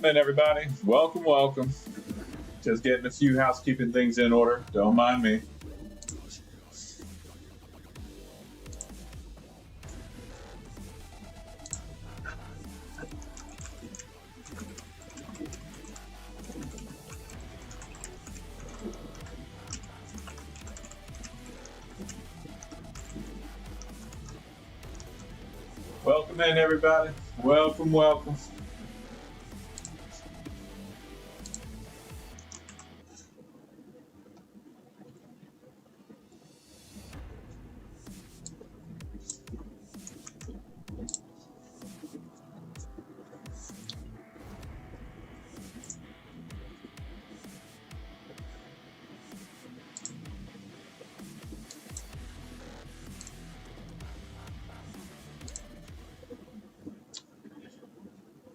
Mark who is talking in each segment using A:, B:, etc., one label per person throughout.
A: in, everybody. Welcome, welcome. Just getting a few housekeeping things in order. Don't mind me. Welcome in, everybody. Welcome, welcome.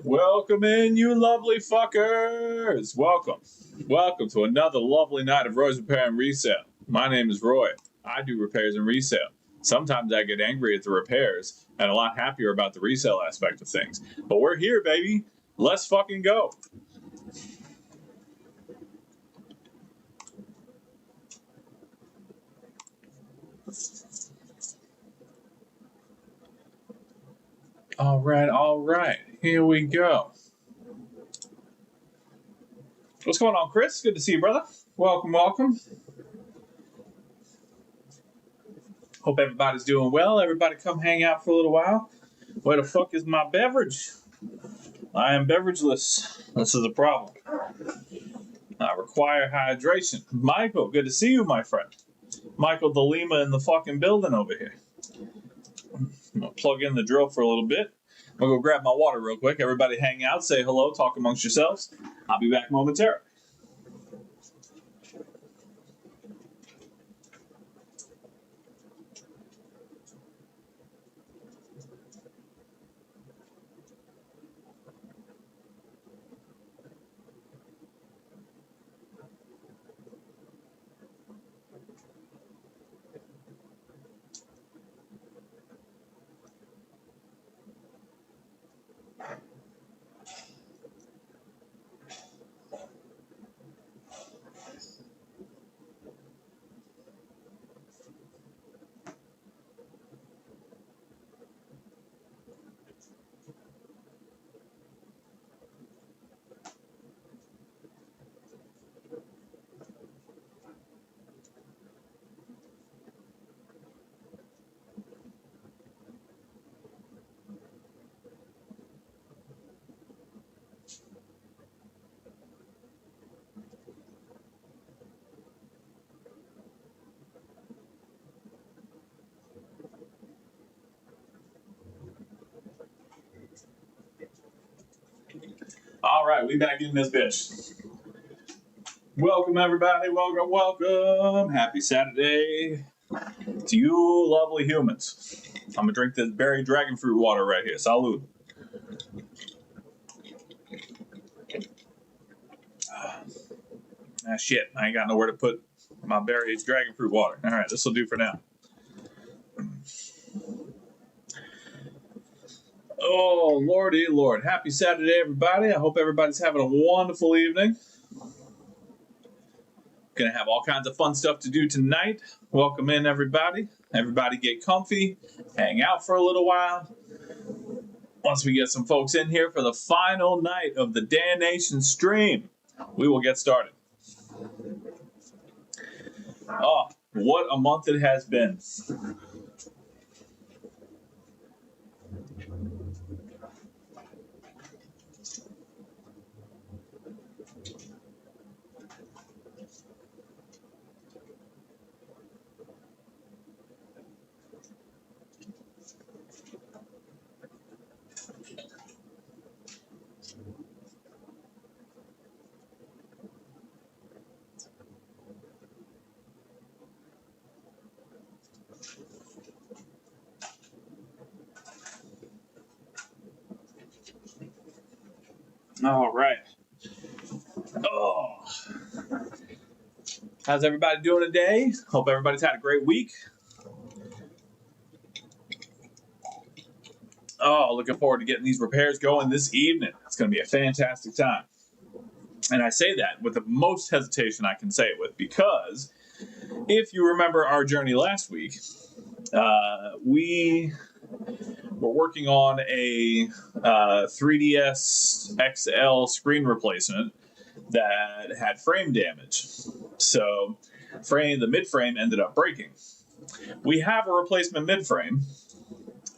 A: Welcome in, you lovely fuckers. Welcome. Welcome to another lovely night of Roy's Repair and Resale. My name is Roy. I do repairs and resale. Sometimes I get angry at the repairs and a lot happier about the resale aspect of things. But we're here, baby. Let's fucking go. All right. Here we go. What's going on, Chris? Good to see you, brother. Welcome. Hope everybody's doing well. Everybody come hang out for a little while. Where the fuck is my beverage? I am beverageless. This is a problem. I require hydration. Michael, good to see you, my friend. Michael the Lima in the fucking building over here. I'm going to plug in the drill for a little bit. I'm going to go grab my water real quick. Everybody hang out, say hello, talk amongst yourselves. I'll be back momentarily. All right, we back in this bitch. Welcome, everybody. Welcome. Happy Saturday to you lovely humans. I'm going to drink this berry dragon fruit water right here. Salud. Shit. I ain't got nowhere to put my berry dragon fruit water. All right, this will do for now. Oh, lordy lord. Happy Saturday, everybody. I hope everybody's having a wonderful evening. Gonna have all kinds of fun stuff to do tonight. Welcome in, everybody. Everybody get comfy, hang out for a little while. Once we get some folks in here for the final night of the Dan-ation stream, we will get started. Oh, what a month it has been. All right. Oh. How's everybody doing today? Hope everybody's had a great week. Oh, looking forward to getting these repairs going this evening. It's going to be a fantastic time. And I say that with the most hesitation I can say it with, because if you remember our journey last week, we were working on a 3DS XL screen replacement that had frame damage. So the mid frame ended up breaking. We have a replacement mid frame.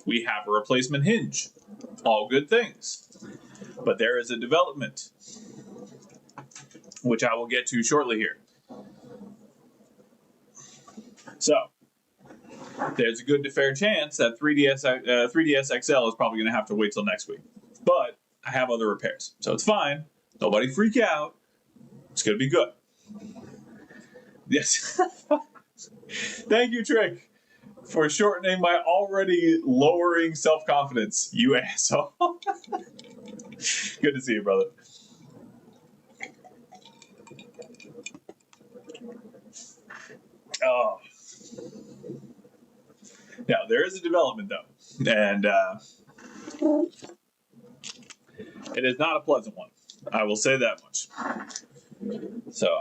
A: We have a replacement hinge. All good things. But there is a development, which I will get to shortly here. So, there's a good to fair chance that 3DS XL is probably going to have to wait till next week. But I have other repairs, so it's fine. Nobody freak out. It's going to be good. Yes. Thank you, Trick, for shortening my already lowering self-confidence, you asshole. Good to see you, brother. Oh. Now, there is a development, though, and it is not a pleasant one. I will say that much. So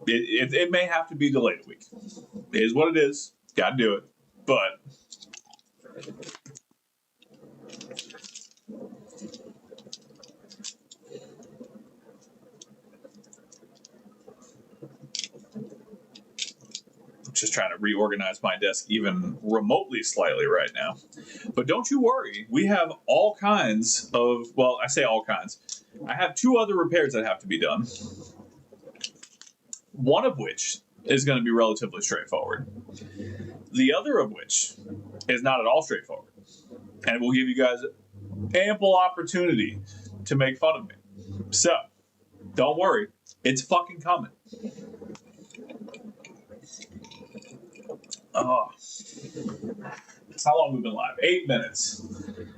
A: it may have to be delayed a week. It is what it is. Got to do it. But I'm just trying to reorganize my desk even remotely slightly right now. But don't you worry. We have all kinds of, well, I say all kinds. I have 2 other repairs that have to be done. One of which is going to be relatively straightforward. The other of which is not at all straightforward. And it will give you guys ample opportunity to make fun of me. So, don't worry. It's fucking coming. Oh. How long have we been live? 8 minutes.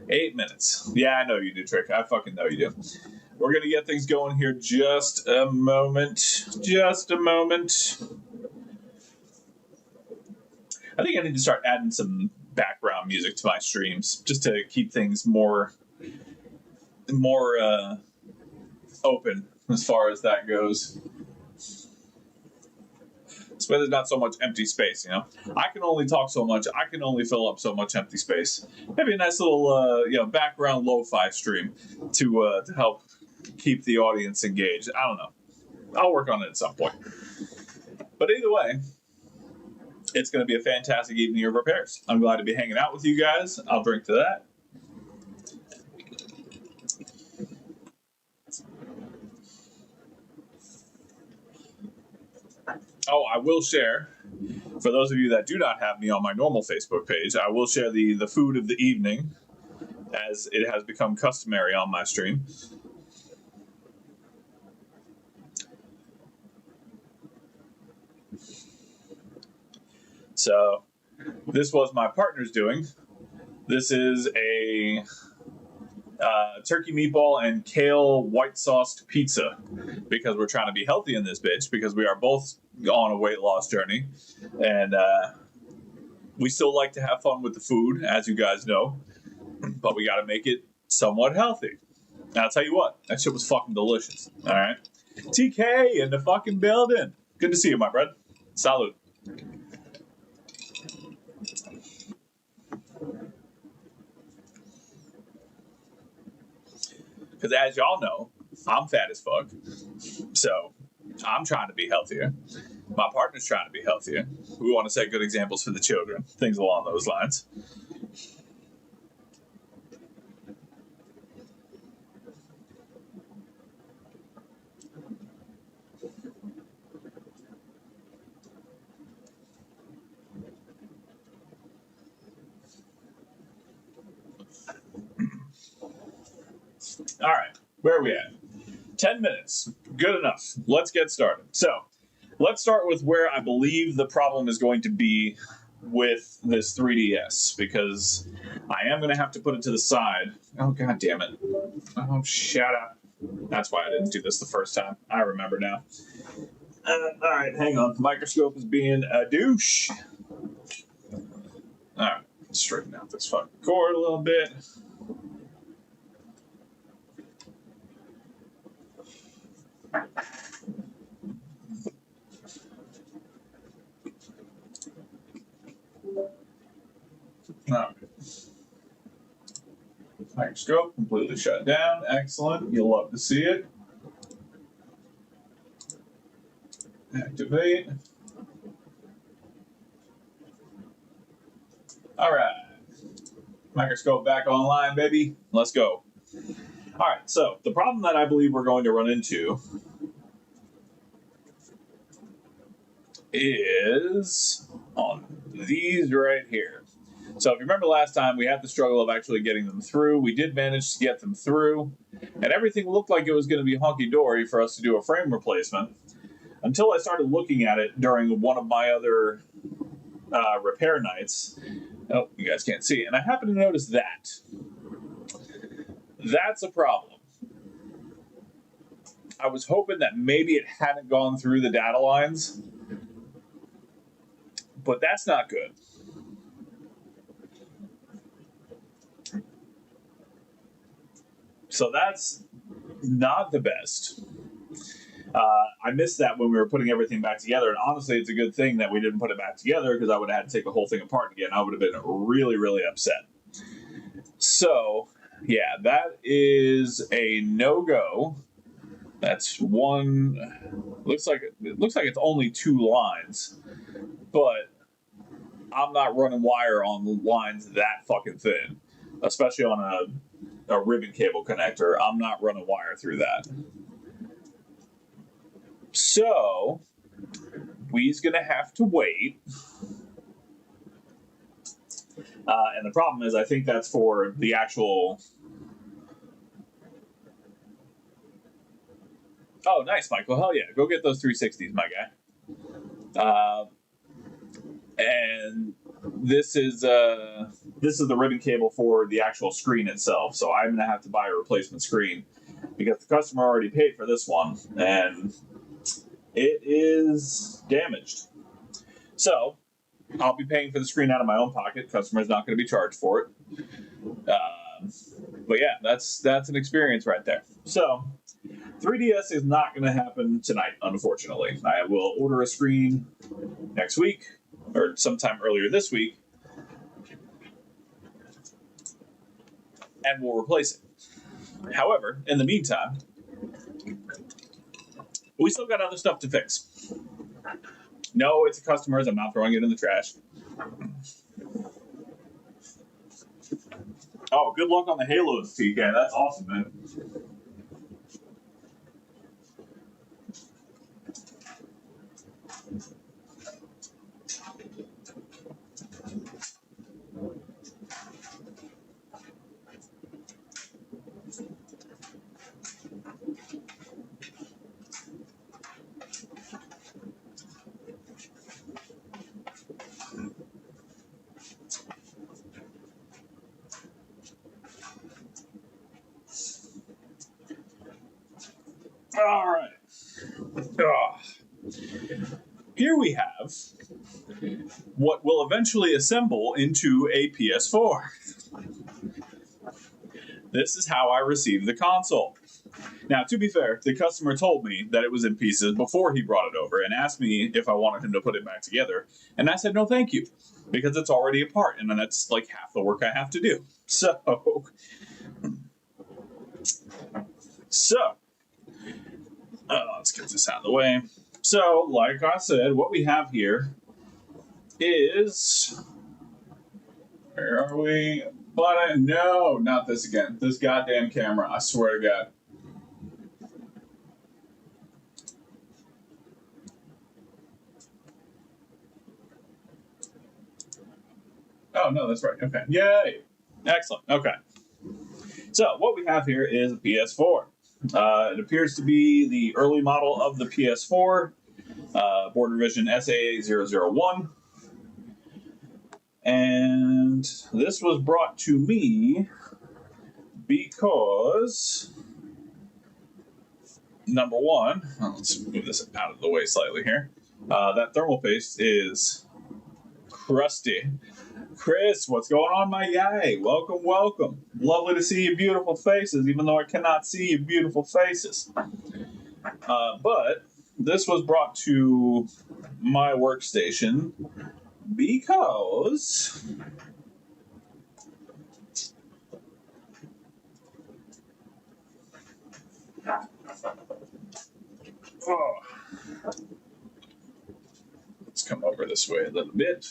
A: 8 minutes. Yeah, I know you do, Trick. I fucking know you do. We're going to get things going here just a moment. Just a moment. I think I need to start adding some background music to my streams just to keep things more open as far as that goes. So there's not so much empty space, you know. I can only talk so much. I can only fill up so much empty space. Maybe a nice little, background lo-fi stream to help keep the audience engaged. I don't know. I'll work on it at some point. But either way, it's going to be a fantastic evening of repairs. I'm glad to be hanging out with you guys. I'll drink to that. Oh, I will share, for those of you that do not have me on my normal Facebook page, I will share the food of the evening, as it has become customary on my stream. So, this was my partner's doing. This is a turkey meatball and kale white sauced pizza, because we're trying to be healthy in this bitch, because we are both on a weight loss journey, and we still like to have fun with the food, as you guys know, but we got to make it somewhat healthy. And I'll tell you what, that shit was fucking delicious. All right, TK in the fucking building. Good to see you, my friend. Salud. Because as y'all know, I'm fat as fuck. So I'm trying to be healthier. My partner's trying to be healthier. We want to set good examples for the children. Things along those lines. All right, where are we at? 10 minutes. Good enough. Let's get started. So, let's start with where I believe the problem is going to be with this 3DS, because I am going to have to put it to the side. Oh, god damn it. Oh, shut up. That's why I didn't do this the first time. I remember now. All right, hang on. The microscope is being a douche. All right, straighten out this fucking cord a little bit. Alright. Microscope completely shut down. Excellent. You'll love to see it. Activate. Alright. Microscope back online, baby. Let's go. Alright, so the problem that I believe we're going to run into is on these right here. So if you remember last time, we had the struggle of actually getting them through. We did manage to get them through, and everything looked like it was going to be hunky-dory for us to do a frame replacement until I started looking at it during one of my other repair nights. Oh, you guys can't see. And I happened to notice that. That's a problem. I was hoping that maybe it hadn't gone through the data lines, but that's not good. So that's not the best. I missed that when we were putting everything back together, and honestly, it's a good thing that we didn't put it back together because I would have had to take the whole thing apart again. I would have been really, really upset. So, yeah, that is a no-go. That's one. Looks like it's only 2 lines, but I'm not running wire on lines that fucking thin, especially on a ribbon cable connector. I'm not running wire through that. So, we's going to have to wait. And the problem is, I think that's for the actual... Oh, nice, Michael. Hell yeah. Go get those 360s, my guy. And this is the ribbon cable for the actual screen itself. So I'm going to have to buy a replacement screen because the customer already paid for this one. And... it is damaged. So, I'll be paying for the screen out of my own pocket. Customer's not going to be charged for it. But yeah, that's an experience right there. So, 3DS is not going to happen tonight, unfortunately. I will order a screen next week, or sometime earlier this week, and we'll replace it. However, in the meantime, we still got other stuff to fix. No, it's a customer's. I'm not throwing it in the trash. Oh, good luck on the Halos, TK. That's awesome, man. All right. Here we have what will eventually assemble into a PS4. This is how I received the console. Now, to be fair, the customer told me that it was in pieces before he brought it over and asked me if I wanted him to put it back together. And I said, no, thank you, because it's already apart, and then that's like half the work I have to do. So, let's get this out of the way. So, like I said, what we have here is... where are we? But no, not this again. This goddamn camera, I swear to God. Oh, no, that's right. Okay. Yay. Excellent. Okay. So, what we have here is a PS4. It appears to be the early model of the PS4, board revision SA001. And this was brought to me because, number one, let's move this out of the way slightly here. That thermal paste is crusty. Chris, what's going on, my guy? Welcome, welcome. Lovely to see your beautiful faces, even though I cannot see your beautiful faces. But this was brought to my workstation because oh, let's come over this way a little bit.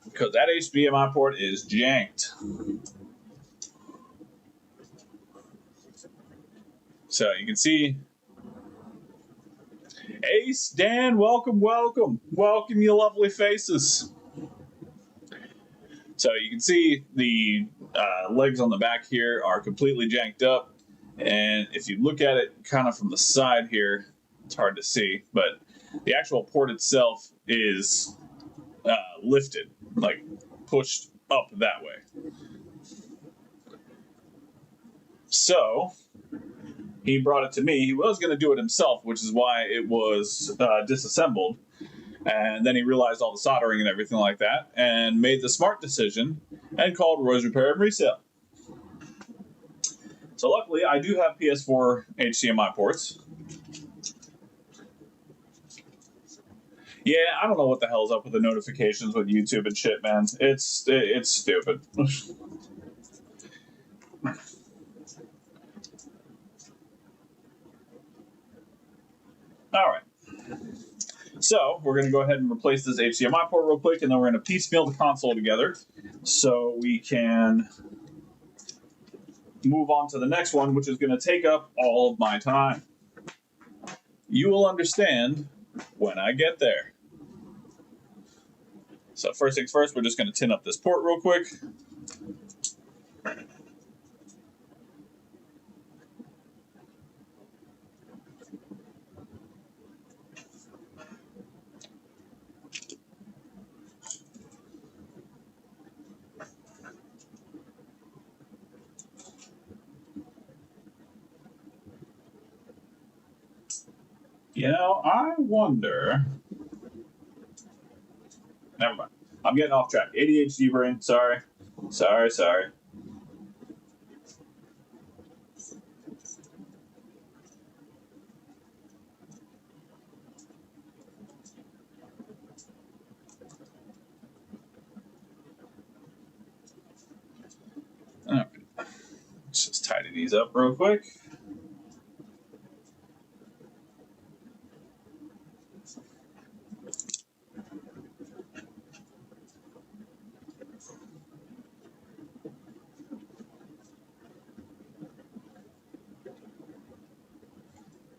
A: Because that HDMI port is janked. So you can see Ace, Dan, welcome, welcome. Welcome, you lovely faces. So you can see the legs on the back here are completely janked up. And if you look at it kind of from the side here, it's hard to see, but the actual port itself is lifted, like pushed up that way. So he brought it to me. He was going to do it himself, which is why it was disassembled. And then he realized all the soldering and everything like that and made the smart decision and called ROG Repair and Resale. So luckily, I do have PS4 HDMI ports. Yeah, I don't know what the hell's up with the notifications with YouTube and shit, man. It's stupid. All right. So we're going to go ahead and replace this HDMI port real quick, and then we're going to piecemeal the console together so we can move on to the next one, which is going to take up all of my time. You will understand when I get there. So first things first, we're just going to tin up this port real quick. You know, I wonder. Never mind. I'm getting off track. ADHD brain. Sorry. Sorry. All right. Let's just tidy these up real quick.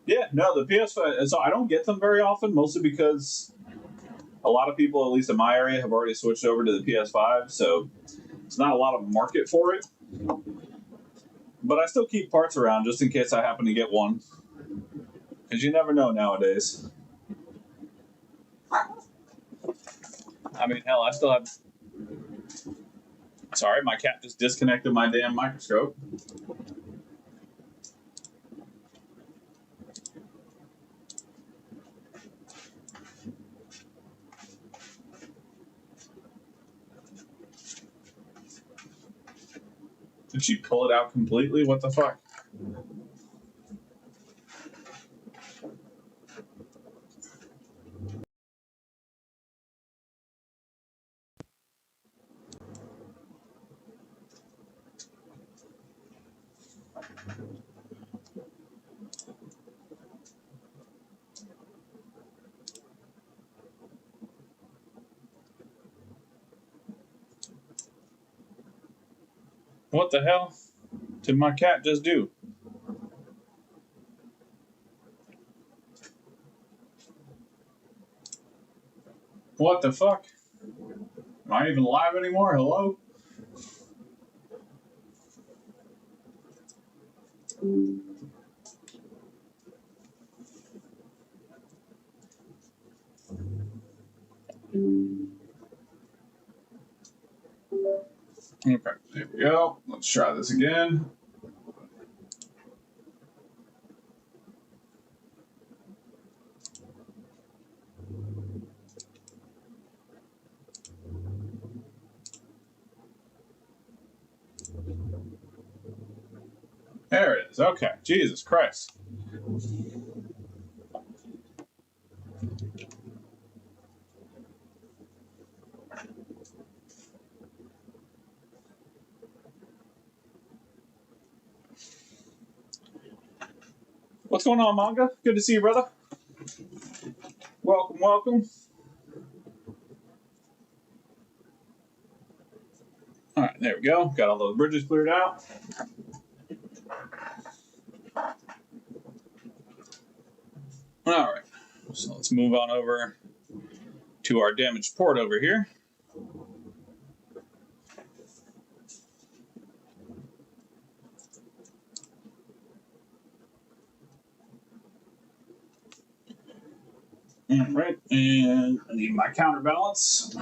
A: Yeah, no, the PS5. So I don't get them very often, mostly because a lot of people, at least in my area, have already switched over to the PS5. So it's not a lot of market for it. But I still keep parts around just in case I happen to get one. Because you never know nowadays. I mean, hell, I still have. Sorry, my cat just disconnected my damn microscope. Did she pull it out completely? What the fuck? What the hell did my cat just do? What the fuck? Am I even live anymore? Hello? Okay, there we go. Let's try this again. is. Okay. Jesus Christ. What's going on, Manga? Good to see you, brother. Welcome, welcome. All right, there we go. Got all those bridges cleared out. All right, so let's move on over to our damaged port over here. All right, and I need my counterbalance.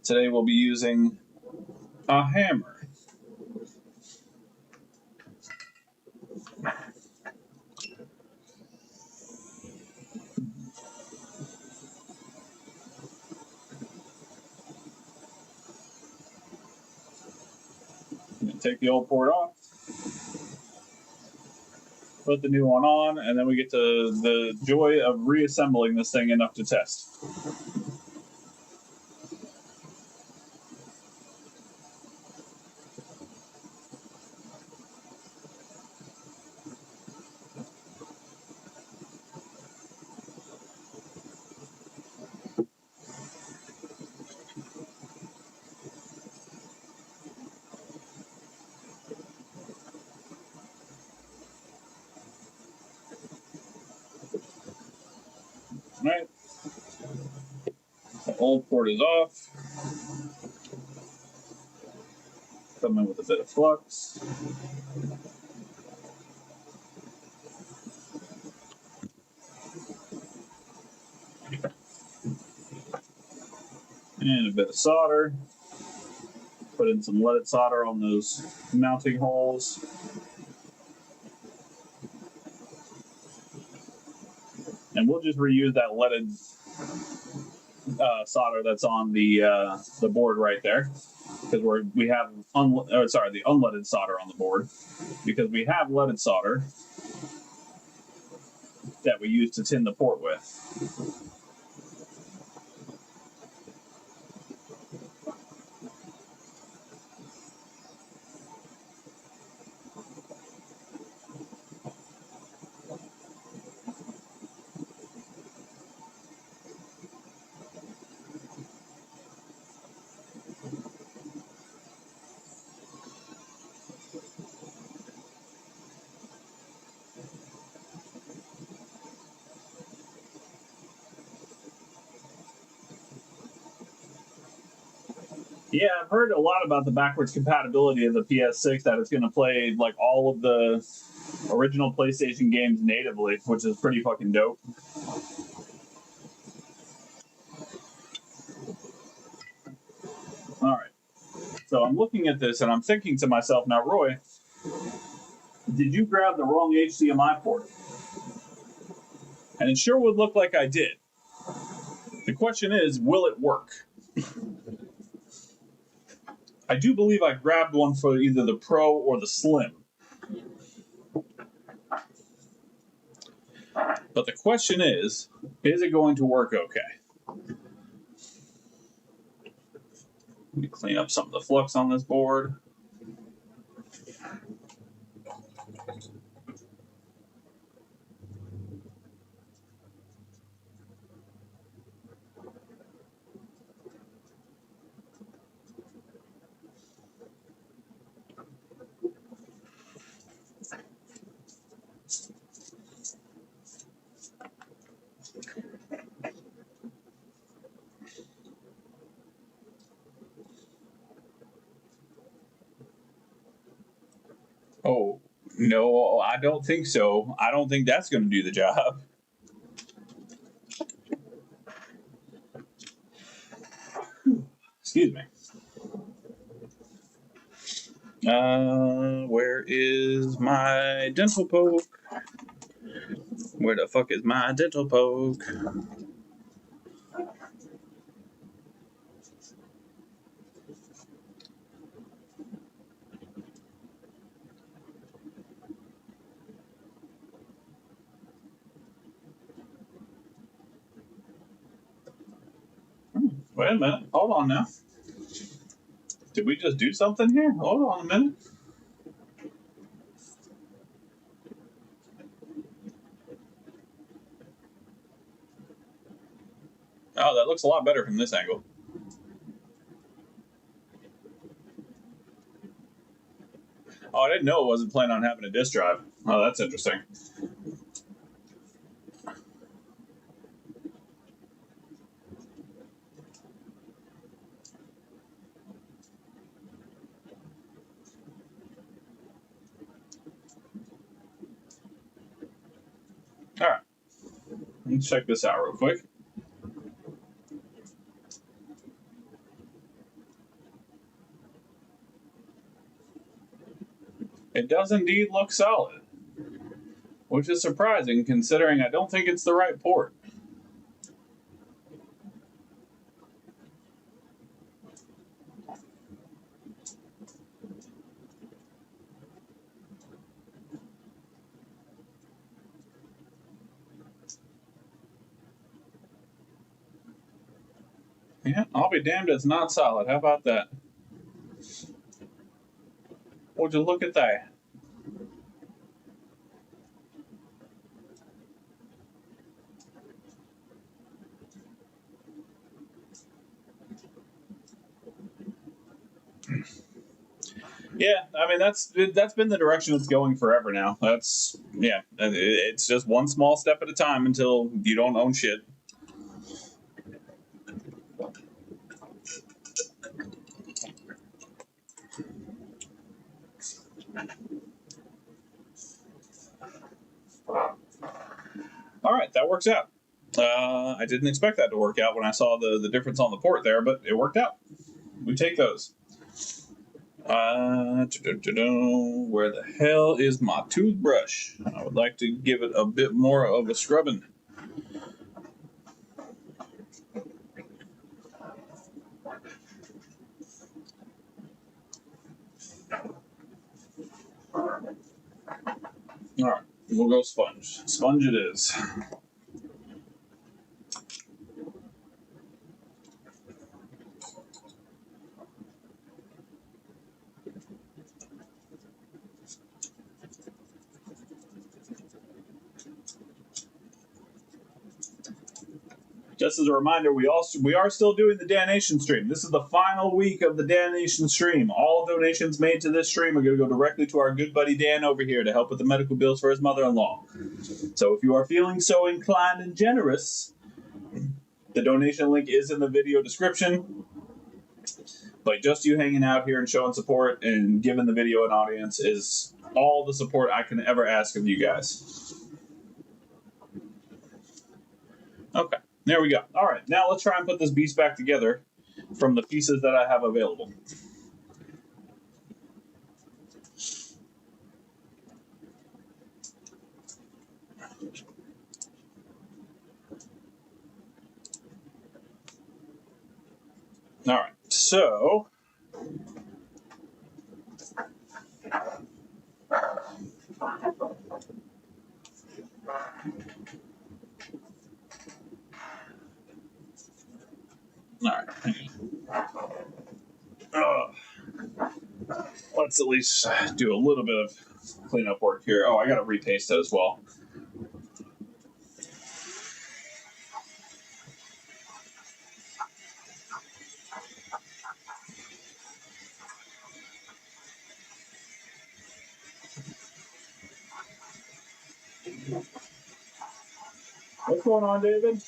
A: Today we'll be using a hammer. I'm gonna take the old port off, put the new one on, and then we get to the joy of reassembling this thing enough to test. All right, the old port is off. Come in with a bit of flux. And a bit of solder. Put in some leaded solder on those mounting holes. And we'll just reuse that leaded solder that's on the board right there, because we have the unleaded solder on the board, because we have leaded solder that we use to tin the port with. Yeah, I've heard a lot about the backwards compatibility of the PS6, that it's going to play like all of the original PlayStation games natively, which is pretty fucking dope. All right. So I'm looking at this and I'm thinking to myself, now, Roy, did you grab the wrong HDMI port? And it sure would look like I did. The question is, will it work? I do believe I grabbed one for either the Pro or the Slim. But the question is it going to work okay? Let me clean up some of the flux on this board. Oh, no, I don't think so. I don't think that's going to do the job. Excuse me. Where is my dental poke? Where the fuck is my dental poke? Wait a minute. Hold on now. Did we just do something here? Hold on a minute. Oh, that looks a lot better from this angle. Oh, I didn't know it wasn't planning on having a disk drive. Oh, that's interesting. All right. Let's check this out real quick. It does indeed look solid, which is surprising considering I don't think it's the right port. Yeah, I'll be damned it's not solid. How about that? Would you look at that? Yeah, I mean that's been the direction it's going forever now. It's just one small step at a time until you don't own shit. All right, that works out. I didn't expect that to work out when I saw the difference on the port there, but it worked out. We take those. Where the hell is my toothbrush? I would like to give it a bit more of a scrubbing. All right, we'll go sponge. Sponge it is. Just as a reminder, we are still doing the Dan-ation stream. This is the final week of the Dan-ation stream. All donations made to this stream are going to go directly to our good buddy Dan over here to help with the medical bills for his mother-in-law. So if you are feeling so inclined and generous, the donation link is in the video description. But just you hanging out here and showing support and giving the video an audience is all the support I can ever ask of you guys. Okay. There we go. All right, now let's try and put this beast back together from the pieces that I have available. All right, so all right, let's at least do a little bit of cleanup work here. Oh, I got to repaste it as well. What's going on, David?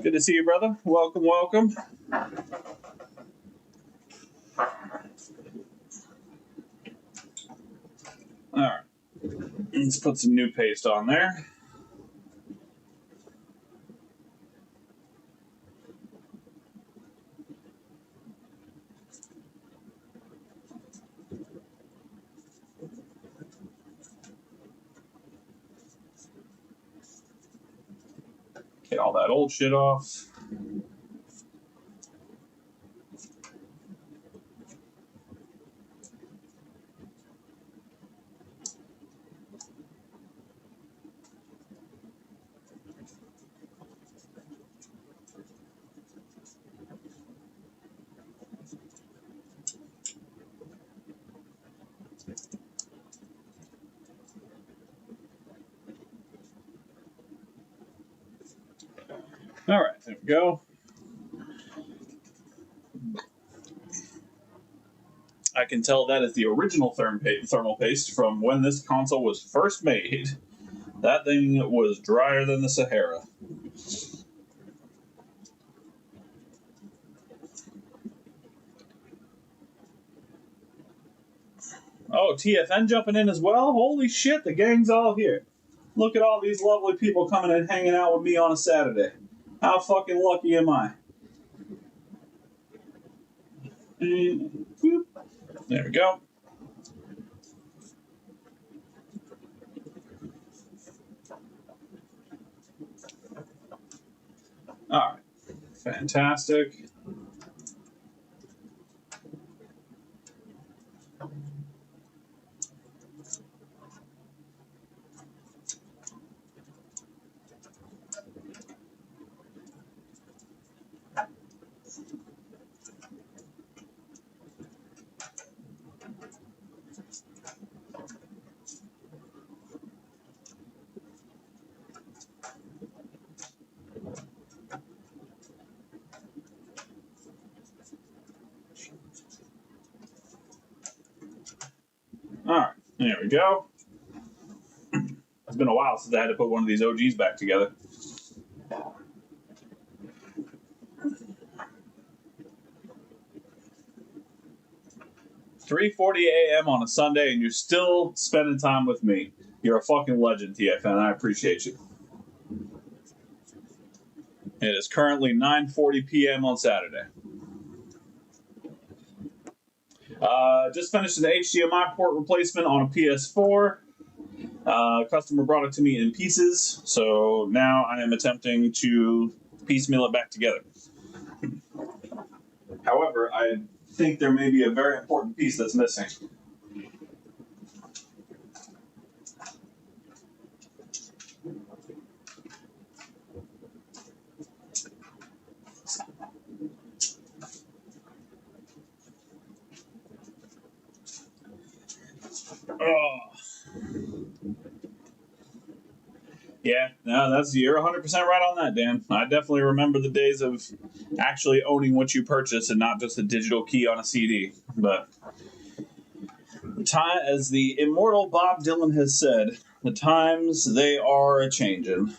A: Good to see you, brother. Welcome, welcome. All right, let's put some new paste on there. Get all that old shit off. All right, there we go. I can tell that is the original thermal paste from when this console was first made. That thing was drier than the Sahara. Oh, TFN jumping in as well? Holy shit, the gang's all here. Look at all these lovely people coming and hanging out with me on a Saturday. How fucking lucky am I? There we go. All right. Fantastic. All right. There we go. It's been a while since I had to put one of these OGs back together. 3:40 a.m. on a Sunday, and you're still spending time with me. You're a fucking legend, TFN. I appreciate you. It is currently 9:40 p.m. on Saturday. Just finished an HDMI port replacement on a PS4. Customer brought it to me in pieces, so now I am attempting to piecemeal it back together. However, I think there may be a very important piece that's missing. Oh. Yeah, no, you're 100% right on that, Dan. I definitely remember the days of actually owning what you purchase and not just a digital key on a CD. But as the immortal Bob Dylan has said, the times they are a changing.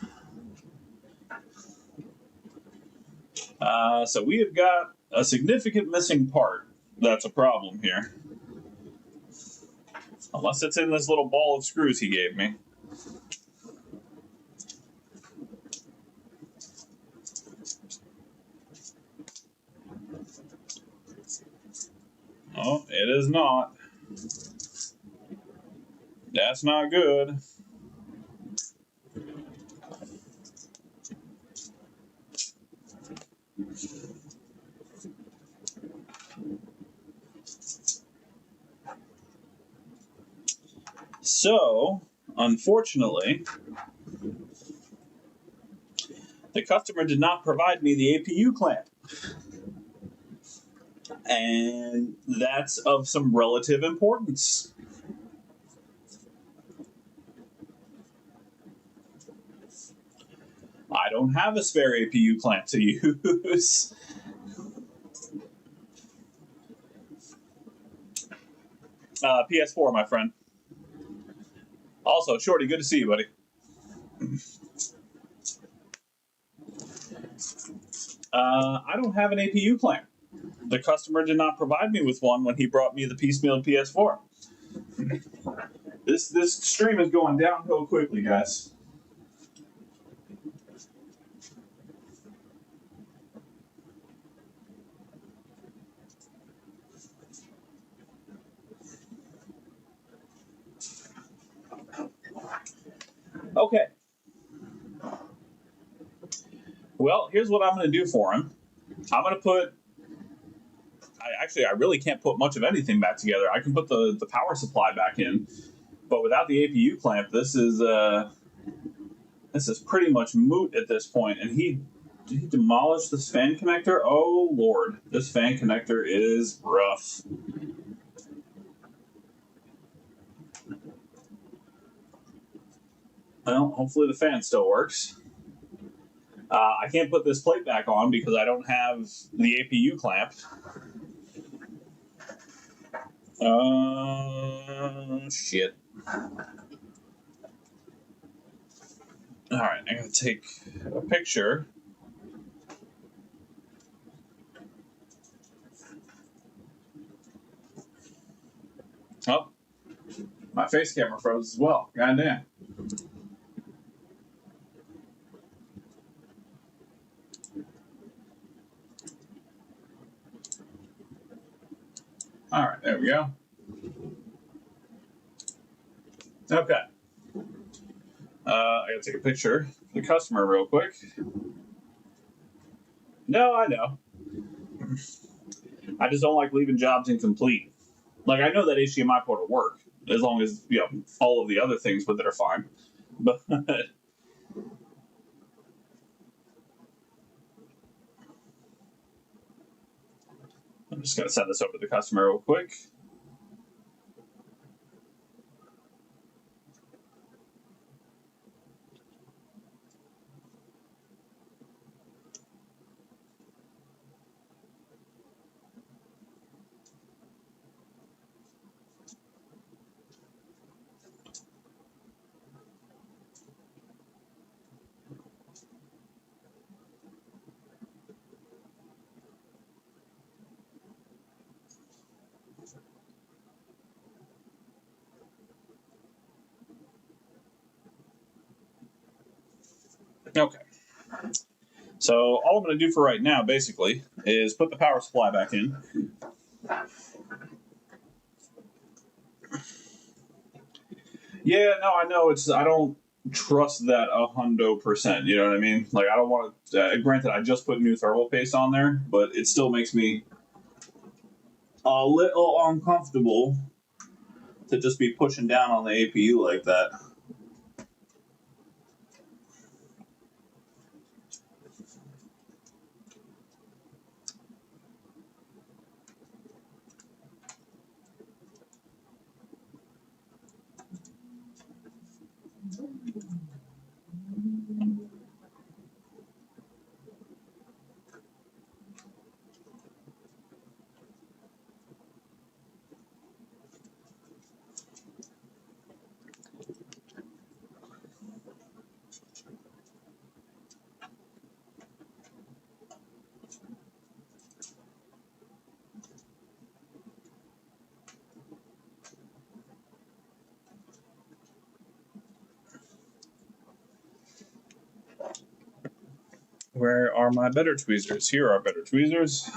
A: So we have got a significant missing part. That's a problem here. Unless it's in this little ball of screws he gave me. Oh, it is not. That's not good. So, unfortunately, the customer did not provide me the APU clamp. And that's of some relative importance. I don't have a spare APU clamp to use. PS4, my friend. Also, Shorty, good to see you, buddy. I don't have an APU clamp. The customer did not provide me with one when he brought me the piecemeal PS4. This stream is going downhill quickly, guys. Okay. Well, here's what I'm going to do for him. I'm going to put. I really can't put much of anything back together. I can put the power supply back in, but without the APU clamp, this is pretty much moot at this point. And did he demolish this fan connector? Oh Lord, this fan connector is rough. Well, hopefully the fan still works. I can't put this plate back on because I don't have the APU clamp. Shit. Alright, I gotta take a picture. Oh, my face camera froze as well. Goddamn. Alright, there we go. Okay. I gotta take a picture for the customer real quick. No, I know. I just don't like leaving jobs incomplete. Like, I know that HDMI port will work as long as, all of the other things with it are fine. But I'm just going to send this over to the customer real quick. Okay. So all I'm going to do for right now, basically, is put the power supply back in. Yeah, no, I know. I don't trust that 100%. You know what I mean? Like, I don't want to. Granted, I just put new thermal paste on there, but it still makes me a little uncomfortable to just be pushing down on the APU like that. Where are my better tweezers? Here are better tweezers.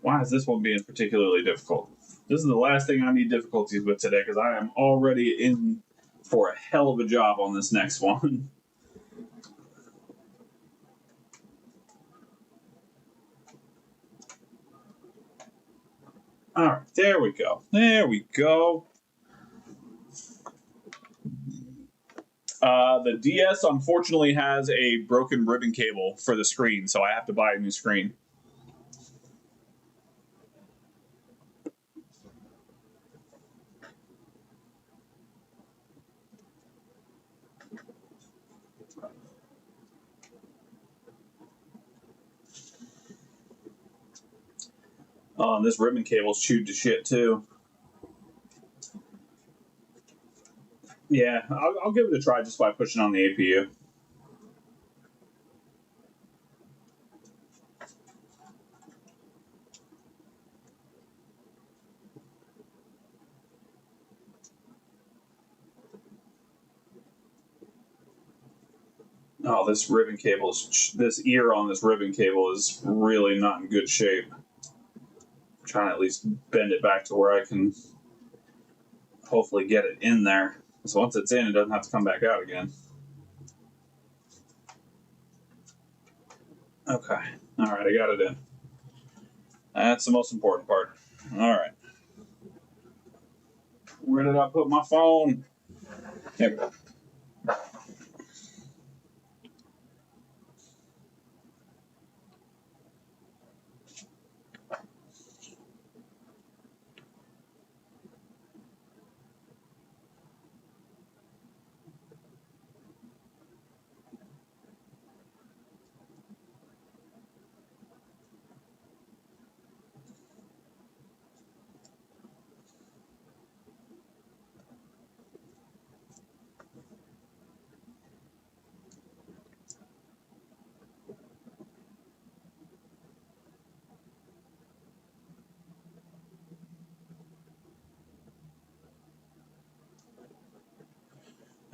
A: Why is this one being particularly difficult? This is the last thing I need difficulties with today because I am already in for a hell of a job on this next one. All right, there we go. There we go. The DS unfortunately has a broken ribbon cable for the screen, so I have to buy a new screen. Oh, and this ribbon cable's chewed to shit too. Yeah, I'll give it a try just by pushing on the APU. Oh, this ribbon cable this ear on this ribbon cable is really not in good shape. I'm trying to at least bend it back to where I can hopefully get it in there. So once it's in, it doesn't have to come back out again. Okay. All right, I got it in. That's the most important part. All right. Where did I put my phone? There we go.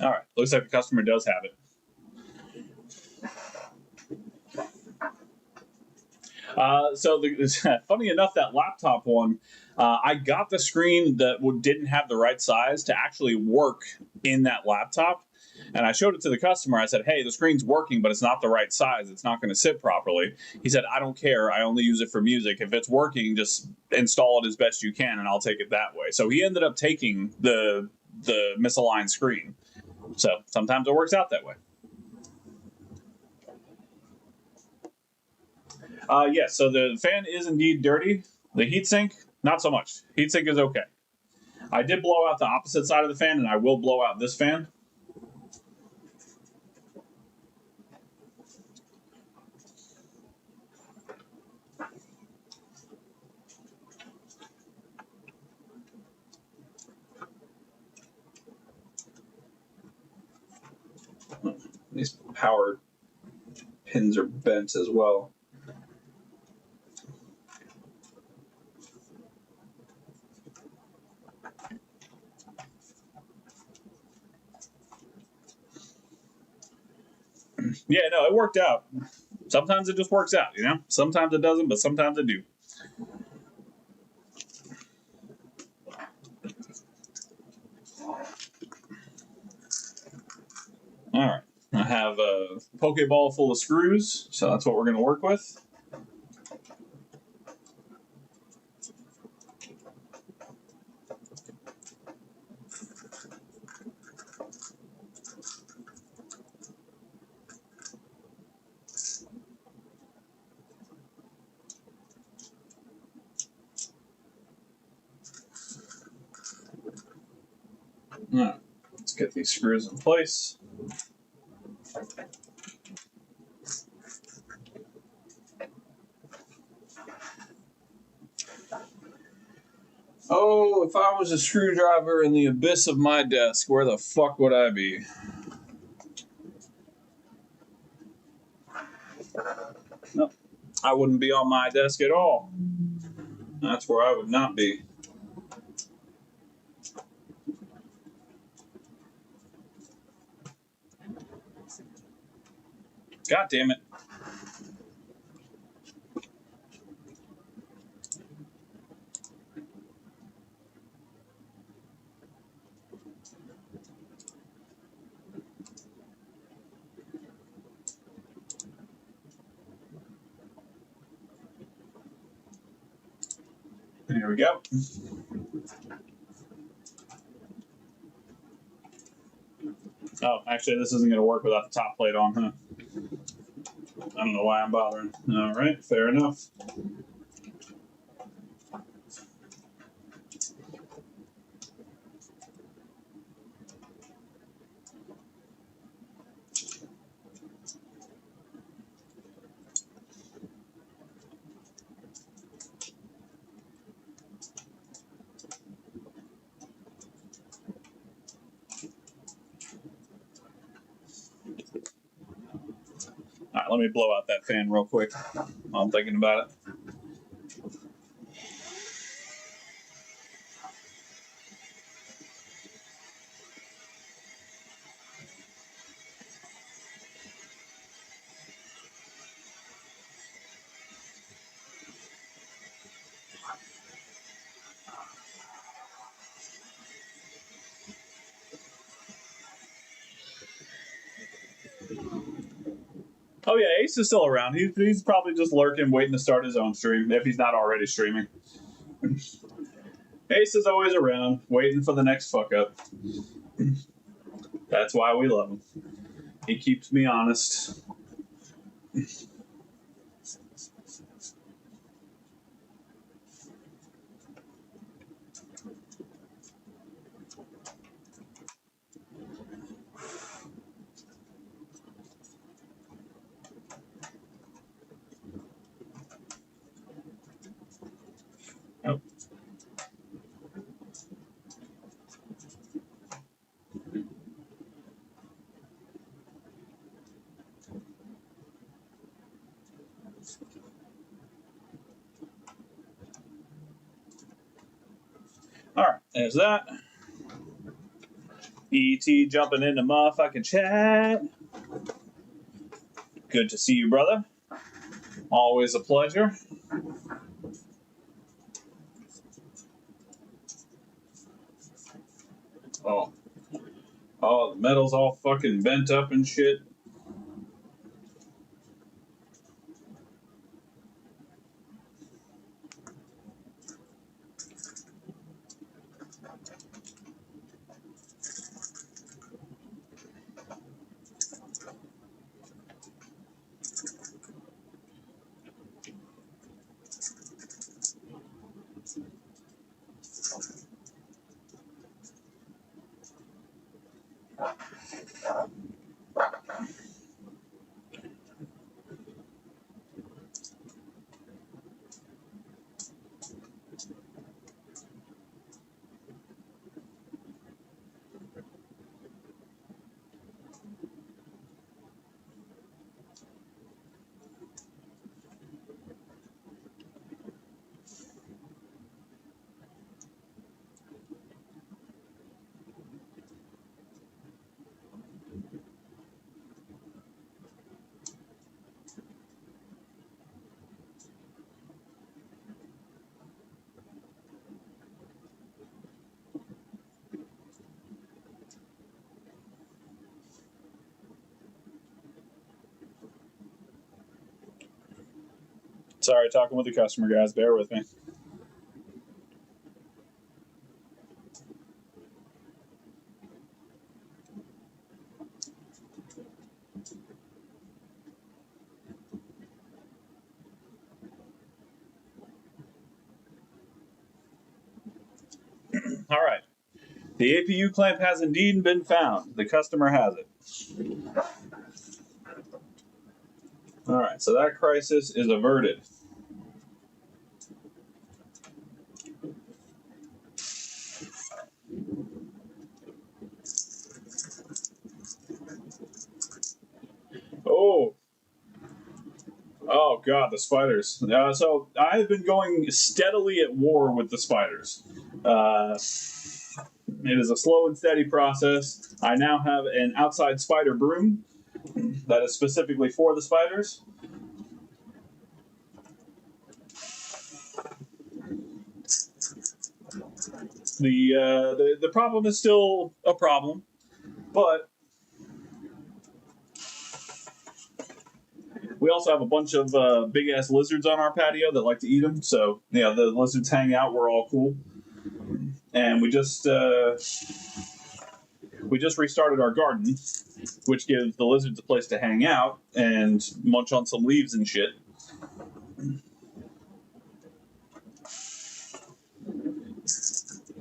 A: All right, looks like the customer does have it. Funny enough, that laptop one, I got the screen that didn't have the right size to actually work in that laptop. And I showed it to the customer. I said, hey, the screen's working, but it's not the right size. It's not going to sit properly. He said, I don't care. I only use it for music. If it's working, just install it as best you can, and I'll take it that way. So he ended up taking the misaligned screen. So sometimes it works out that way. Yes, so the fan is indeed dirty. The heatsink, not so much. Heatsink is okay. I did blow out the opposite side of the fan, and I will blow out this fan. These power pins are bent as well. Yeah, no, it worked out. Sometimes it just works out, you know? Sometimes it doesn't, but sometimes it do. All right. I have a Pokeball full of screws, so that's what we're going to work with. All right. Let's get these screws in place. Oh, if I was a screwdriver in the abyss of my desk, where the fuck would I be? No, I wouldn't be on my desk at all. That's where I would not be. God damn it. Here we go. Oh, actually, this isn't going to work without the top plate on, huh? I don't know why I'm bothering. All right, fair enough. All right, let me blow out that fan real quick while I'm thinking about it. Oh yeah, Ace is still around. He's probably just lurking, waiting to start his own stream if he's not already streaming. Ace is always around, waiting for the next fuck up. That's why we love him. He keeps me honest. Oh. All right, there's that. ET jumping into motherfucking chat. Good to see you, brother. Always a pleasure. Oh. Oh, the metal's all fucking bent up and shit. Sorry, talking with the customer, guys. Bear with me. All right. The APU clamp has indeed been found. The customer has it. All right, so that crisis is averted. Oh. Oh, God, the spiders. So I've been going steadily at war with the spiders. It is a slow and steady process. I now have an outside spider broom that is specifically for the spiders. The problem is still a problem, but we also have a bunch of big ass lizards on our patio that like to eat them. So the lizards hang out. We're all cool, and we just restarted our garden, which gives the lizards a place to hang out and munch on some leaves and shit.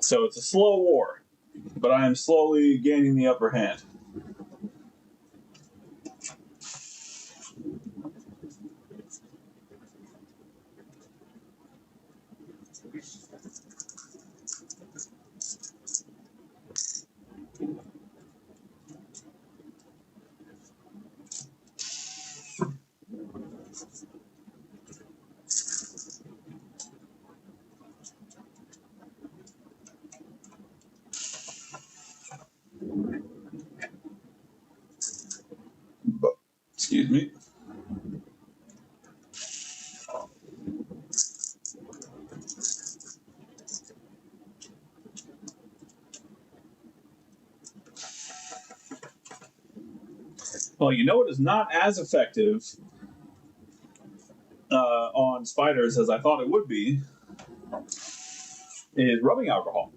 A: So it's a slow war, but I am slowly gaining the upper hand. Excuse me. Well, you know what is not as effective on spiders as I thought it would be is rubbing alcohol.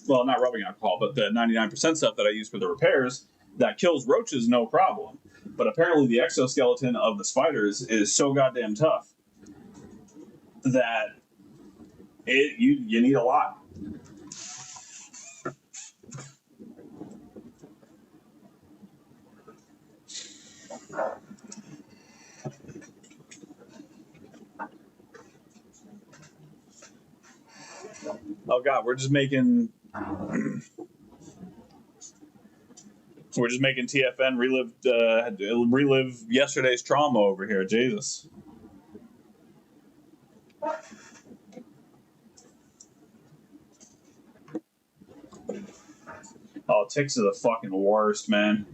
A: Well, not rubbing alcohol, but the 99% stuff that I use for the repairs that kills roaches no problem. But apparently the exoskeleton of the spiders is so goddamn tough that you need a lot. Oh god, we're just making TFN relive yesterday's trauma over here. Jesus. Oh, ticks are the fucking worst, man.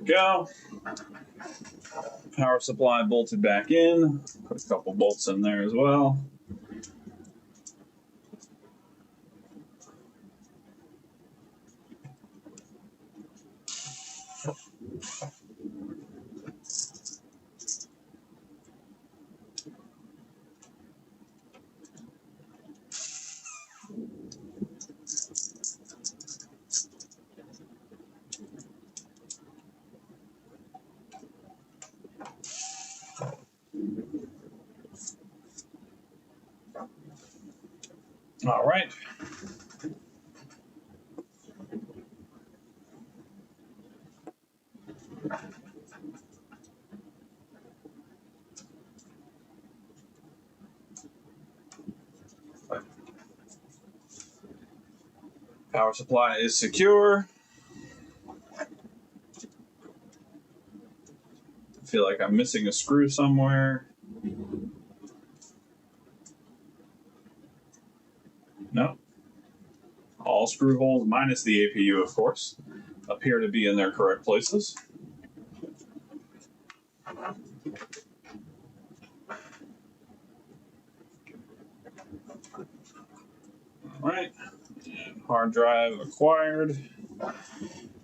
A: Go. Power supply bolted back in. Put a couple bolts in there as well. All right. Power supply is secure. I feel like I'm missing a screw somewhere. No. All screw holes, minus the APU, of course, appear to be in their correct places. All right. And hard drive acquired. All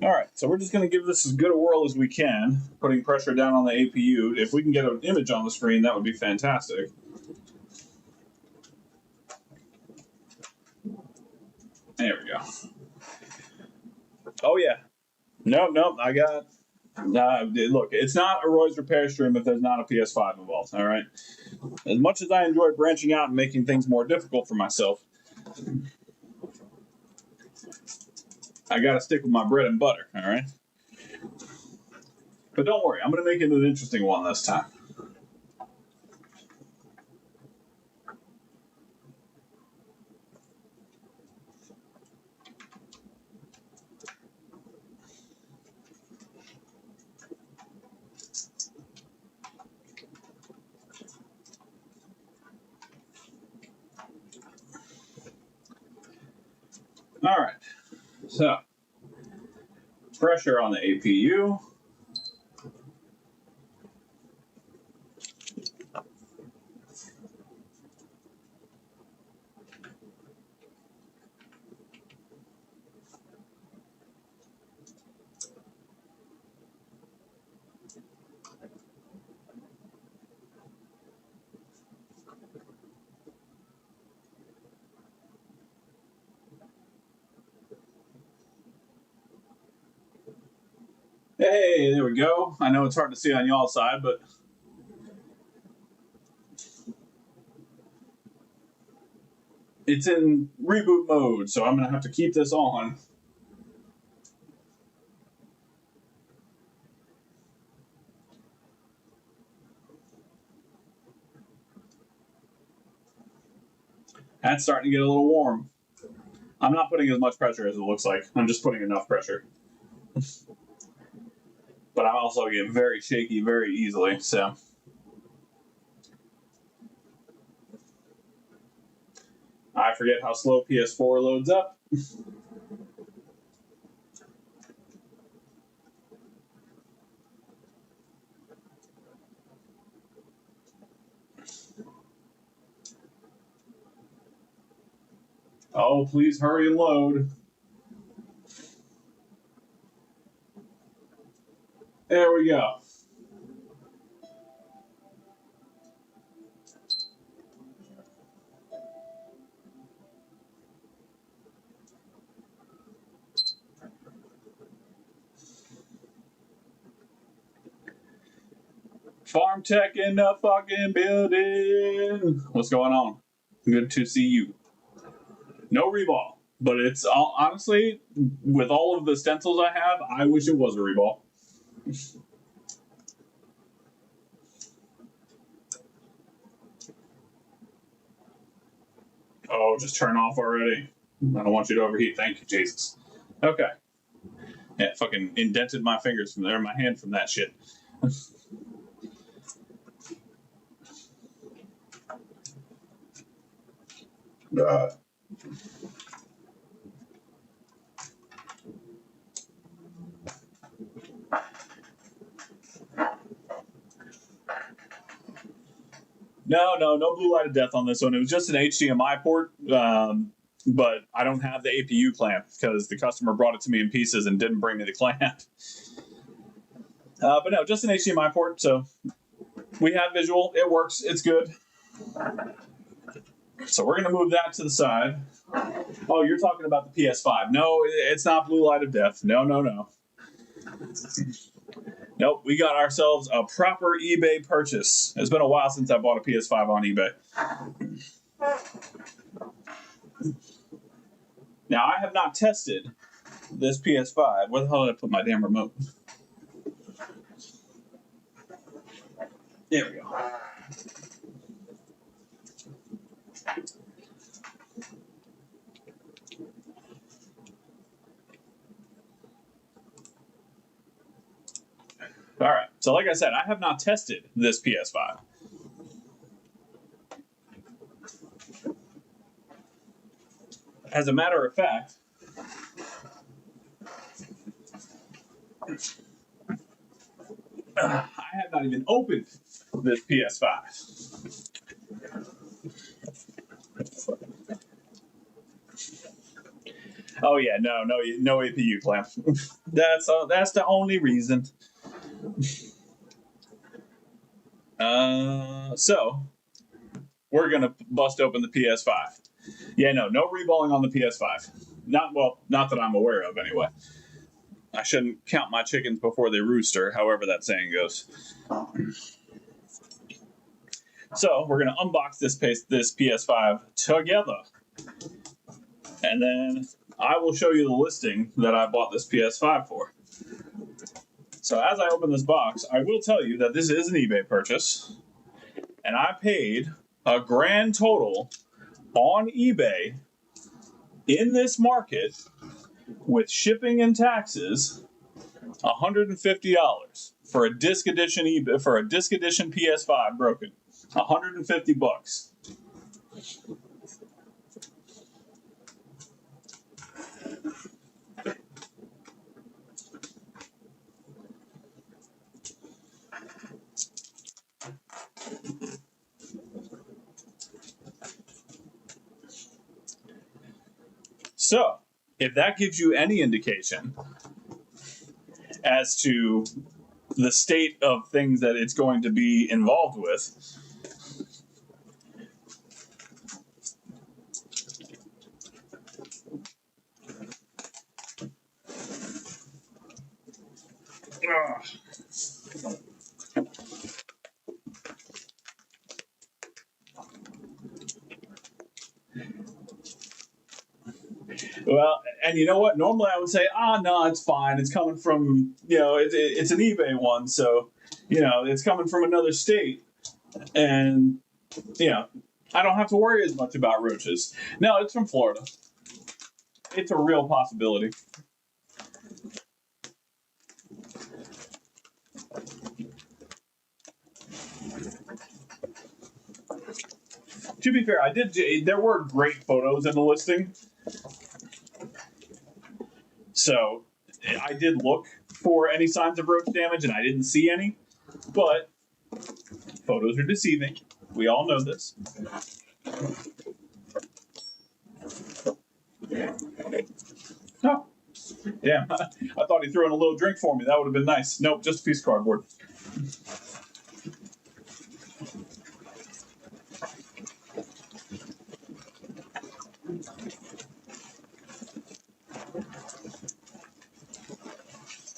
A: right, so we're just going to give this as good a whirl as we can, putting pressure down on the APU. If we can get an image on the screen, that would be fantastic. There we go. Oh, yeah. Nope, I got... look, it's not a Roy's repair stream if there's not a PS5 involved, all right? As much as I enjoy branching out and making things more difficult for myself, I got to stick with my bread and butter, all right? But don't worry, I'm going to make it an interesting one this time. All right, so pressure on the APU. Hey, there we go. I know it's hard to see on y'all's side, but it's in reboot mode, so I'm going to have to keep this on. That's starting to get a little warm. I'm not putting as much pressure as it looks like. I'm just putting enough pressure. But I'm also getting very shaky very easily, so. I forget how slow PS4 loads up. Oh, please hurry and load. we go. Farm Tech in the fucking building. What's going on? Good to see you. No reball, but it's honestly, with all of the stencils I have, I wish it was a reball. Oh, just turn off already. I don't want you to overheat. Thank you, Jesus. Okay. Yeah, fucking indented my fingers from there, my hand from that shit. No blue light of death on this one. It was just an HDMI port, but I don't have the APU clamp because the customer brought it to me in pieces and didn't bring me the clamp. But no, just an HDMI port. So we have visual. It works. It's good. So we're going to move that to the side. Oh, you're talking about the PS5. No, it's not blue light of death. No. Nope, we got ourselves a proper eBay purchase. It's been a while since I bought a PS5 on eBay. Now, I have not tested this PS5. Where the hell did I put my damn remote? There we go. All right, so like I said, I have not tested this PS5. As a matter of fact, I have not even opened this PS5. Oh yeah, no APU clamp. That's the only reason. So we're gonna bust open the PS5. Yeah, no reballing on the PS5. Not that I'm aware of, anyway. I shouldn't count my chickens before they rooster, however that saying goes. So we're gonna unbox this PS5 together, and then I will show you the listing that I bought this PS5 for. So as I open this box, I will tell you that this is an eBay purchase, and I paid a grand total on eBay in this market with shipping and taxes, $150 for a disc edition PS5 broken. $150. So, if that gives you any indication as to the state of things that it's going to be involved with, well, and you know what? Normally I would say, no, it's fine. It's coming from, it's an eBay one. So, it's coming from another state. And, I don't have to worry as much about roaches. No, it's from Florida. It's a real possibility. To be fair, there were great photos in the listing. So I did look for any signs of roach damage, and I didn't see any. But photos are deceiving. We all know this. Oh, Damn, I thought he threw in a little drink for me. That would have been nice. Nope, just a piece of cardboard.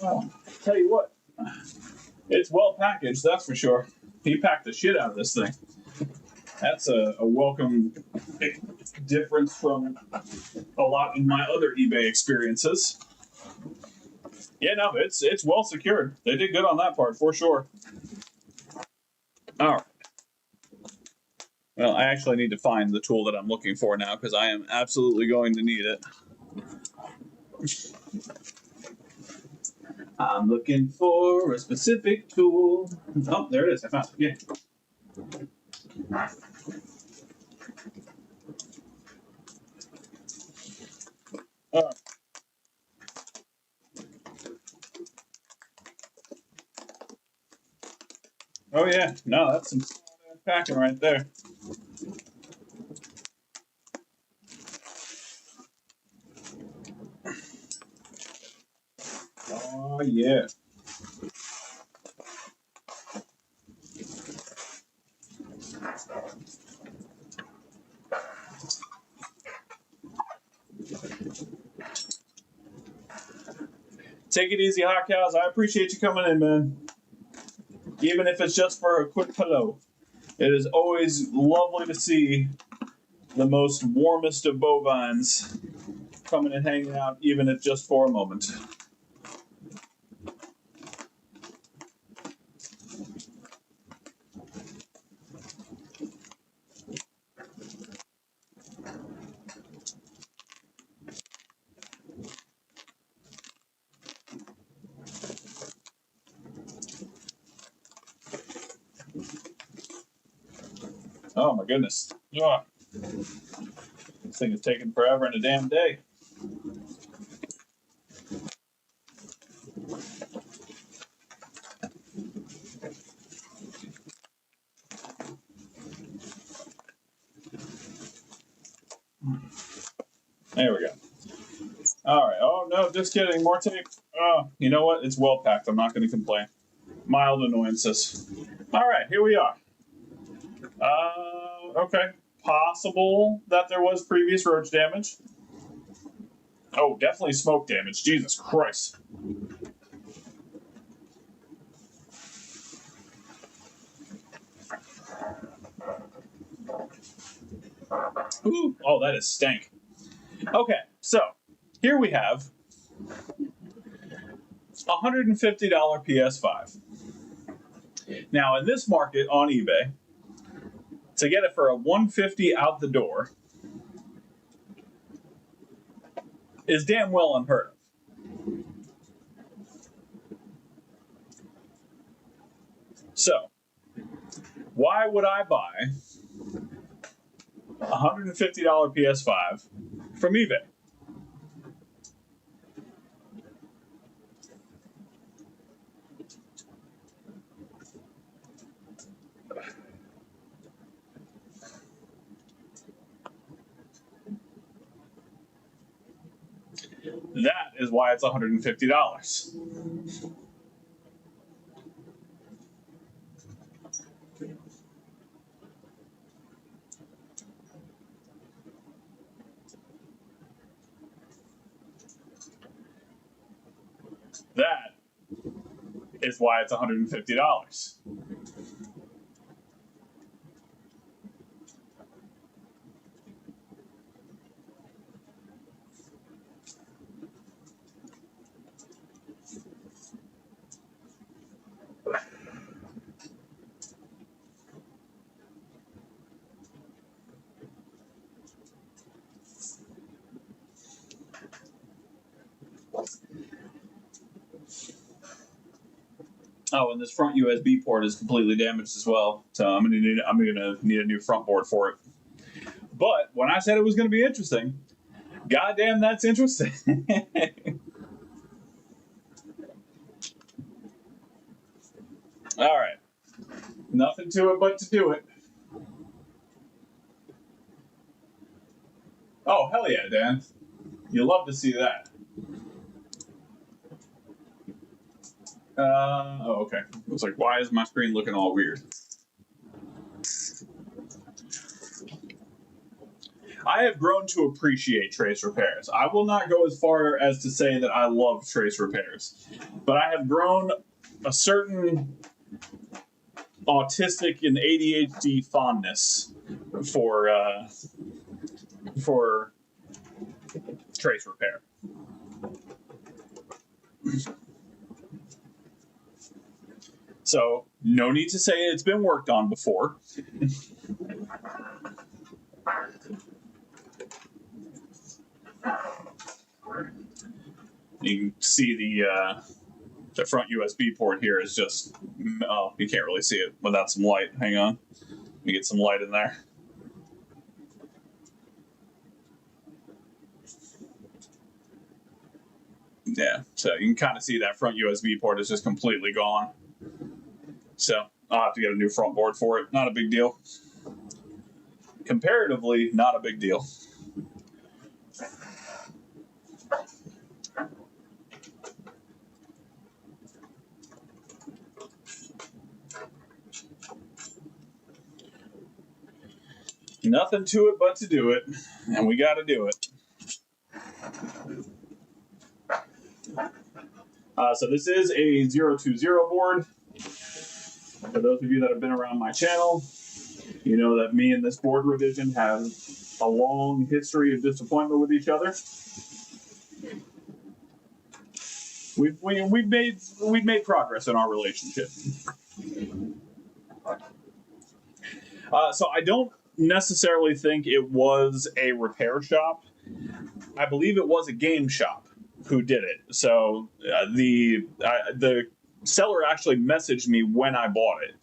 A: Well, tell you what, it's well packaged, that's for sure. He packed the shit out of this thing. That's a welcome difference from a lot of my other eBay experiences. Yeah, no, it's well secured. They did good on that part for sure. All right. Well, I actually need to find the tool that I'm looking for now because I am absolutely going to need it. I'm looking for a specific tool. Oh, there it is. I found it. Yeah. Uh, oh, yeah. No, that's some packing right there. Oh, yeah. Take it easy, hot cows. I appreciate you coming in, man. Even if it's just for a quick hello. It is always lovely to see the most warmest of bovines coming and hanging out, even if just for a moment. Oh my goodness. Ugh. This thing is taking forever and a damn day. There we go. All right. Oh, no, just kidding. More tape. Oh, you know what? It's well packed. I'm not going to complain. Mild annoyances. All right, here we are. Okay. Possible that there was previous roach damage. Oh, definitely smoke damage. Jesus Christ. Ooh. Oh, that is stank. Okay, so here we have $150 PS5. Now, in this market on eBay, to get it for a $150 out the door is damn well unheard of. So, why would I buy a $150 PS5 from eBay? That is why it's $150. That is why it's $150. Oh, and this front USB port is completely damaged as well. So I'm gonna need a new front board for it. But when I said it was gonna be interesting, goddamn, that's interesting. All right, nothing to it but to do it. Oh hell yeah, Dan! You love to see that. Oh, okay. It was like, why is my screen looking all weird? I have grown to appreciate trace repairs. I will not go as far as to say that I love trace repairs, but I have grown a certain autistic and ADHD fondness for trace repair. So, no need to say it's been worked on before. You can see the front USB port here is just, oh, you can't really see it without some light. Hang on. Let me get some light in there. Yeah, so you can kind of see that front USB port is just completely gone. So I'll have to get a new front board for it. Not a big deal. Comparatively, not a big deal. Nothing to it but to do it, and we got to do it. So this is a 020 board. For those of you that have been around my channel, you know that me and this board revision have a long history of disappointment with each other. We've made progress in our relationship. So I don't necessarily think it was a repair shop. I believe it was a game shop who did it. So the seller actually messaged me when I bought it.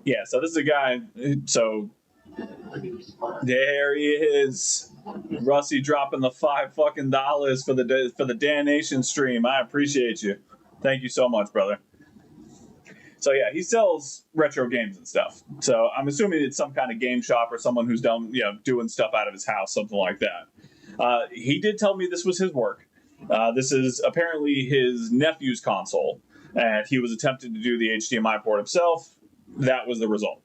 A: Yeah, so this is a guy. So there he is, Rusty dropping the $5 for the Dan-ation stream. I appreciate you. Thank you so much, brother. So yeah, he sells retro games and stuff. So I'm assuming it's some kind of game shop or someone who's done, doing stuff out of his house, something like that. He did tell me this was his work. This is apparently his nephew's console, and he was attempting to do the HDMI port himself. That was the result.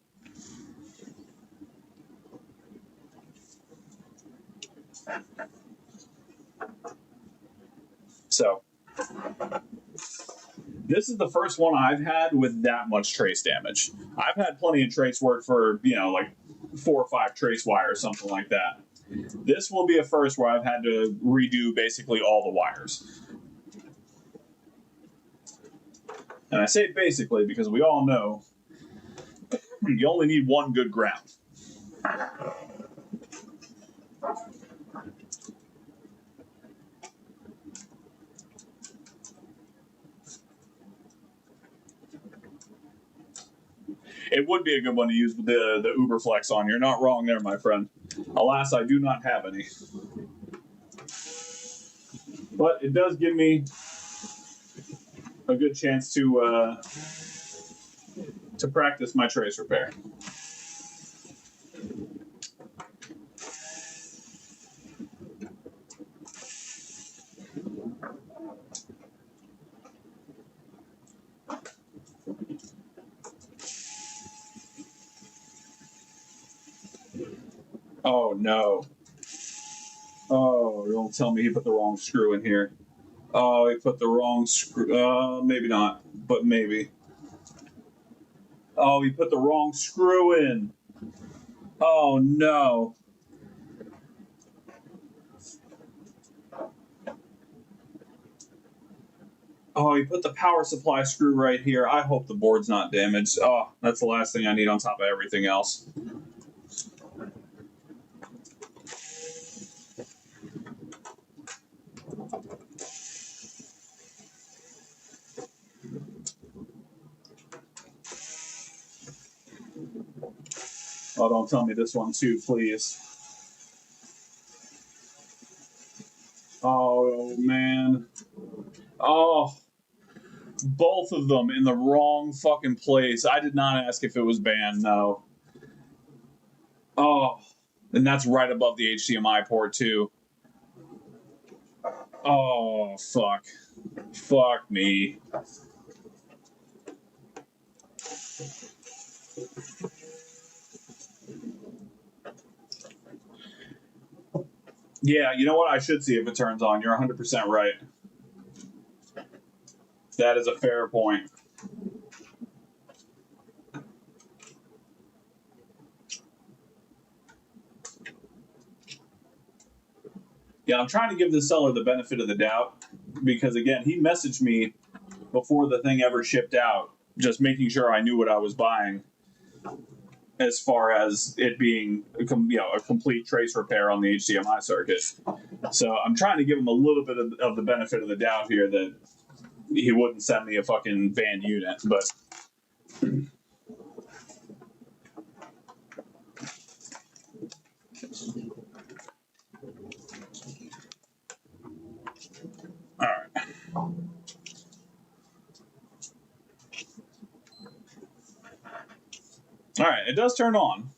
A: So this is the first one I've had with that much trace damage. I've had plenty of trace work for, like 4 or 5 trace wires, something like that. This will be a first where I've had to redo basically all the wires. And I say basically because we all know you only need one good ground. It would be a good one to use the Uber Flex on. You're not wrong there, my friend. Alas, I do not have any. But it does give me a good chance to practice my trace repair. Oh, no. Oh, don't tell me he put the wrong screw in here. Oh, he put the wrong screw. Maybe not, but maybe. Oh, he put the wrong screw in. Oh, no. Oh, he put the power supply screw right here. I hope the board's not damaged. Oh, that's the last thing I need on top of everything else. Oh, don't tell me this one too, please. Oh, man. Oh, both of them in the wrong fucking place. I did not ask if it was banned, no. Oh, and that's right above the HDMI port too. Oh, fuck. Fuck me. Yeah, you know what? I should see if it turns on. You're 100% right. That is a fair point. Yeah, I'm trying to give the seller the benefit of the doubt because, again, he messaged me before the thing ever shipped out, just making sure I knew what I was buying as far as it being a complete trace repair on the HDMI circuit. So I'm trying to give him a little bit of the benefit of the doubt here that he wouldn't send me a fucking banned unit, but all right. All right, it does turn on.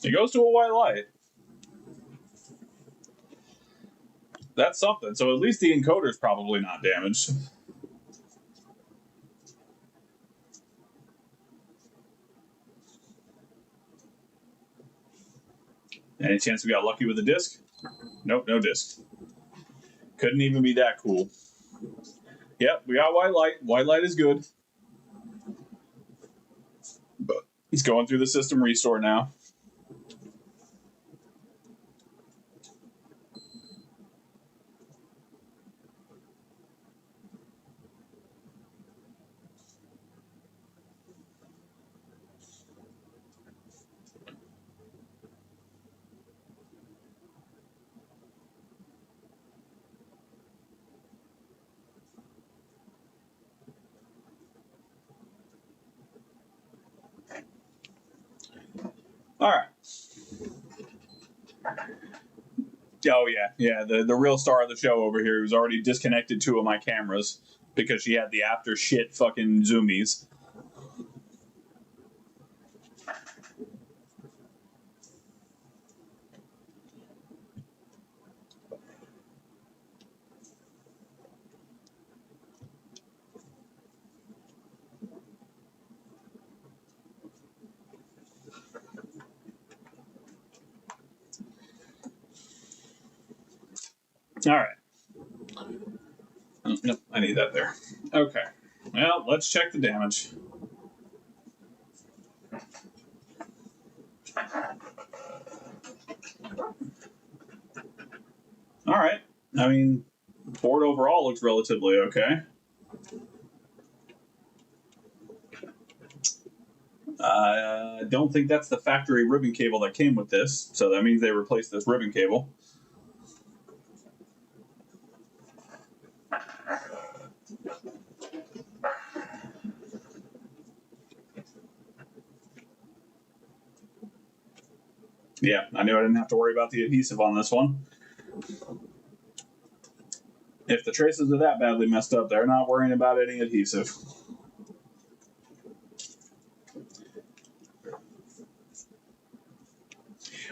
A: It goes to a white light. That's something. So at least the encoder's probably not damaged. Any chance we got lucky with the disc? Nope, no disc. Couldn't even be that cool. Yep, we got white light. White light is good. But he's going through the system restore now. All right. Oh yeah. The real star of the show over here who's already disconnected two of my cameras because she had the after shit fucking zoomies. All right. Oh, nope, I need that there. Okay. Well, let's check the damage. All right. I mean, board overall looks relatively okay. I don't think that's the factory ribbon cable that came with this, so that means they replaced this ribbon cable. Yeah, I knew I didn't have to worry about the adhesive on this one. If the traces are that badly messed up, they're not worrying about any adhesive.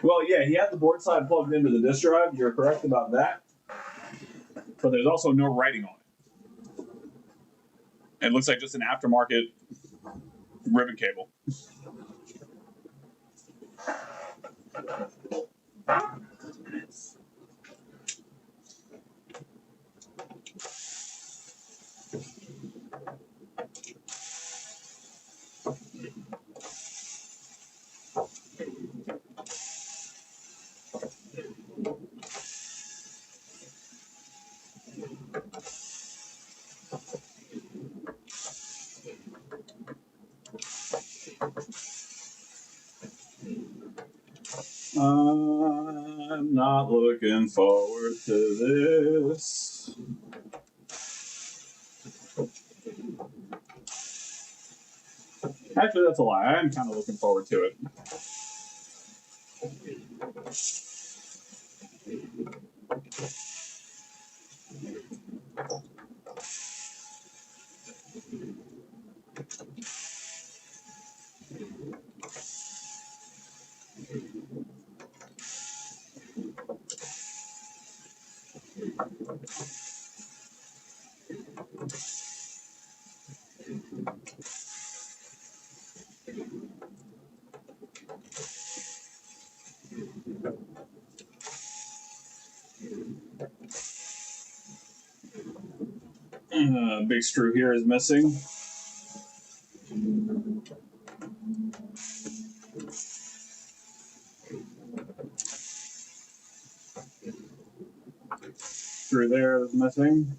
A: Well, yeah, he had the board side plugged into the disk drive. You're correct about that. But there's also no writing on it. It looks like just an aftermarket ribbon cable. I'm not looking forward to this. Actually, that's a lie. I am kind of looking forward to it. Big screw here is missing. Screw there is missing.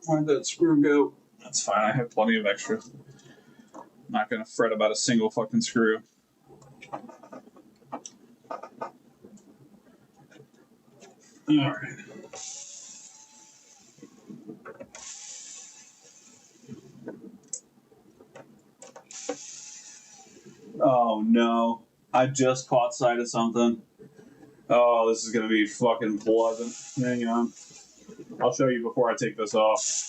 A: Where'd that screw go? That's fine, I have plenty of extra. I'm not gonna fret about a single fucking screw. Alright. Oh no. I just caught sight of something. Oh, this is gonna be fucking pleasant. Hang on. I'll show you before I take this off.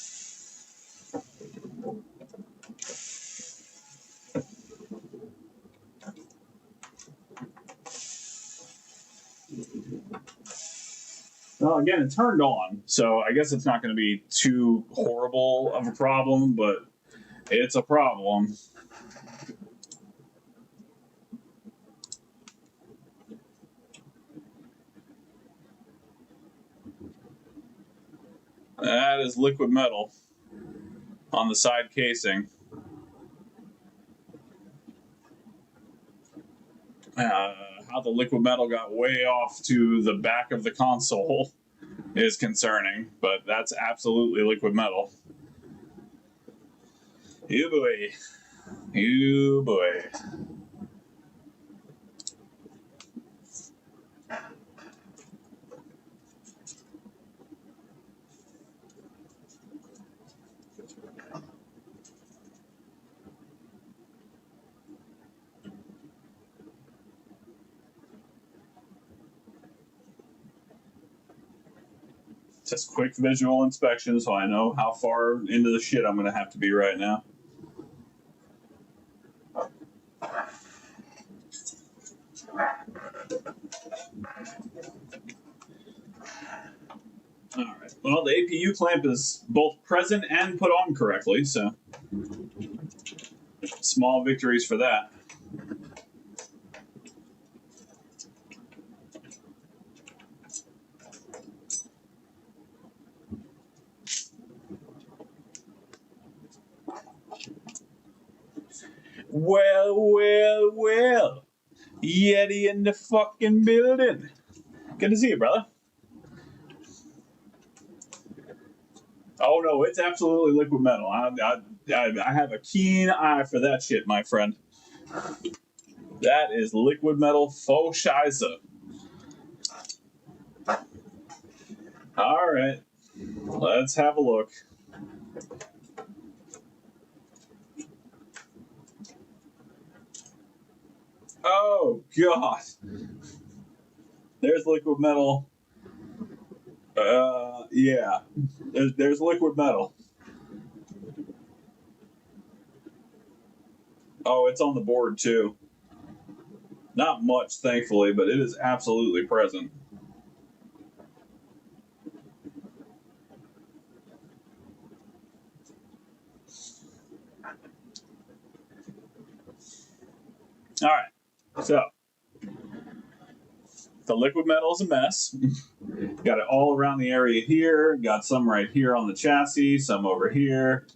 A: Well, again, it turned on, so I guess it's not going to be too horrible of a problem, but it's a problem. That is liquid metal on the side casing. How the liquid metal got way off to the back of the console is concerning, but that's absolutely liquid metal. You boy. You boy. Just quick visual inspection so I know how far into the shit I'm going to have to be right now. Alright, well, the APU clamp is both present and put on correctly, so small victories for that. Well. Yeti in the fucking building. Good to see you, brother. Oh no, it's absolutely liquid metal. I have a keen eye for that shit, my friend. That is liquid metal faux scheisse. All right, let's have a look. Oh god, there's liquid metal. Yeah, there's liquid metal. Oh, it's on the board too. Not much, thankfully, but it is absolutely present. All right, so the liquid metal is a mess. Got it all around the area here. Got some right here on the chassis, some over here,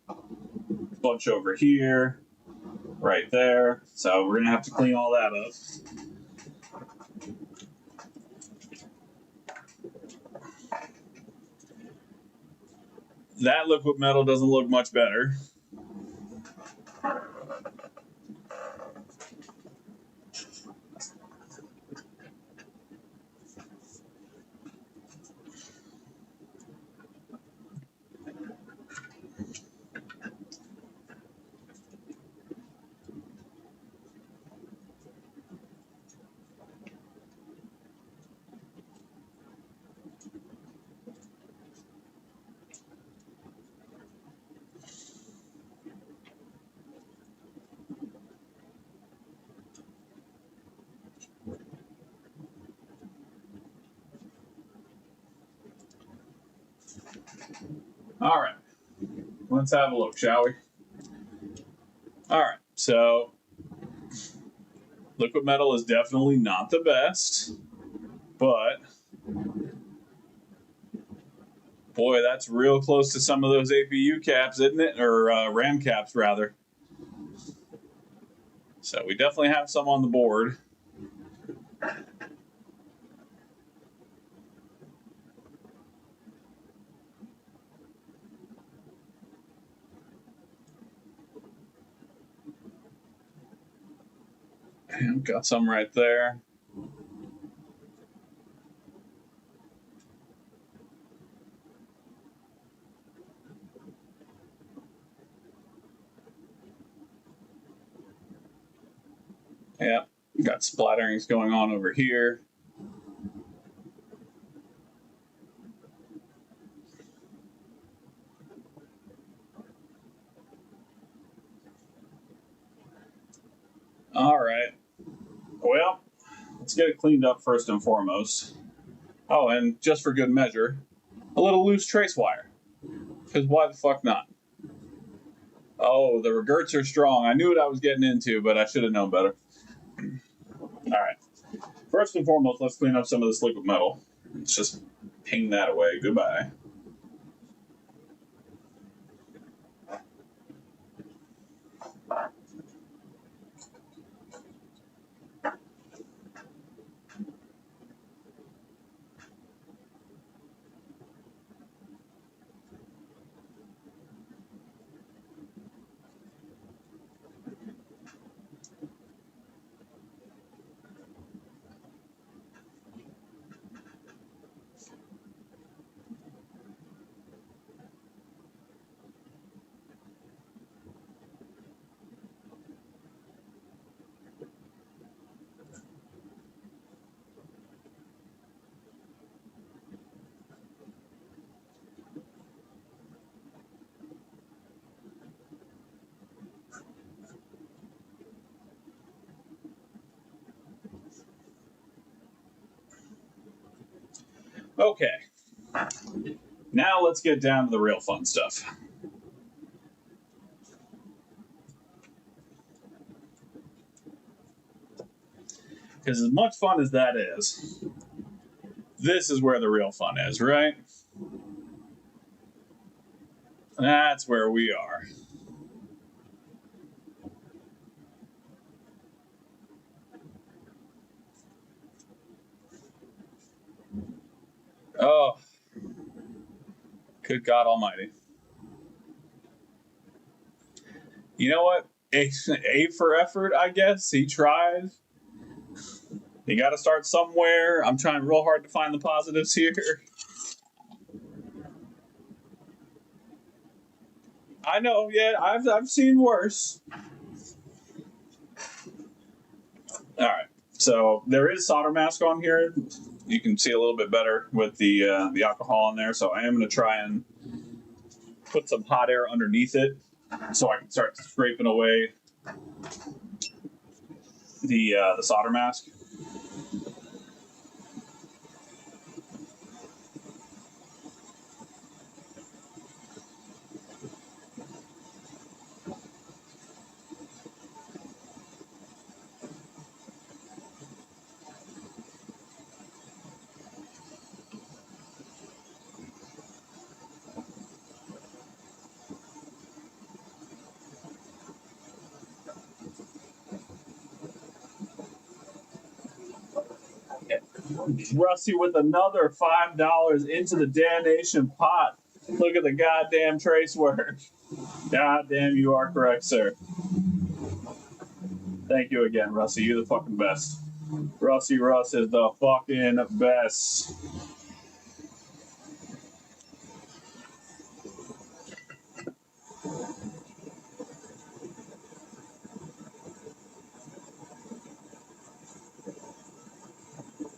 A: bunch over here, right there. So we're gonna have to clean all that up. That liquid metal doesn't look much better. All right, let's have a look, shall we? All right, so liquid metal is definitely not the best, but boy, that's real close to some of those APU caps, isn't it? Or RAM caps, rather. So we definitely have some on the board. Got some right there. Yeah, got splatterings going on over here. All right. Well, let's get it cleaned up first and foremost. Oh, and just for good measure, a little loose trace wire. Because why the fuck not? Oh, the regerts are strong. I knew what I was getting into, but I should have known better. All right. First and foremost, let's clean up some of this liquid metal. Let's just ping that away. Goodbye. Okay. Now let's get down to the real fun stuff. Because as much fun as that is, this is where the real fun is, right? That's where we are. Oh, good God Almighty. You know what? A for effort, I guess. He tried. You got to start somewhere. I'm trying real hard to find the positives here. I know, yeah, I've seen worse. All right, so there is solder mask on here. You can see a little bit better with the alcohol in there. So I am going to try and put some hot air underneath it, so I can start scraping away the solder mask. Rusty with another $5 into the Dan-ation pot. Look at the goddamn trace work. Goddamn, you are correct, sir. Thank you again, Rusty. You're the fucking best. Rusty Russ is the fucking best.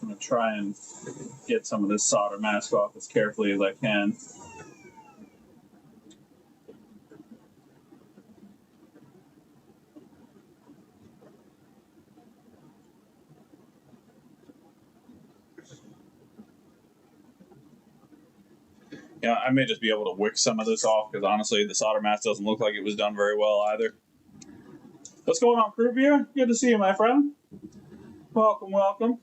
A: I'm gonna try and get some of this solder mask off as carefully as I can. Yeah, I may just be able to wick some of this off because honestly, the solder mask doesn't look like it was done very well either. What's going on, crew viewer? Good to see you, my friend. Welcome, welcome.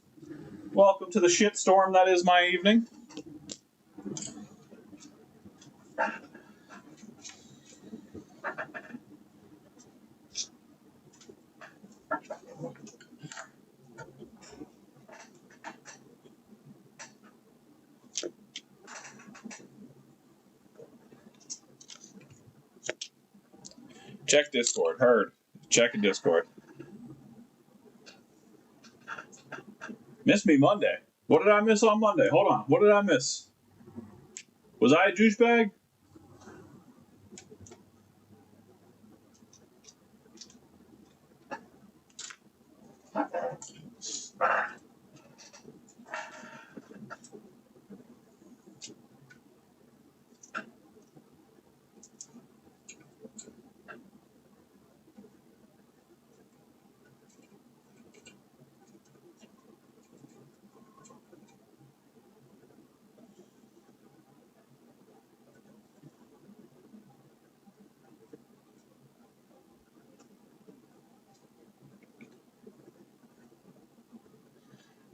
A: Welcome to the shitstorm that is my evening. Check Discord. Heard. Check Discord. Missed me Monday. What did I miss on Monday? Hold on. What did I miss? Was I a douchebag?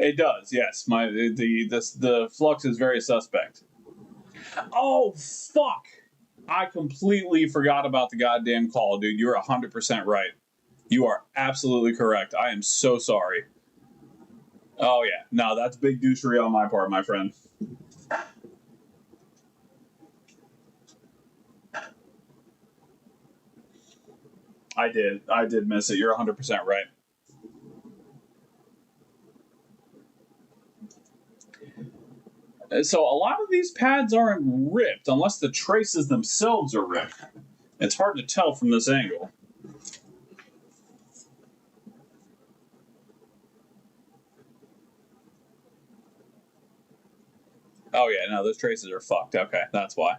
A: It does, yes. The flux is very suspect. Oh fuck! I completely forgot about the goddamn call, dude. You're 100% right. You are absolutely correct. I am so sorry. Oh yeah, no, that's big douchery on my part, my friend. I did miss it. You're 100% right. So a lot of these pads aren't ripped unless the traces themselves are ripped. It's hard to tell from this angle. Oh yeah, no, those traces are fucked. Okay, that's why.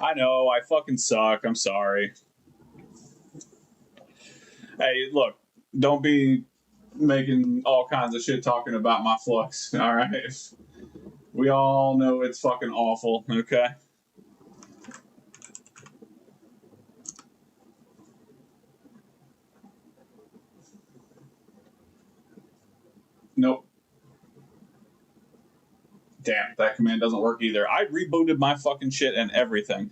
A: I know, I fucking suck. I'm sorry. Hey, look, don't be making all kinds of shit talking about my flux, alright? We all know it's fucking awful, okay? Nope. Damn, that command doesn't work either. I rebooted my fucking shit and everything.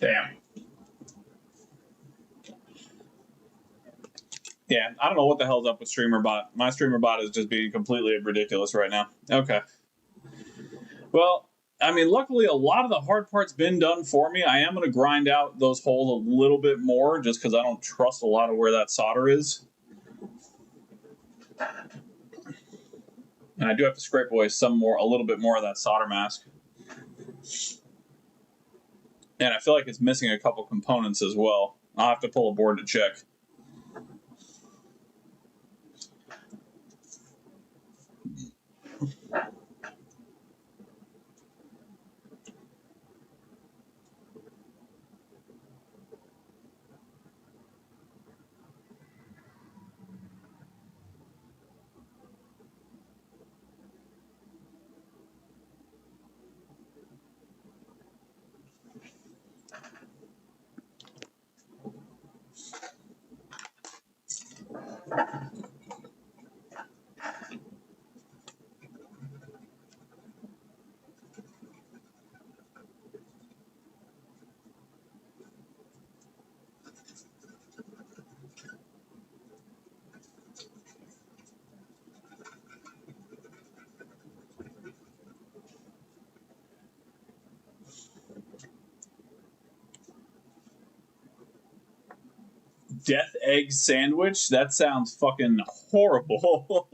A: Damn. Yeah, I don't know what the hell's up with StreamerBot. My StreamerBot is just being completely ridiculous right now. Okay. Well, I mean, luckily, a lot of the hard part's been done for me. I am going to grind out those holes a little bit more just because I don't trust a lot of where that solder is. And I do have to scrape away a little bit more of that solder mask. And I feel like it's missing a couple components as well. I'll have to pull a board to check. Death egg sandwich? That sounds fucking horrible.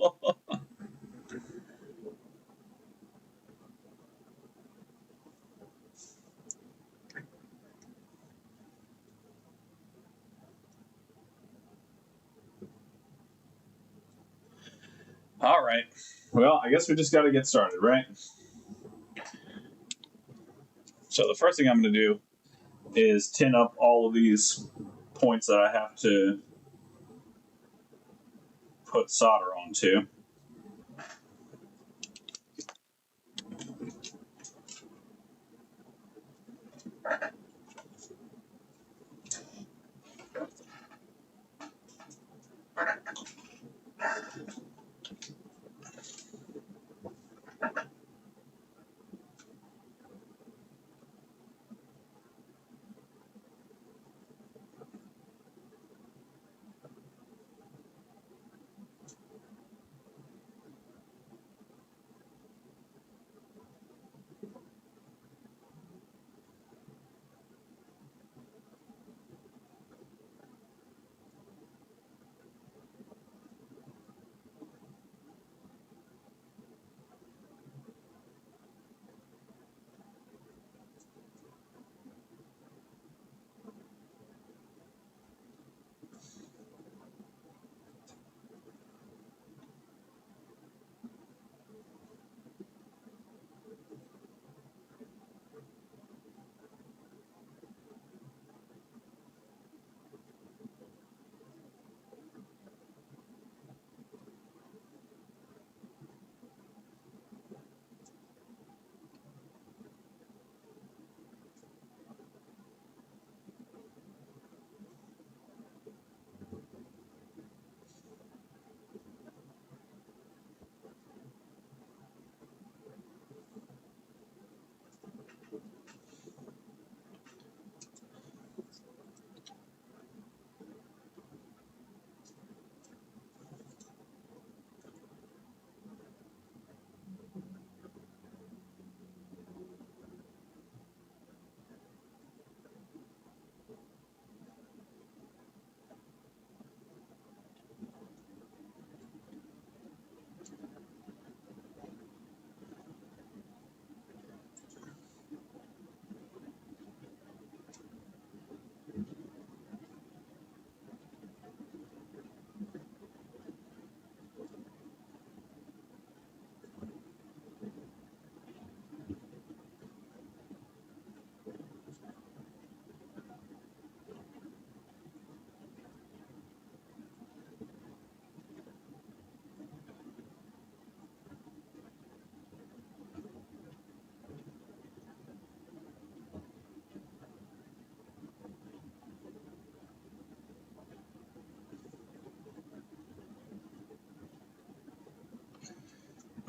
A: All right. Well, I guess we just got to get started, right? So the first thing I'm going to do is tin up all of these points that I have to put solder onto.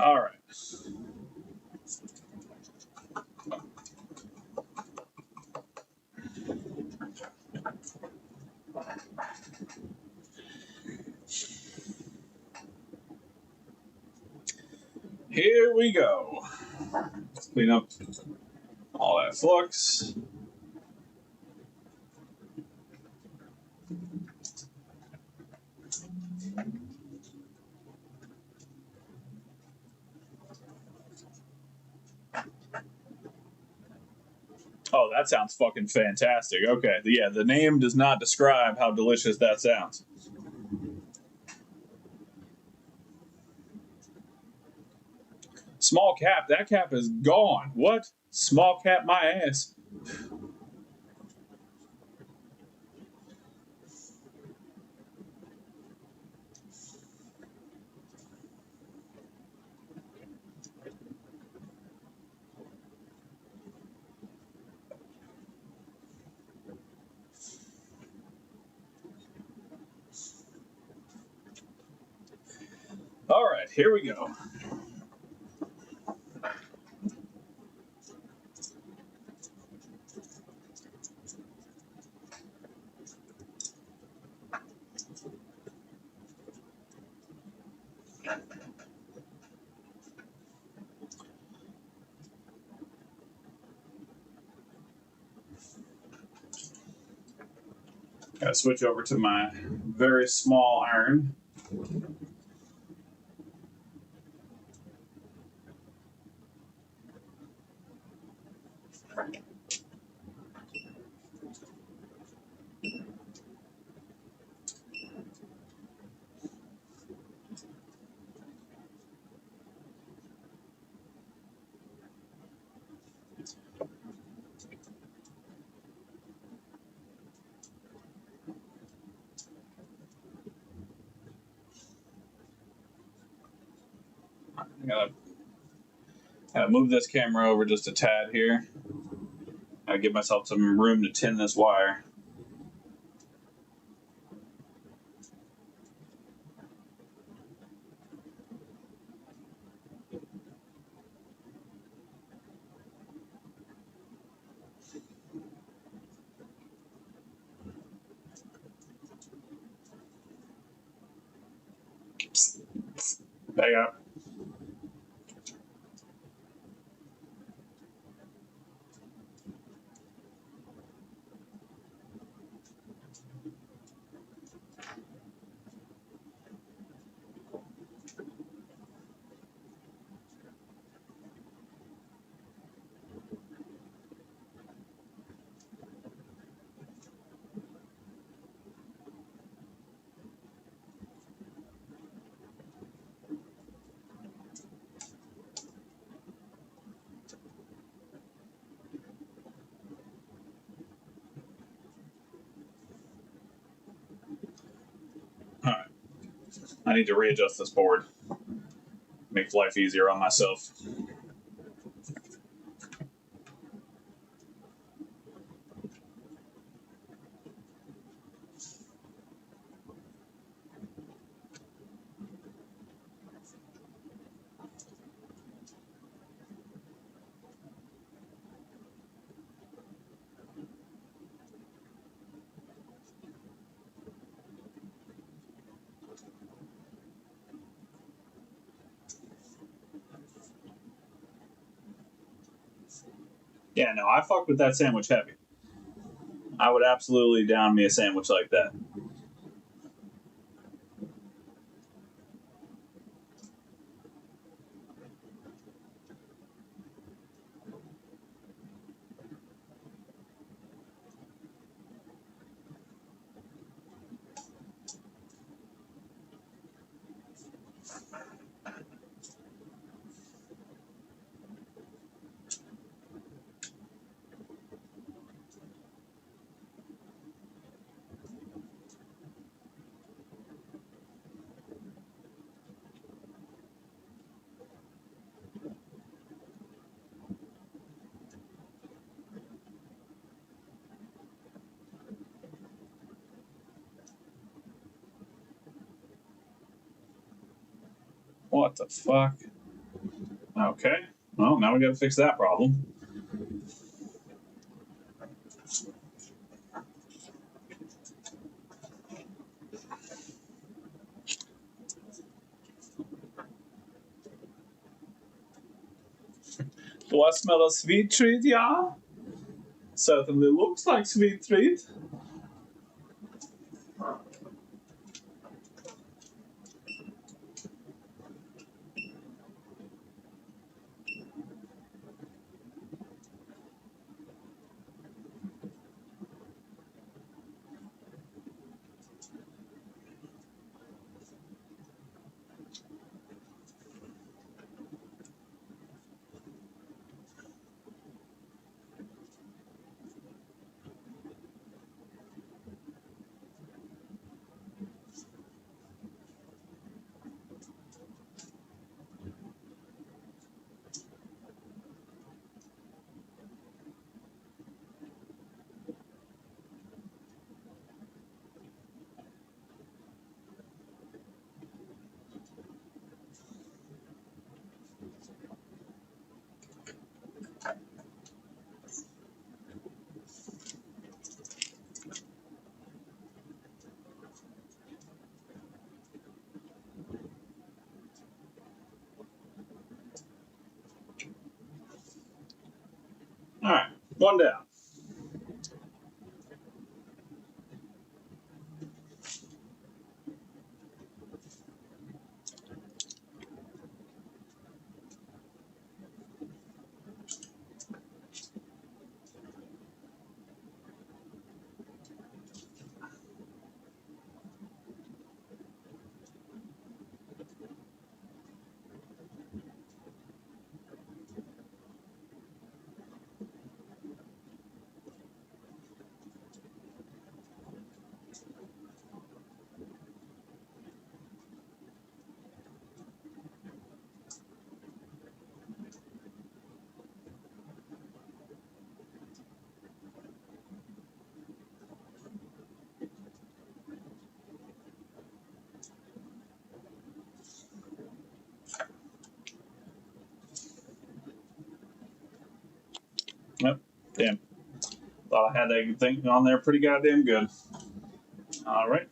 A: All right. Here we go. Let's clean up all that flux. Oh, that sounds fucking fantastic. Okay, yeah, the name does not describe how delicious that sounds. Small cap, that cap is gone. What? Small cap my ass. All right, here we go. Gotta switch over to my very small iron. I gotta move this camera over just a tad here. Gotta give myself some room to tin this wire. There you go. All right. I need to readjust this board. Make life easier on myself. Yeah, no, I fuck with that sandwich heavy. I would absolutely down me a sandwich like that. What the fuck? Okay. Well, now we gotta fix that problem. Do I smell a sweet treat, yeah? Certainly looks like sweet treat. One down. Yep. Damn. Thought I had that thing on there pretty goddamn good. All right.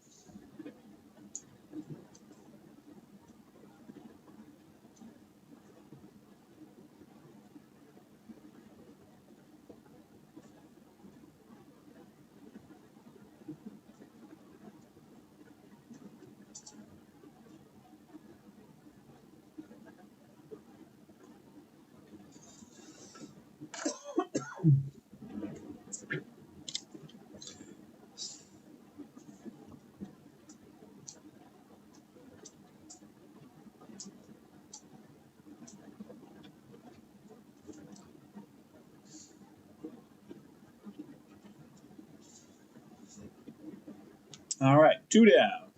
A: All right. Two down.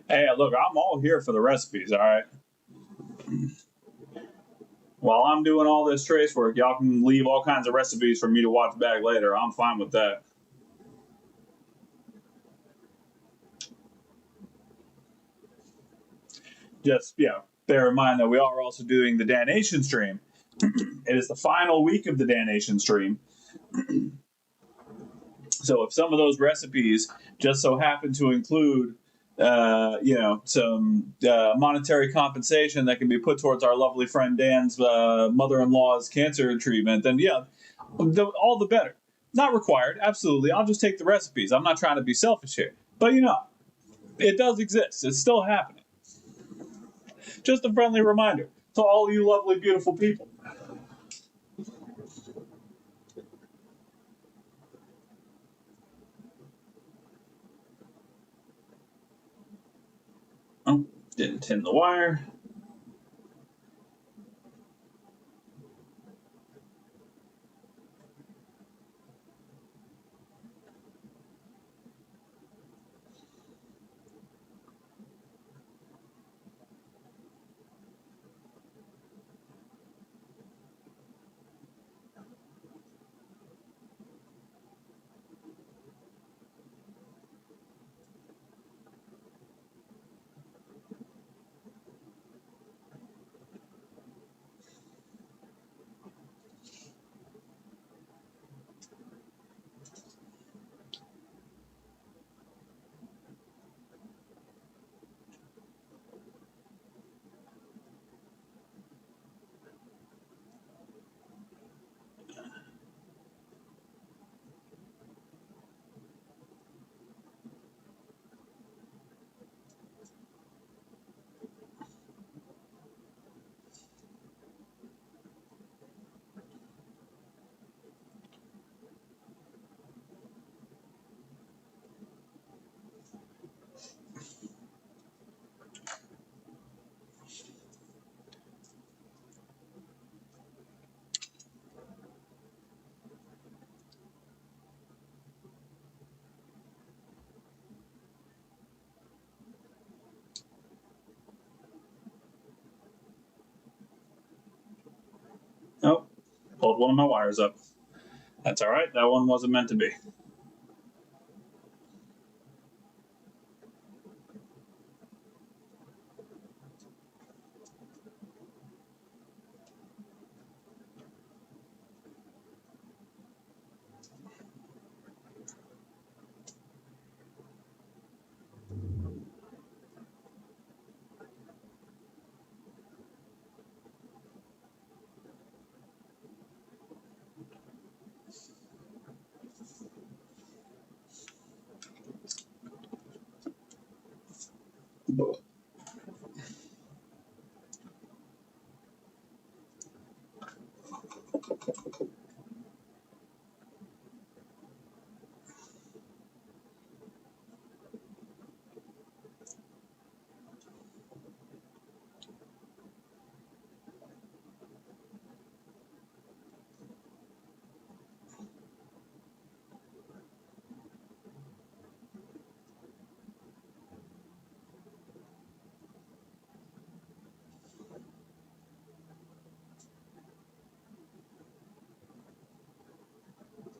A: Hey, look, I'm all here for the recipes, all right? While I'm doing all this trace work, y'all can leave all kinds of recipes for me to watch back later. I'm fine with that. Just, bear in mind that we are also doing the Dan-ation stream. It is the final week of the Dan-ation stream. So if some of those recipes just so happen to include, some monetary compensation that can be put towards our lovely friend Dan's mother-in-law's cancer treatment, then all the better. Not required, absolutely. I'll just take the recipes. I'm not trying to be selfish here, but it does exist. It's still happening. Just a friendly reminder to all you lovely, beautiful people. Oh, didn't tin the wire. one of my wires up. That's all right. That one wasn't meant to be.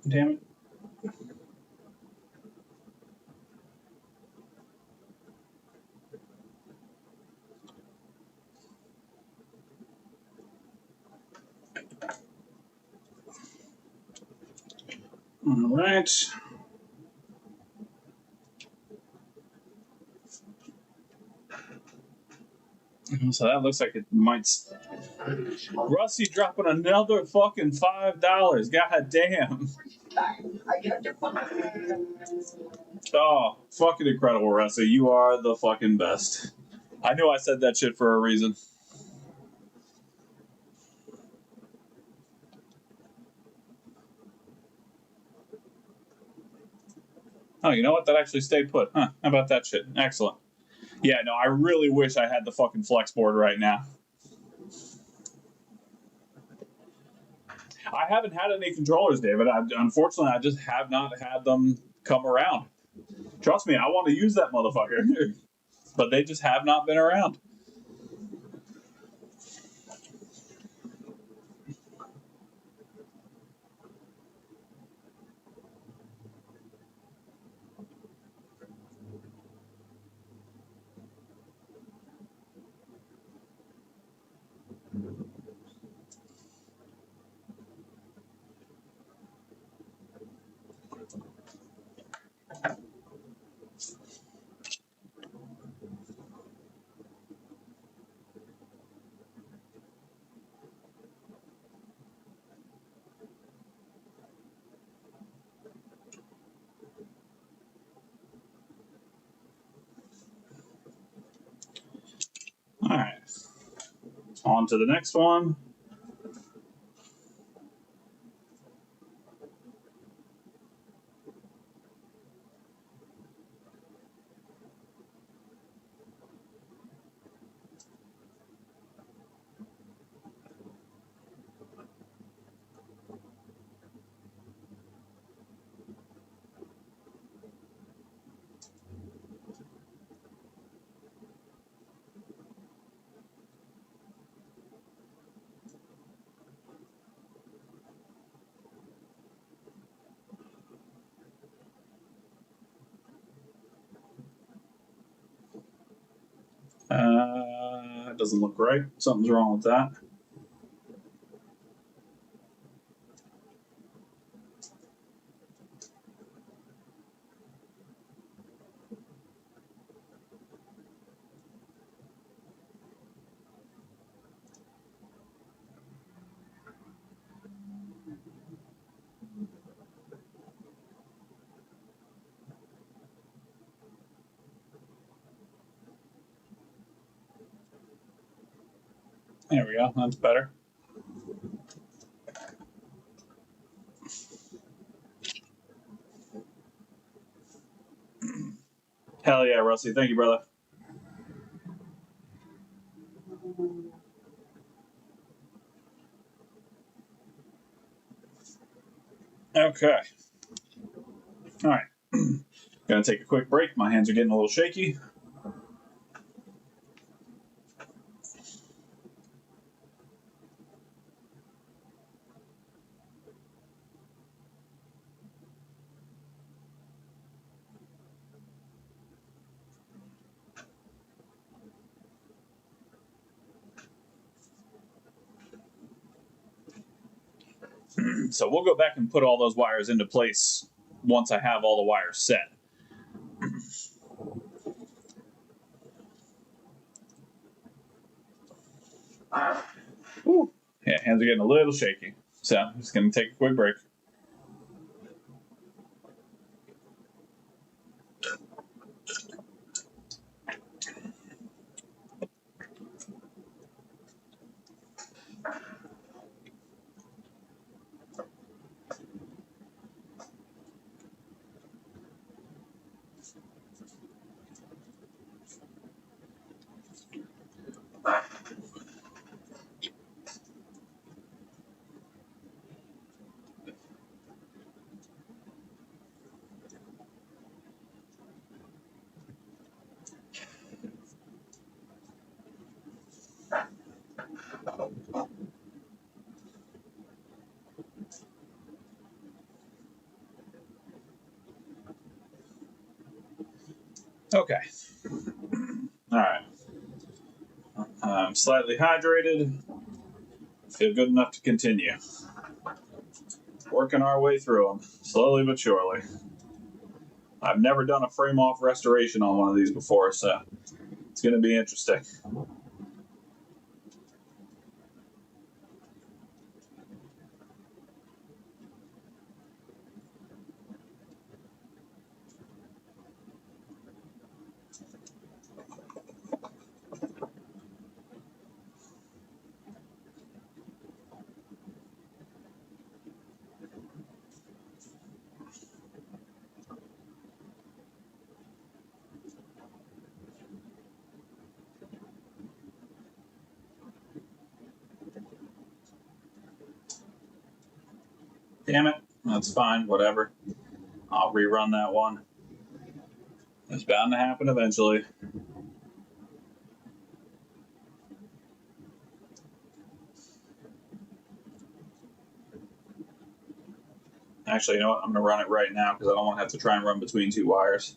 A: Damn it. All right. So that looks like it might. Rusty dropping another fucking $5. God damn. Oh, fucking incredible, Rusty. You are the fucking best. I knew I said that shit for a reason. Oh, you know what? That actually stayed put. Huh. How about that shit? Excellent. Yeah, no, I really wish I had the fucking flex board right now. I haven't had any controllers, David. Unfortunately, I just have not had them come around. Trust me, I want to use that motherfucker. But they just have not been around. All right. On to the next one. It doesn't look right. Something's wrong with that. There we go. That's better. Hell yeah, Rusty. Thank you, brother. Okay. All right. Gonna take a quick break. My hands are getting a little shaky. So we'll go back and put all those wires into place once I have all the wires set. Whew. Yeah, hands are getting a little shaky. So I'm just going to take a quick break. Okay. All right. I'm slightly hydrated. Feel good enough to continue. Working our way through them, slowly but surely. I've never done a frame off restoration on one of these before, so it's going to be interesting. Damn it. That's fine, whatever. I'll rerun that one. It's bound to happen eventually. Actually, you know what? I'm going to run it right now because I don't want to have to try and run between two wires.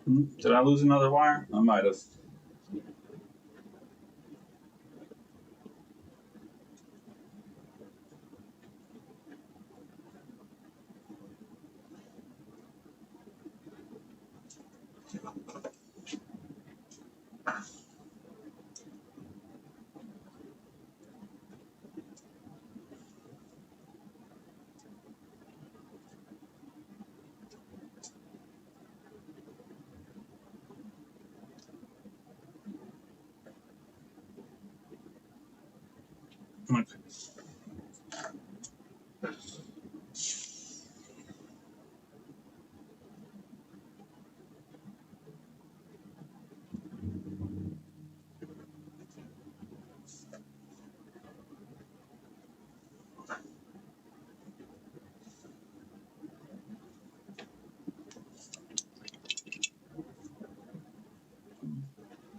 A: Did I lose another wire? I might have. Okay.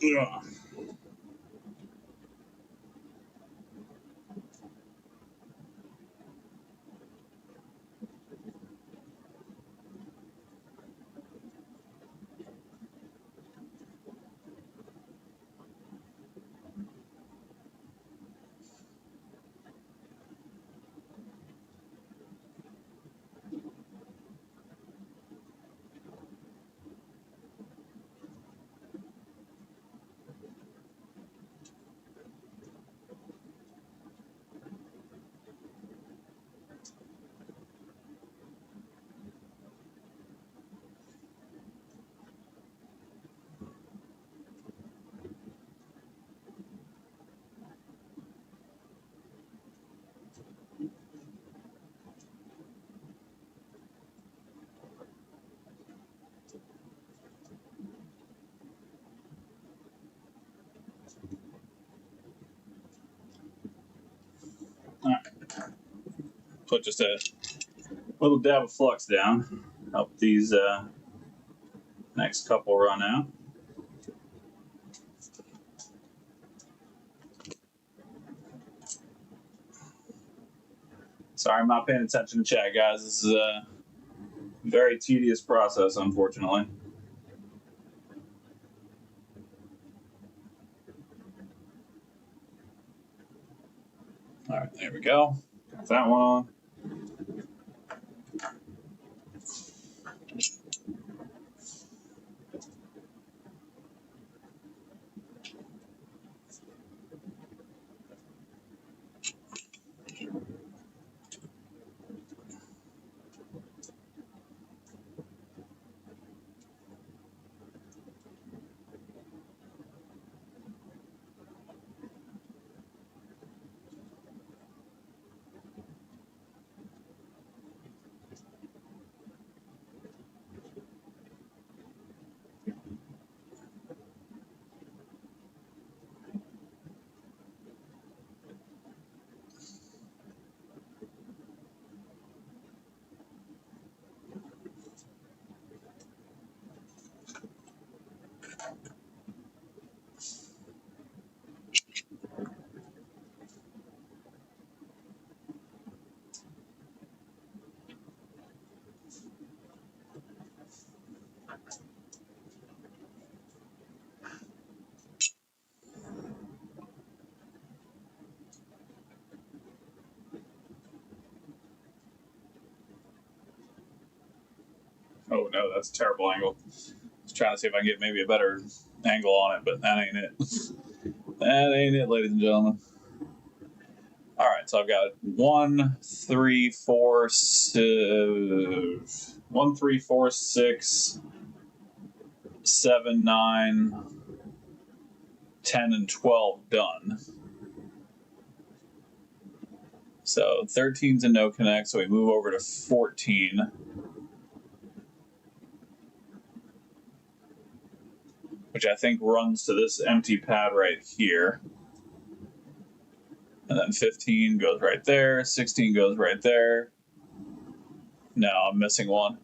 A: Yeah. put just a little dab of flux down. Help these next couple run out. Sorry, I'm not paying attention to chat, guys. This is a very tedious process, unfortunately. All right, there we go. Got that one on. Oh no, that's a terrible angle. Just trying to see if I can get maybe a better angle on it, but that ain't it. That ain't it, ladies and gentlemen. All right, so I've got 1, 3, 4, 6, 7, 9, 10, and 12 done. So 13's a no connect, so we move over to 14. Which I think runs to this empty pad right here. And then 15 goes right there, 16 goes right there. No, I'm missing one.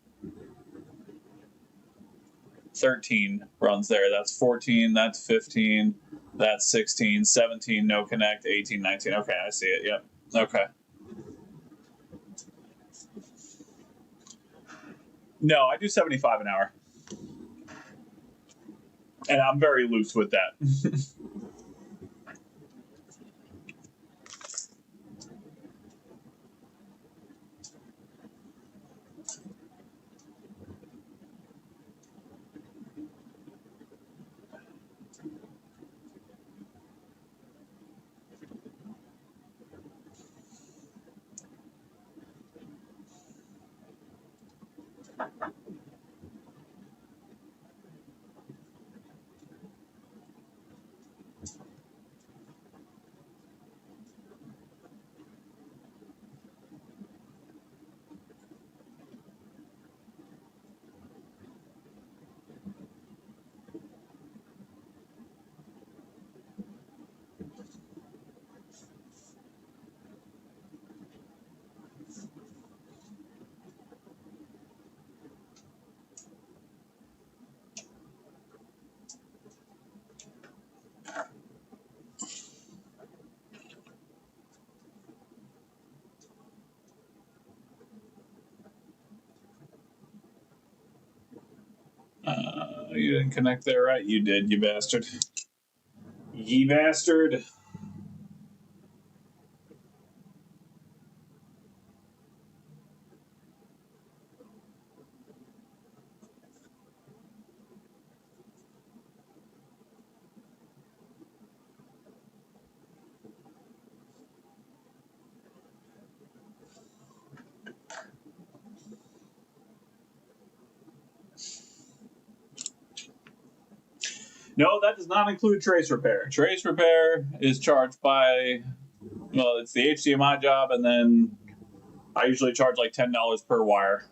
A: 13 runs there, that's 14, that's 15, that's 16, 17, no connect, 18, 19. Okay, I see it, yep, okay. No, I do 75 an hour. And I'm very loose with that. You didn't connect there, right? You did, you bastard. Ye bastard. No, that does not include trace repair. Trace repair is charged by, well, it's the HDMI job, and then I usually charge like $10 per wire.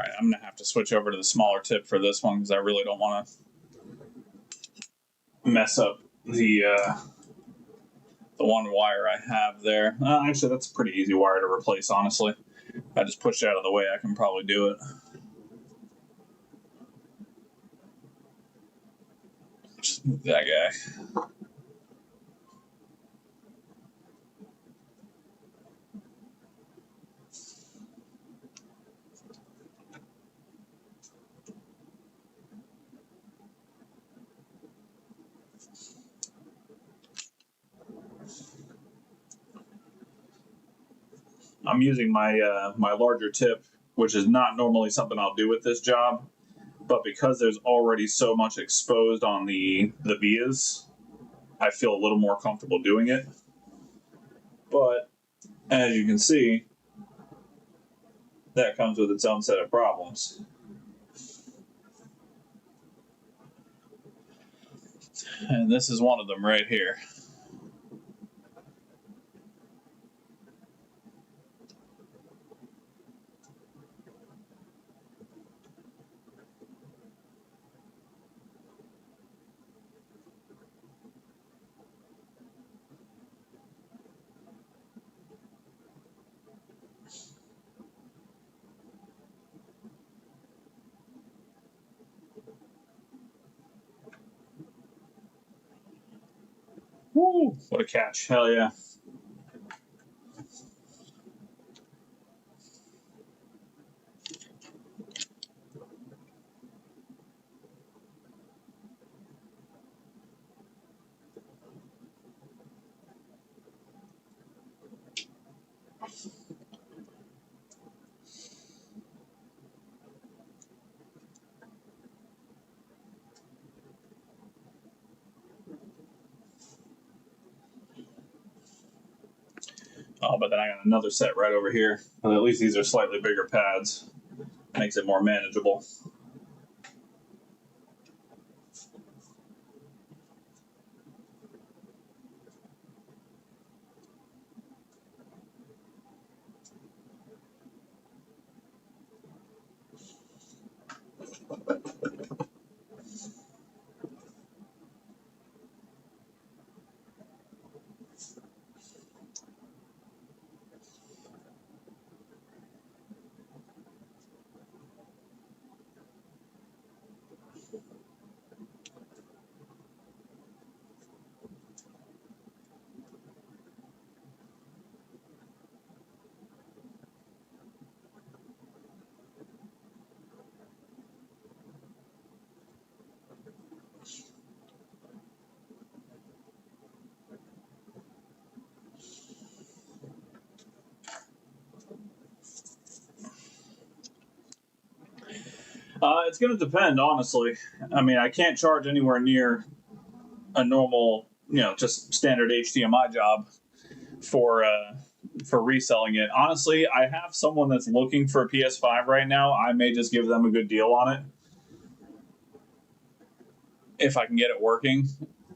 A: right, I'm going to have to switch over to the smaller tip for this one because I really don't want to mess up the one wire I have there. Actually, that's a pretty easy wire to replace, honestly. If I just push it out of the way, I can probably do it. Just move that guy. I'm using my larger tip, which is not normally something I'll do with this job, but because there's already so much exposed on the vias, I feel a little more comfortable doing it. But as you can see, that comes with its own set of problems. And this is one of them right here. Woo! What a catch. Hell yeah. Oh, but then I got another set right over here. Well, at least these are slightly bigger pads. Makes it more manageable. It's going to depend, honestly. I mean, I can't charge anywhere near a normal, just standard HDMI job for reselling it. Honestly, I have someone that's looking for a PS5 right now. I may just give them a good deal on it if I can get it working,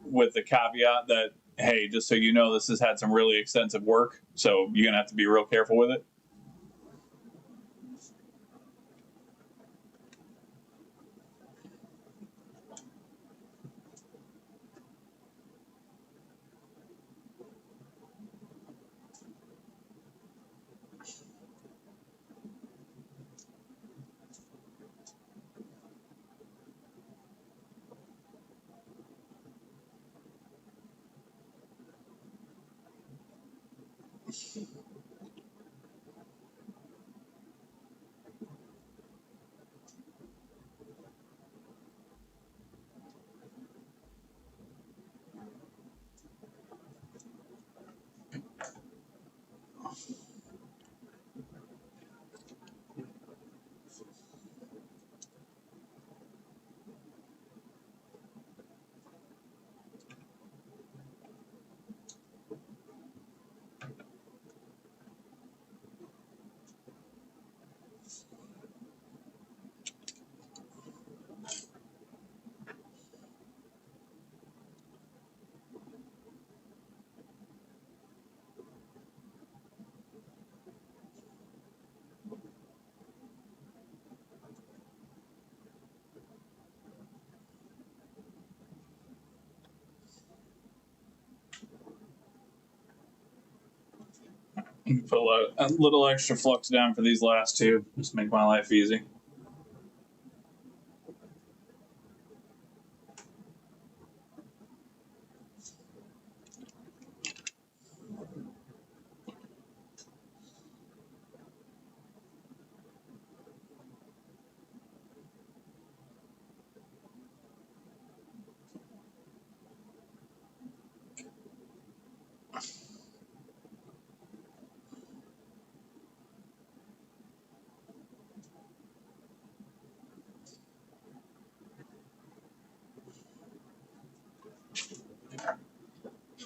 A: with the caveat that, hey, just so you know, this has had some really extensive work, so you're gonna have to be real careful with it. Put a little extra flux down for these last two. Just make my life easy.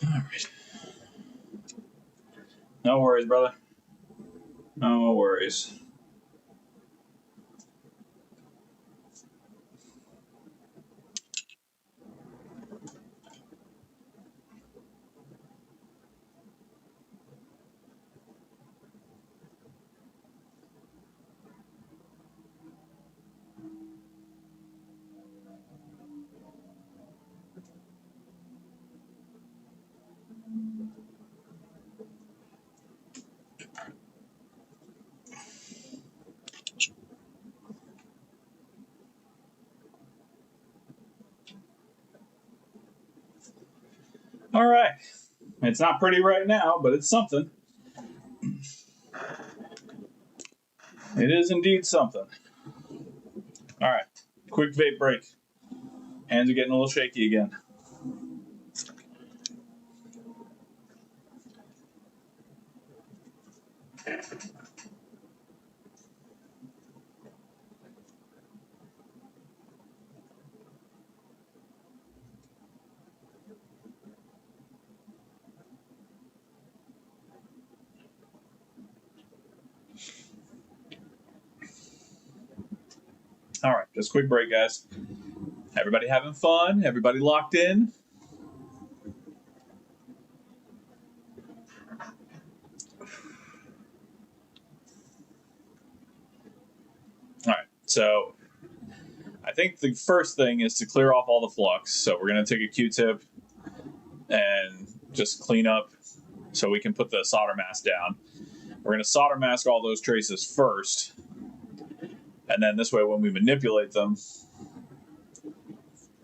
A: All right. No worries, brother. No worries. All right. It's not pretty right now, but it's something. It is indeed something. All right. Quick vape break. Hands are getting a little shaky again. All right. Just quick break, guys. Everybody having fun? Everybody locked in? All right. So I think the first thing is to clear off all the flux. So we're going to take a Q-tip and just clean up so we can put the solder mask down. We're going to solder mask all those traces first. And then this way, when we manipulate them,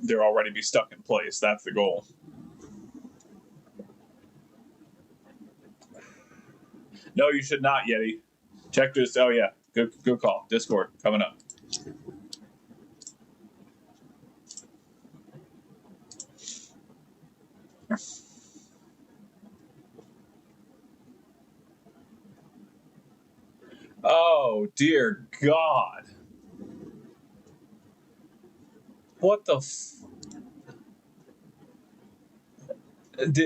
A: they'll already be stuck in place. That's the goal. No, you should not, Yeti. Check this. Oh, yeah. Good call. Discord coming up. Oh, dear God. What the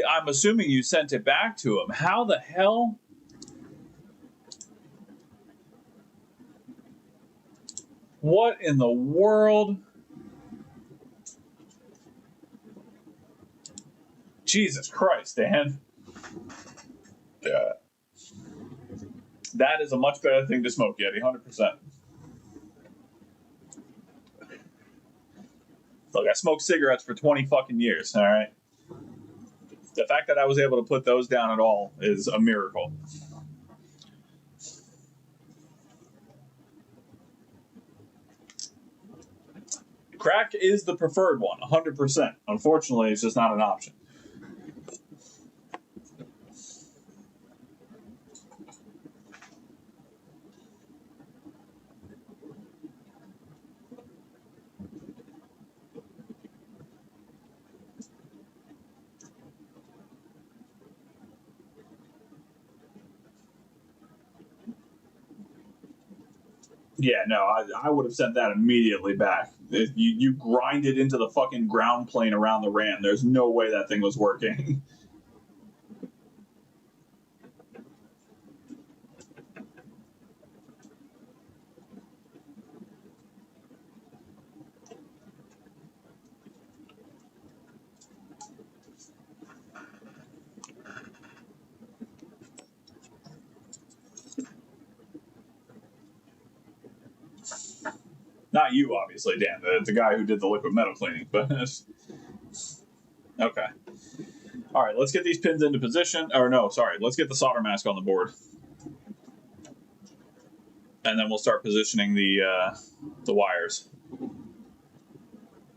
A: I'm assuming you sent it back to him. How the hell? What in the world? Jesus Christ, Dan. Yeah. That is a much better thing to smoke, Yeti, 100%. Look, I smoked cigarettes for 20 fucking years, all right? The fact that I was able to put those down at all is a miracle. Crack is the preferred one, 100%. Unfortunately, it's just not an option. Yeah, no, I would have sent that immediately back. You grind it into the fucking ground plane around the RAM. There's no way that thing was working. Not you, obviously, Dan, the guy who did the liquid metal cleaning. But okay. All right, let's get these pins into position. Or no, sorry, let's get the solder mask on the board. and then we'll start positioning the wires.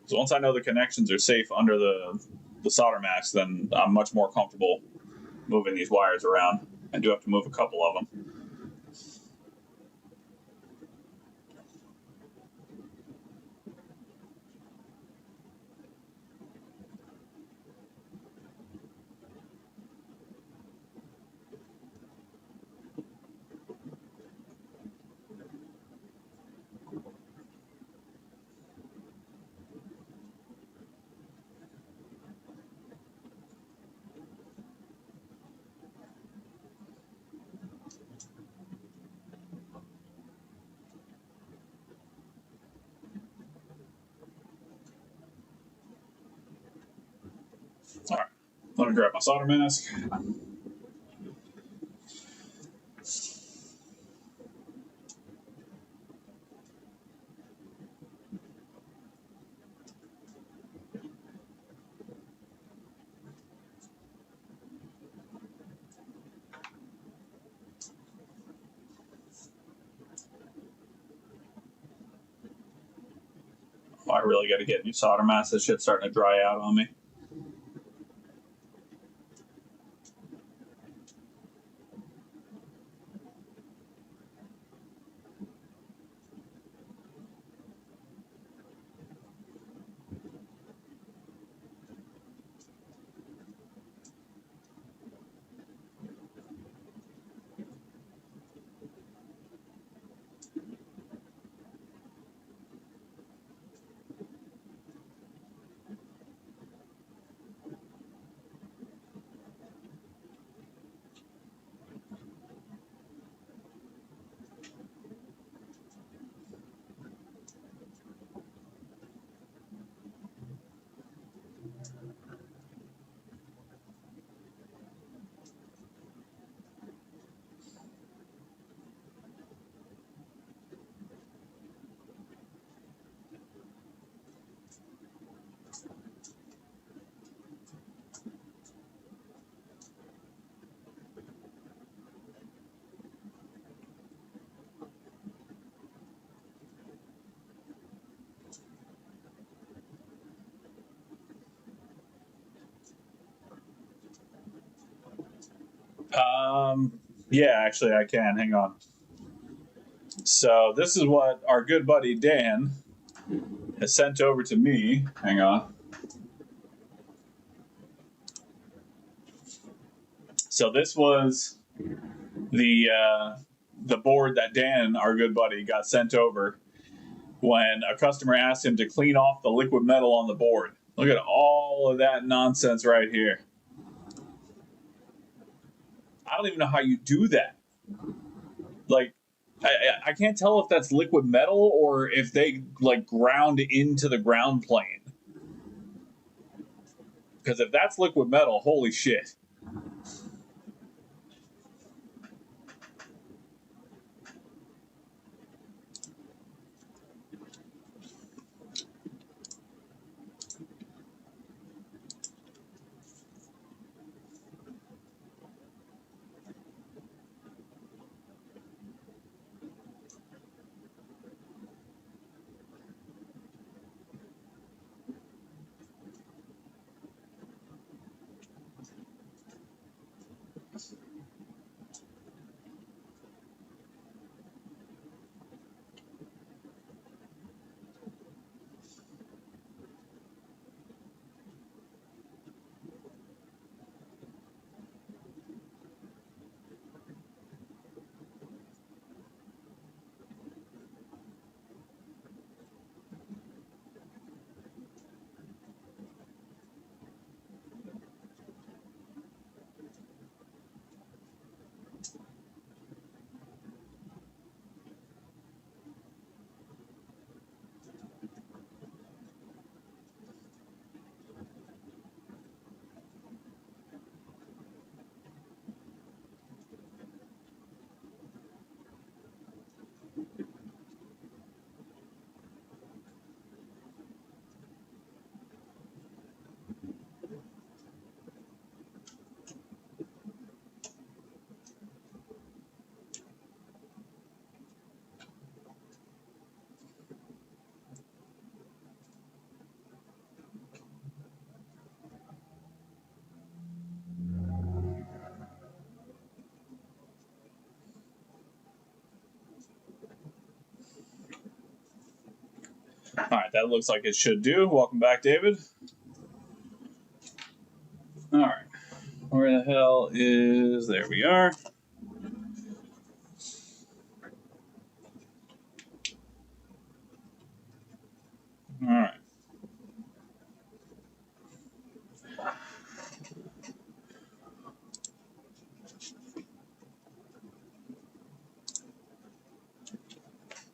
A: So once I know the connections are safe under the solder mask, then I'm much more comfortable moving these wires around. I do have to move a couple of them. All right, let me grab my solder mask. Oh, I really got to get new solder mask. This shit's starting to dry out on me. Yeah, actually, I can. Hang on. So this is what our good buddy Dan has sent over to me. Hang on. So this was the board that Dan, our good buddy, got sent over when a customer asked him to clean off the liquid metal on the board. Look at all of that nonsense right here. I don't even know how you do that. Like, I can't tell if that's liquid metal or if they like ground into the ground plane. Because if that's liquid metal, holy shit. All right, that looks like it should do. Welcome back, David. All right, where the hell is... There we are. All right.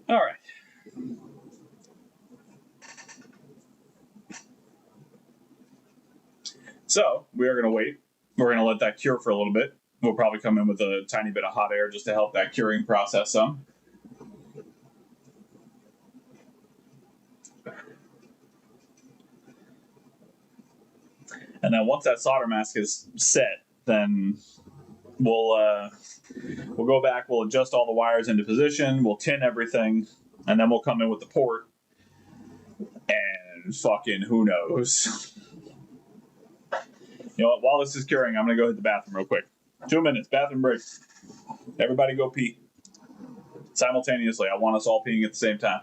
A: All right. So we are going to wait. We're going to let that cure for a little bit. We'll probably come in with a tiny bit of hot air just to help that curing process some. And then once that solder mask is set, then we'll go back. We'll adjust all the wires into position. We'll tin everything, and then we'll come in with the port. And fucking who knows? You know what? While this is curing, I'm gonna go hit the bathroom real quick. 2 minutes, bathroom break. Everybody go pee simultaneously. I want us all peeing at the same time.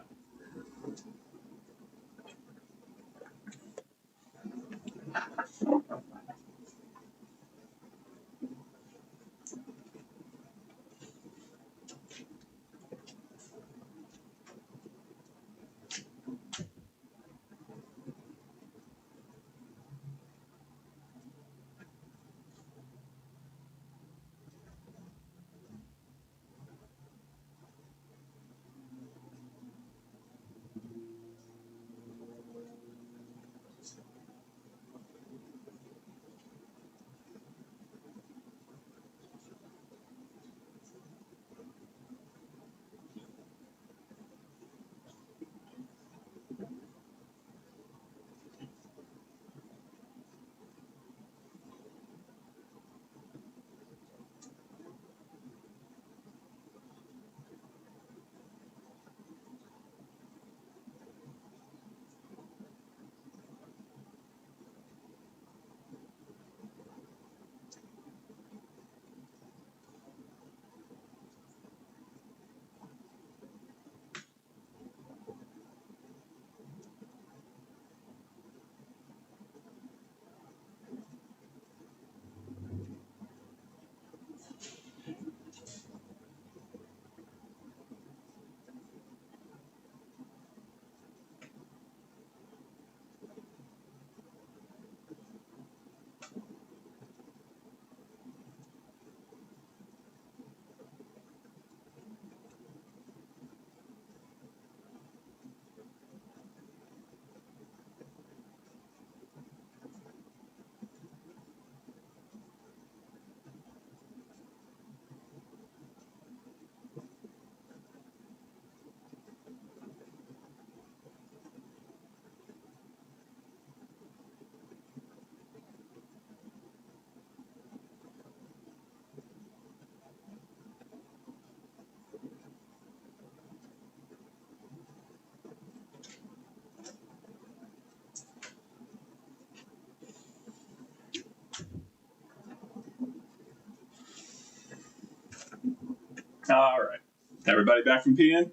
A: All right. Everybody back from peeing?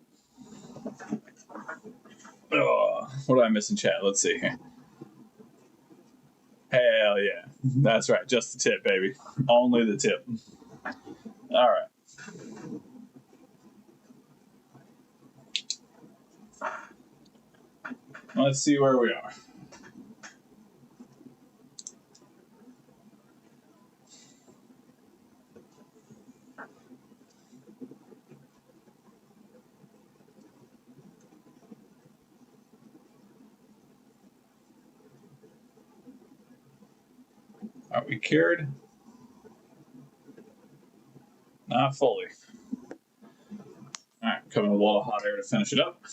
A: Oh, what do I miss in chat? Let's see here. Hell yeah. That's right. Just the tip, baby. Only the tip. All right. Let's see where we are. Are we cured? Not fully. All right, coming with a lot of hot air to finish it up.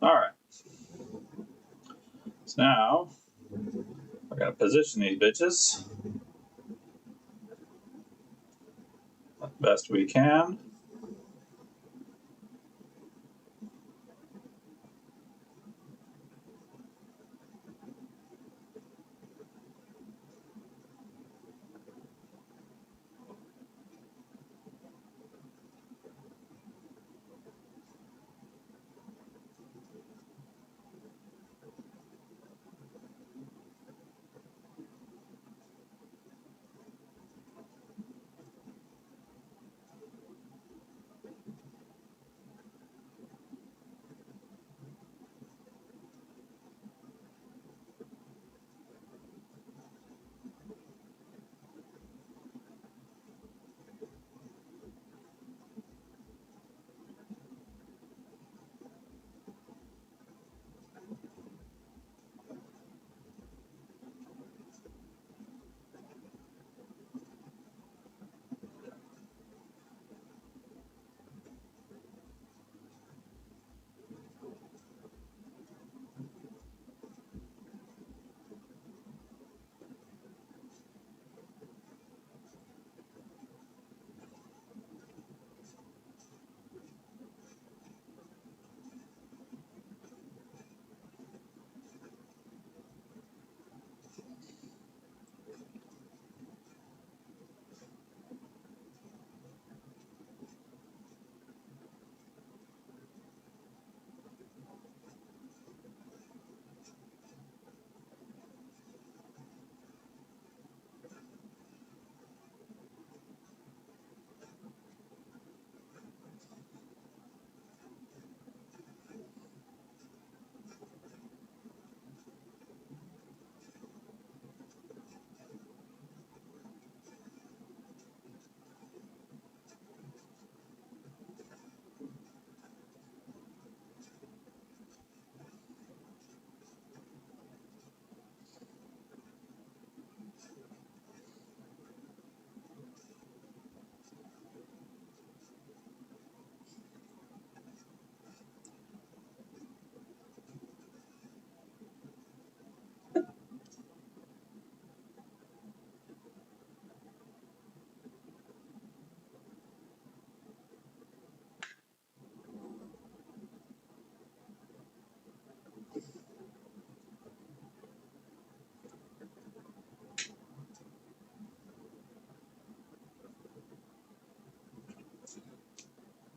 A: All right. So now we're gonna position these bitches. best we can.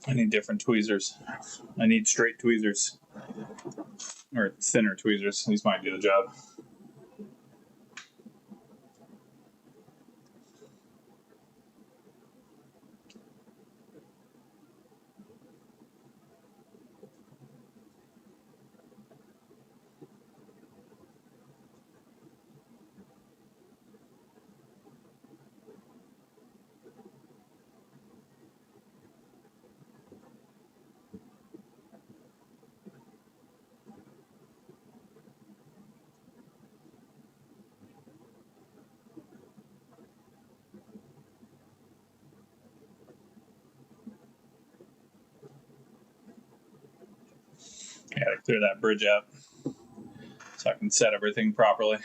A: I need different tweezers. I need straight tweezers. Or thinner tweezers. These might do the job. I gotta clear that bridge out so I can set everything properly.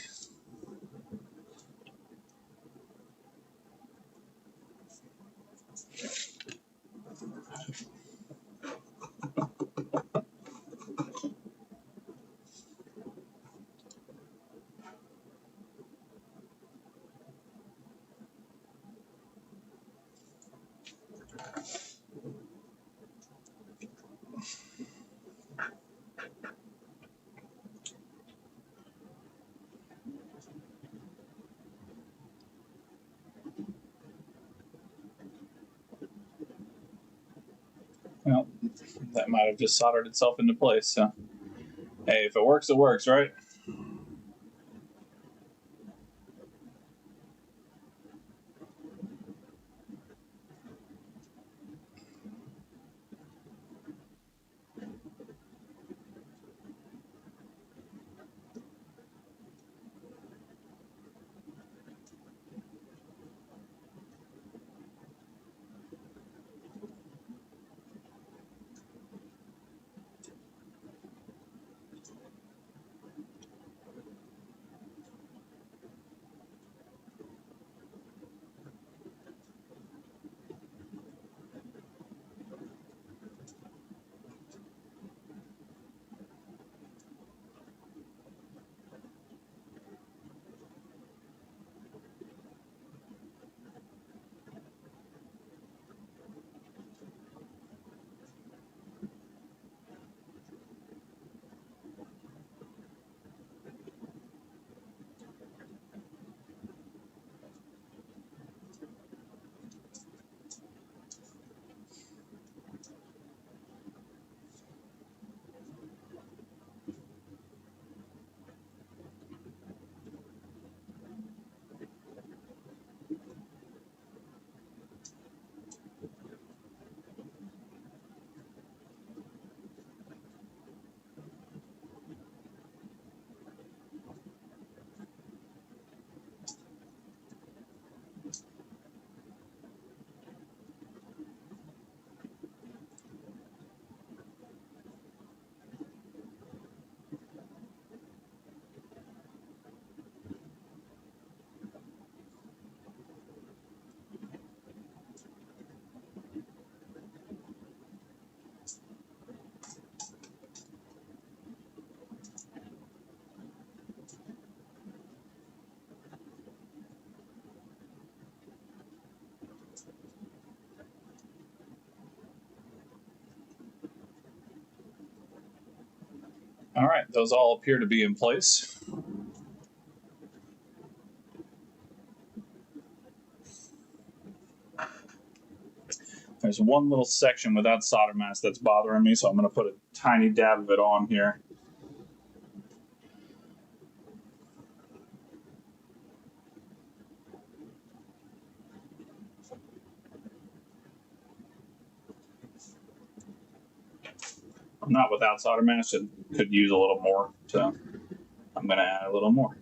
A: Well, that might have just soldered itself into place. So, hey, if it works, it works, right? All right, those all appear to be in place. There's one little section without solder mask that's bothering me, so I'm going to put a tiny dab of it on here. Not without solder mask, it could use a little more, so I'm going to add a little more.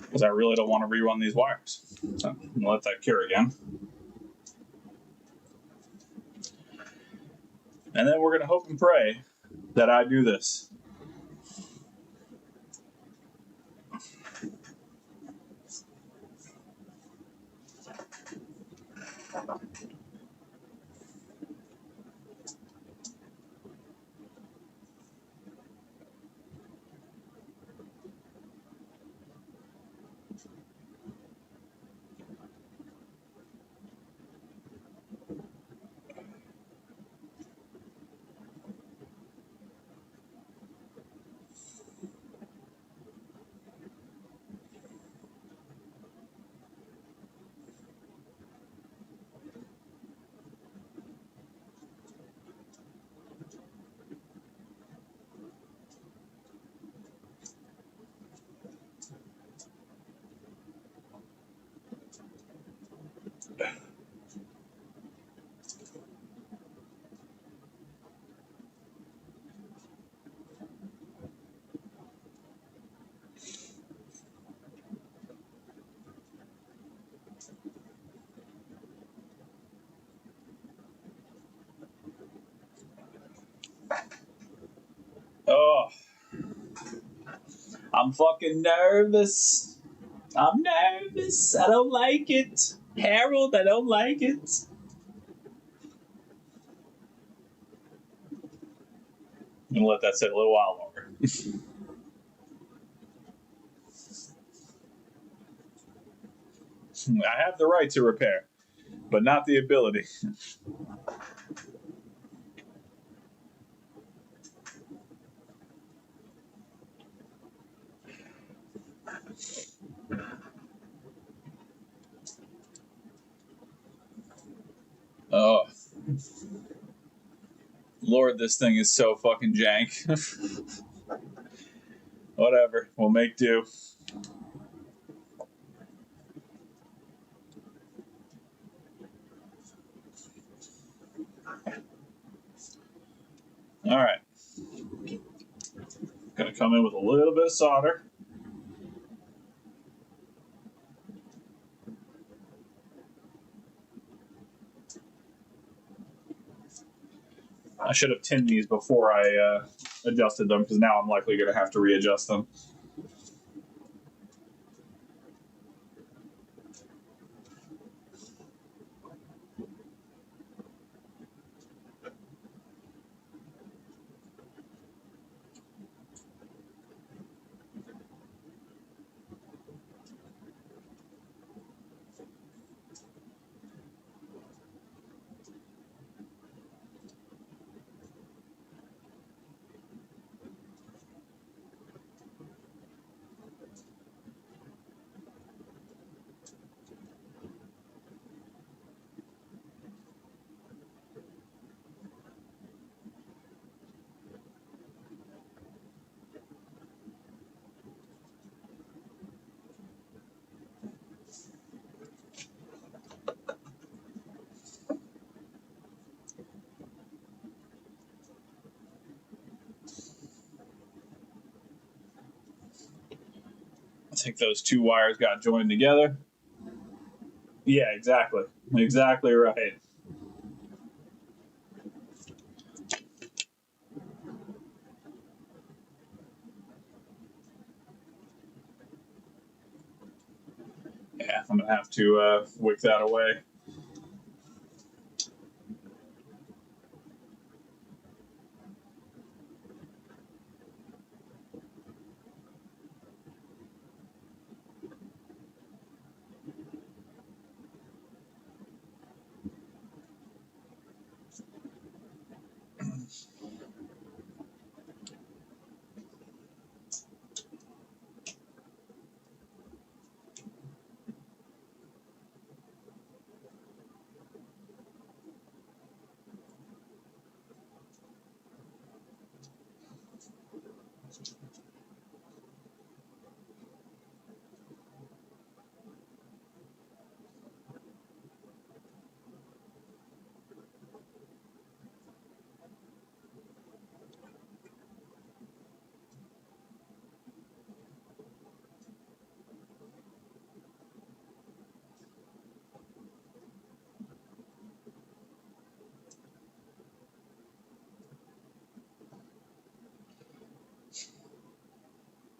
A: Because I really don't want to rerun these wires. So I'm going to let that cure again. And then we're going to hope and pray that I do this. Oh, I'm fucking nervous. I'm nervous. I don't like it. Harold, I don't like it. I'm going to let that sit a little while longer. I have the right to repair, but not the ability. Oh, Lord, this thing is so fucking jank. Whatever, we'll make do. All right. Gonna come in with a little bit of solder. I should have tinned these before I adjusted them, because now I'm likely going to have to readjust them. I think those two wires got joined together. Yeah, exactly. Exactly right. I'm gonna have to wick that away.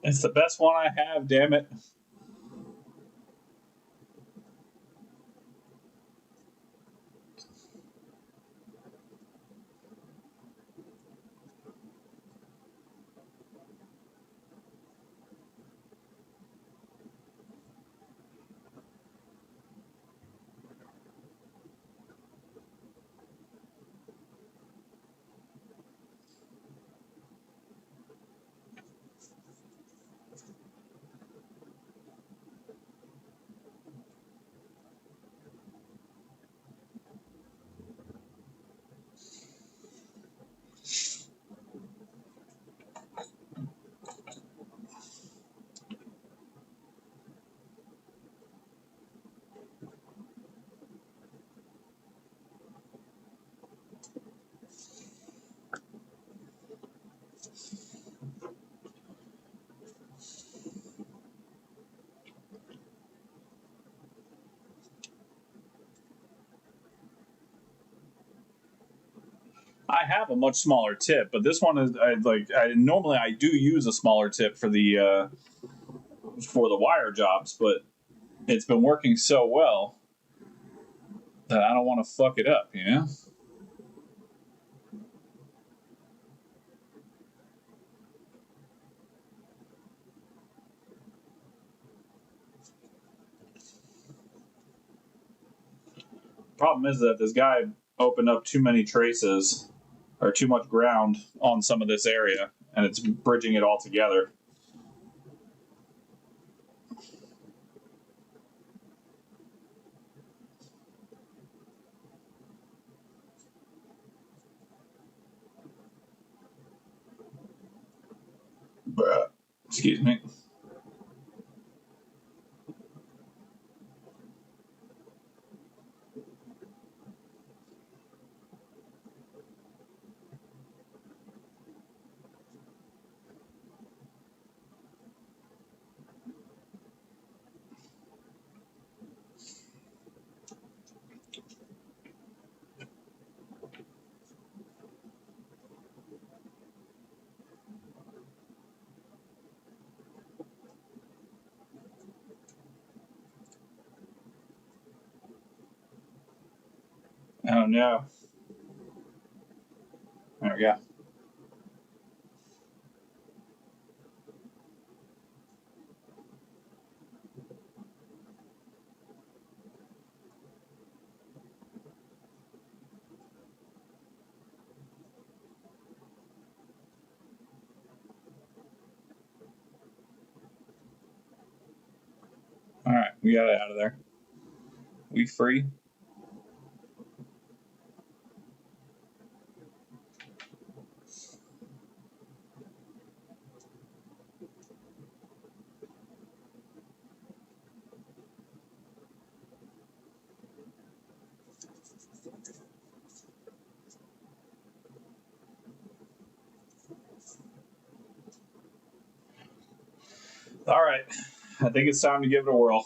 A: It's the best one I have, damn it. I have a much smaller tip, but this one is I normally I do use a smaller tip for the wire jobs, but it's been working so well that I don't want to fuck it up, you know? Problem is that this guy opened up too many traces or too much ground on some of this area, and it's bridging it all together. Bruh. Excuse me. Oh no. There we go. All right, we got it out of there. We free? All right. I think it's time to give it a whirl.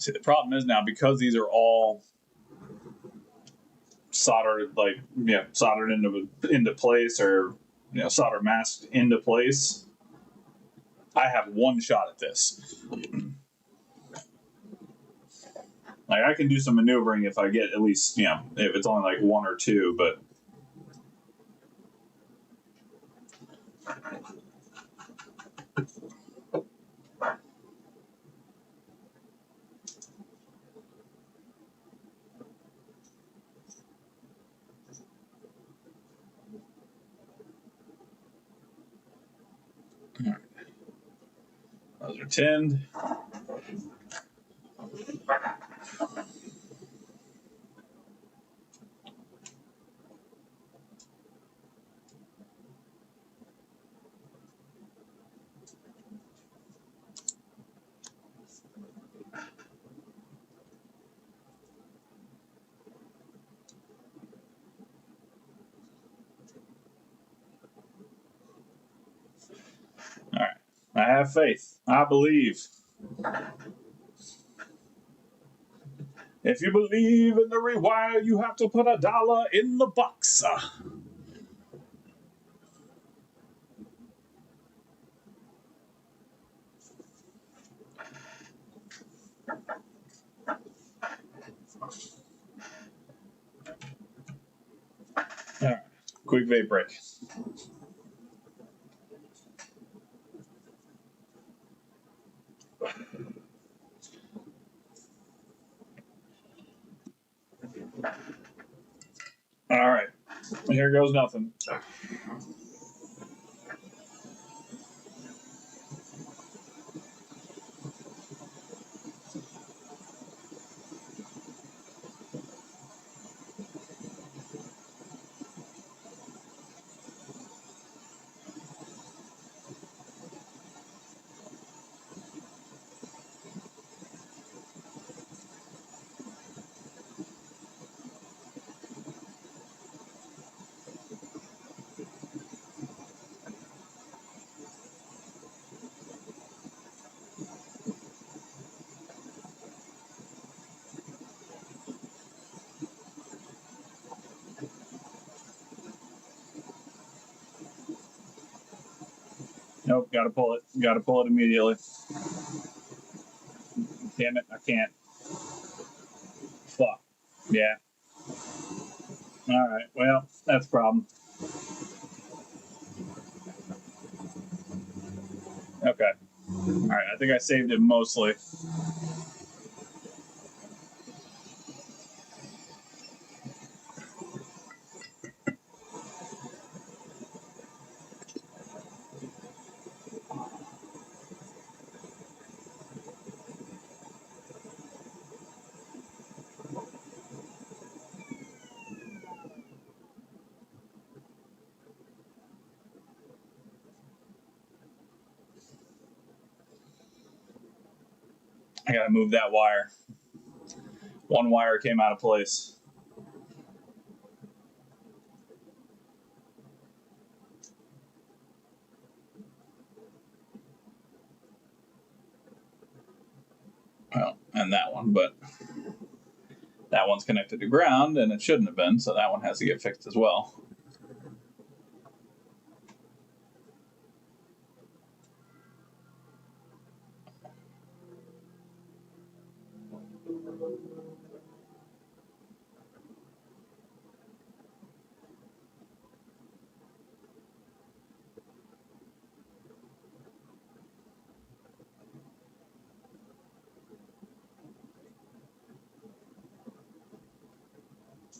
A: See, the problem is now, because these are all soldered, like, soldered into place, or solder masked into place, I have one shot at this. Like, I can do some maneuvering if I get at least, if it's only like one or two, but those are tinned. All right. I have faith. I believe. If you believe in the rewire, you have to put $1 in the box. All right. Quick vape break. All right. Here goes nothing. Nope, gotta pull it. Gotta pull it immediately. Damn it, I can't. Fuck. Yeah. Alright, well, that's a problem. Okay. Alright, I think I saved it mostly. I gotta move that wire. One wire came out of place. Well, and that one, but that one's connected to ground, and it shouldn't have been, so that one has to get fixed as well.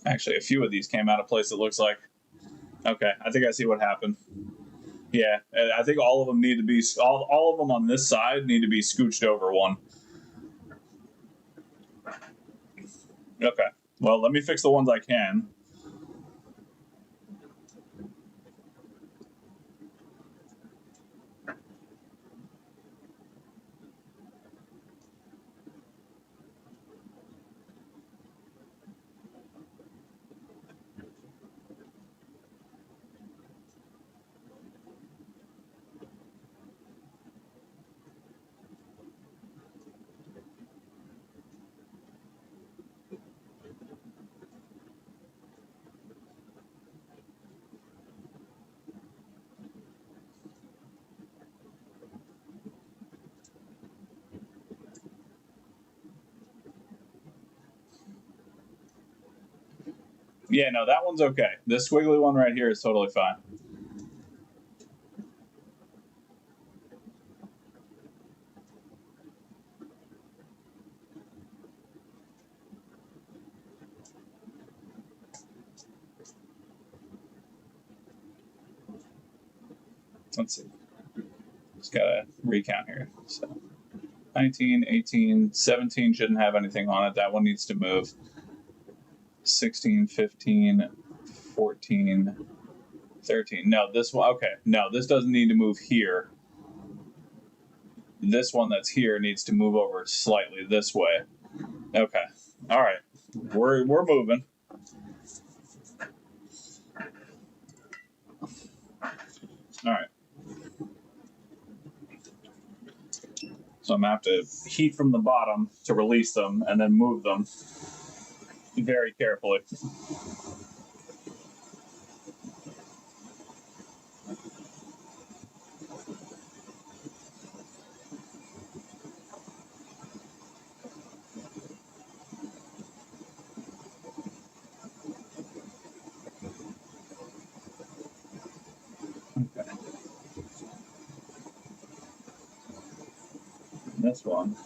A: Actually, a few of these came out of place, it looks like. Okay, I think I see what happened. Yeah, I think all of them need to be, all of them on this side need to be scooched over one. Okay, well, let me fix the ones I can. Yeah, no, that one's okay. This squiggly one right here is totally fine. Let's see. Just gotta recount here. So 19, 18, 17 shouldn't have anything on it. That one needs to move. 16, 15, 14, 13. No, this one, okay. No, this doesn't need to move here. This one that's here needs to move over slightly this way. Okay. All right. We're moving. All right. So I'm going to have to heat from the bottom to release them and then move them very carefully. Okay. This one.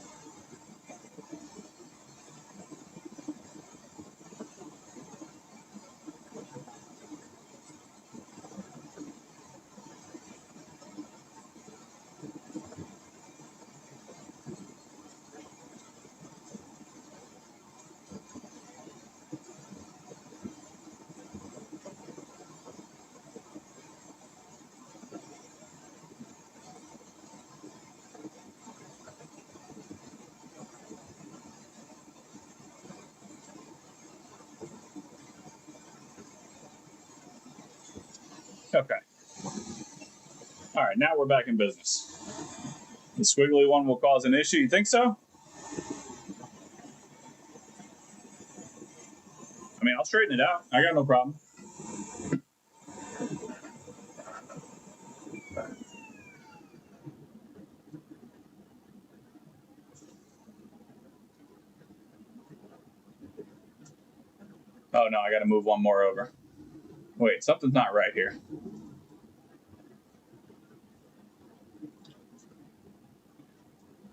A: Okay. All right, now we're back in business. The squiggly one will cause an issue. You think so? I mean, I'll straighten it out. I got no problem. Oh, no, I got to move one more over. Wait, something's not right here.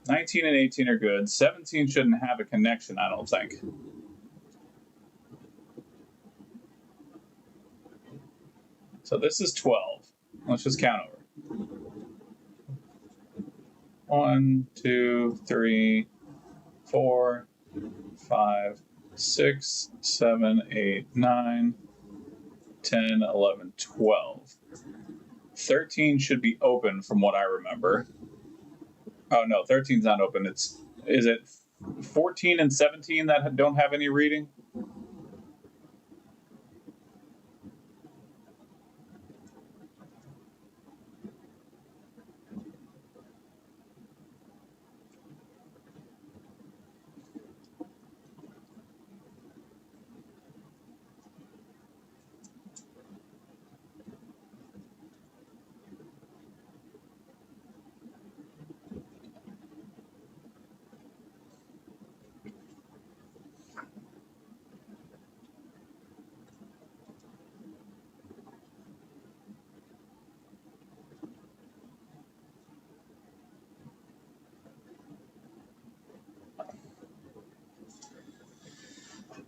A: $19 and $18 are good. $17 shouldn't have a connection, I don't think. So this is 12. Let's just count over. 1, 2, 3, 4, 5, 6, 7, 8, 9, 10, 11, 12. 13 should be open from what I remember. Oh no, 13's not open. Is it 14 and 17 that don't have any reading?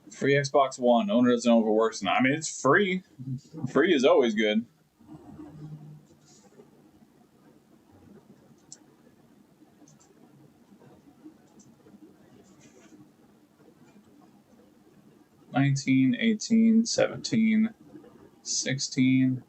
A: Free Xbox One. Owner doesn't know if it works or not. I mean, it's free. Free is always good. $19, $18, $17, $16.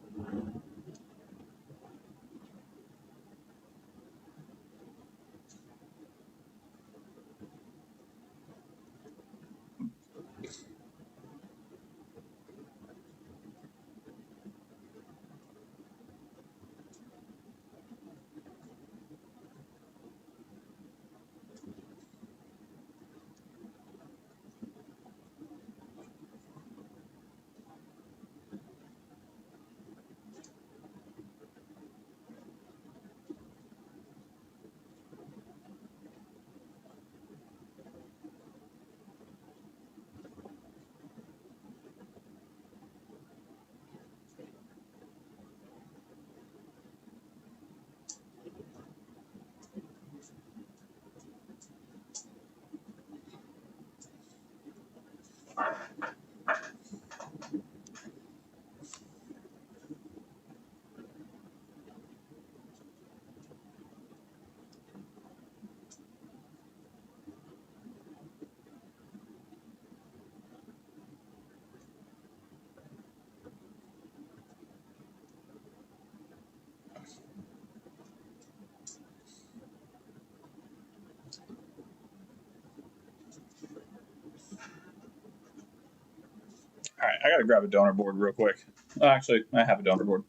A: right, I gotta grab a donor board real quick. Actually, I have a donor board.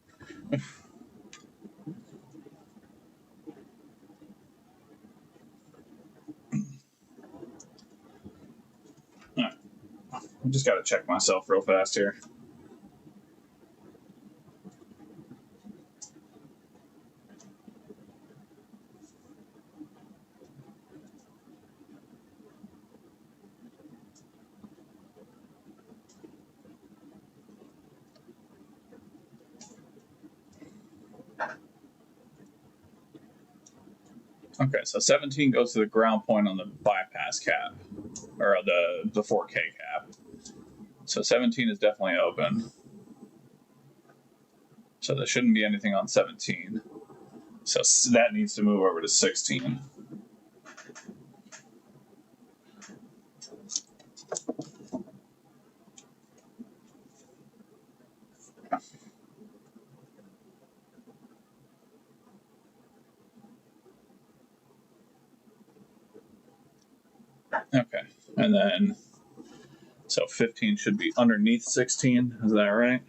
A: All right. I just gotta check myself real fast here. Okay, so 17 goes to the ground point on the bypass cap, or the 4K cap. So 17 is definitely open. So there shouldn't be anything on 17. So that needs to move over to 16. Okay, and then so 15 should be underneath 16. Is that right?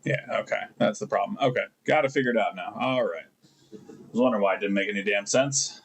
A: Yeah, okay. That's the problem. Okay, got to figure it out now. All right. I was wondering why it didn't make any damn sense.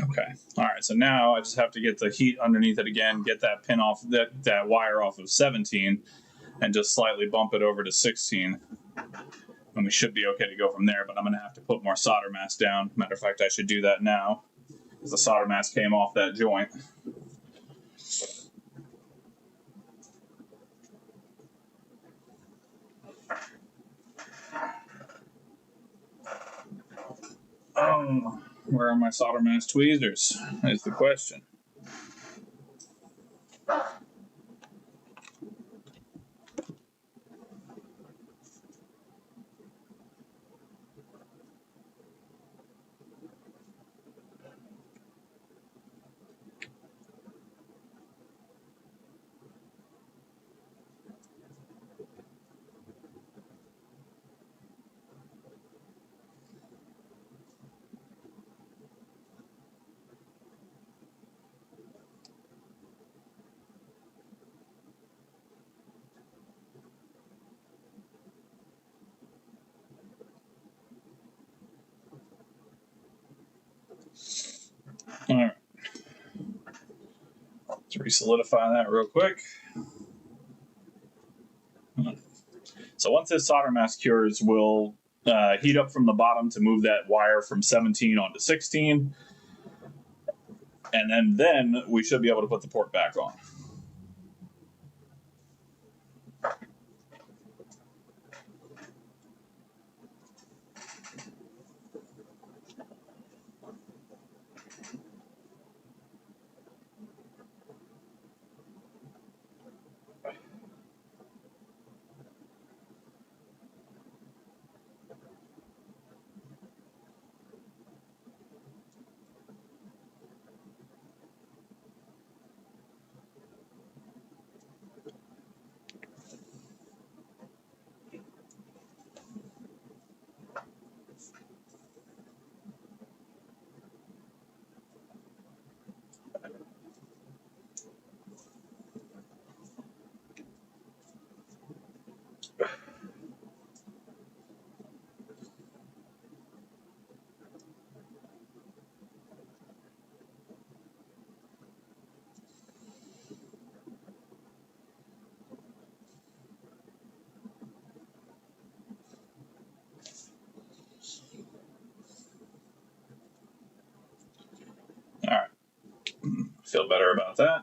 A: Okay. All right. So now I just have to get the heat underneath it again, get that pin off, that wire off of 17, and just slightly bump it over to 16. And we should be okay to go from there, but I'm going to have to put more solder mass down. Matter of fact, I should do that now, because the solder mass came off that joint. Oh, where are my solder mass tweezers? Is the question. All right. Let's re-solidify that real quick. So once this solder mass cures, we'll heat up from the bottom to move that wire from 17 onto 16. And then we should be able to put the port back on. All right. Feel better about that.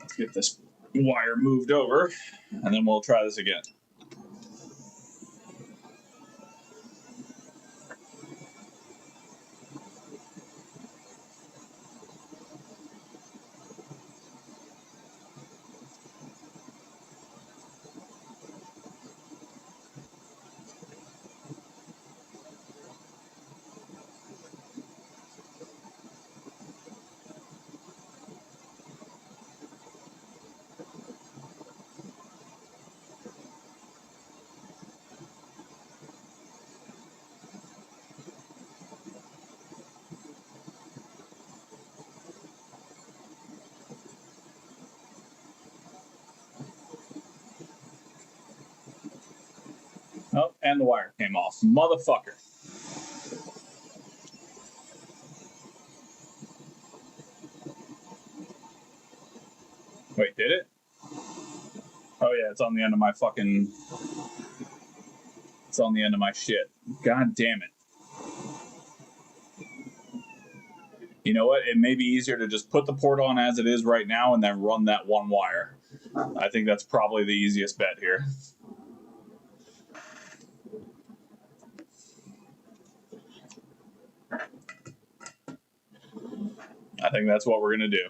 A: Let's get this wire moved over, and then we'll try this again. Oh, and the wire came off. Motherfucker. Wait, did it? Oh yeah, it's on the end of my fucking... It's on the end of my shit. God damn it. You know what? It may be easier to just put the port on as it is right now and then run that one wire. I think that's probably the easiest bet here. I think that's what we're going to do.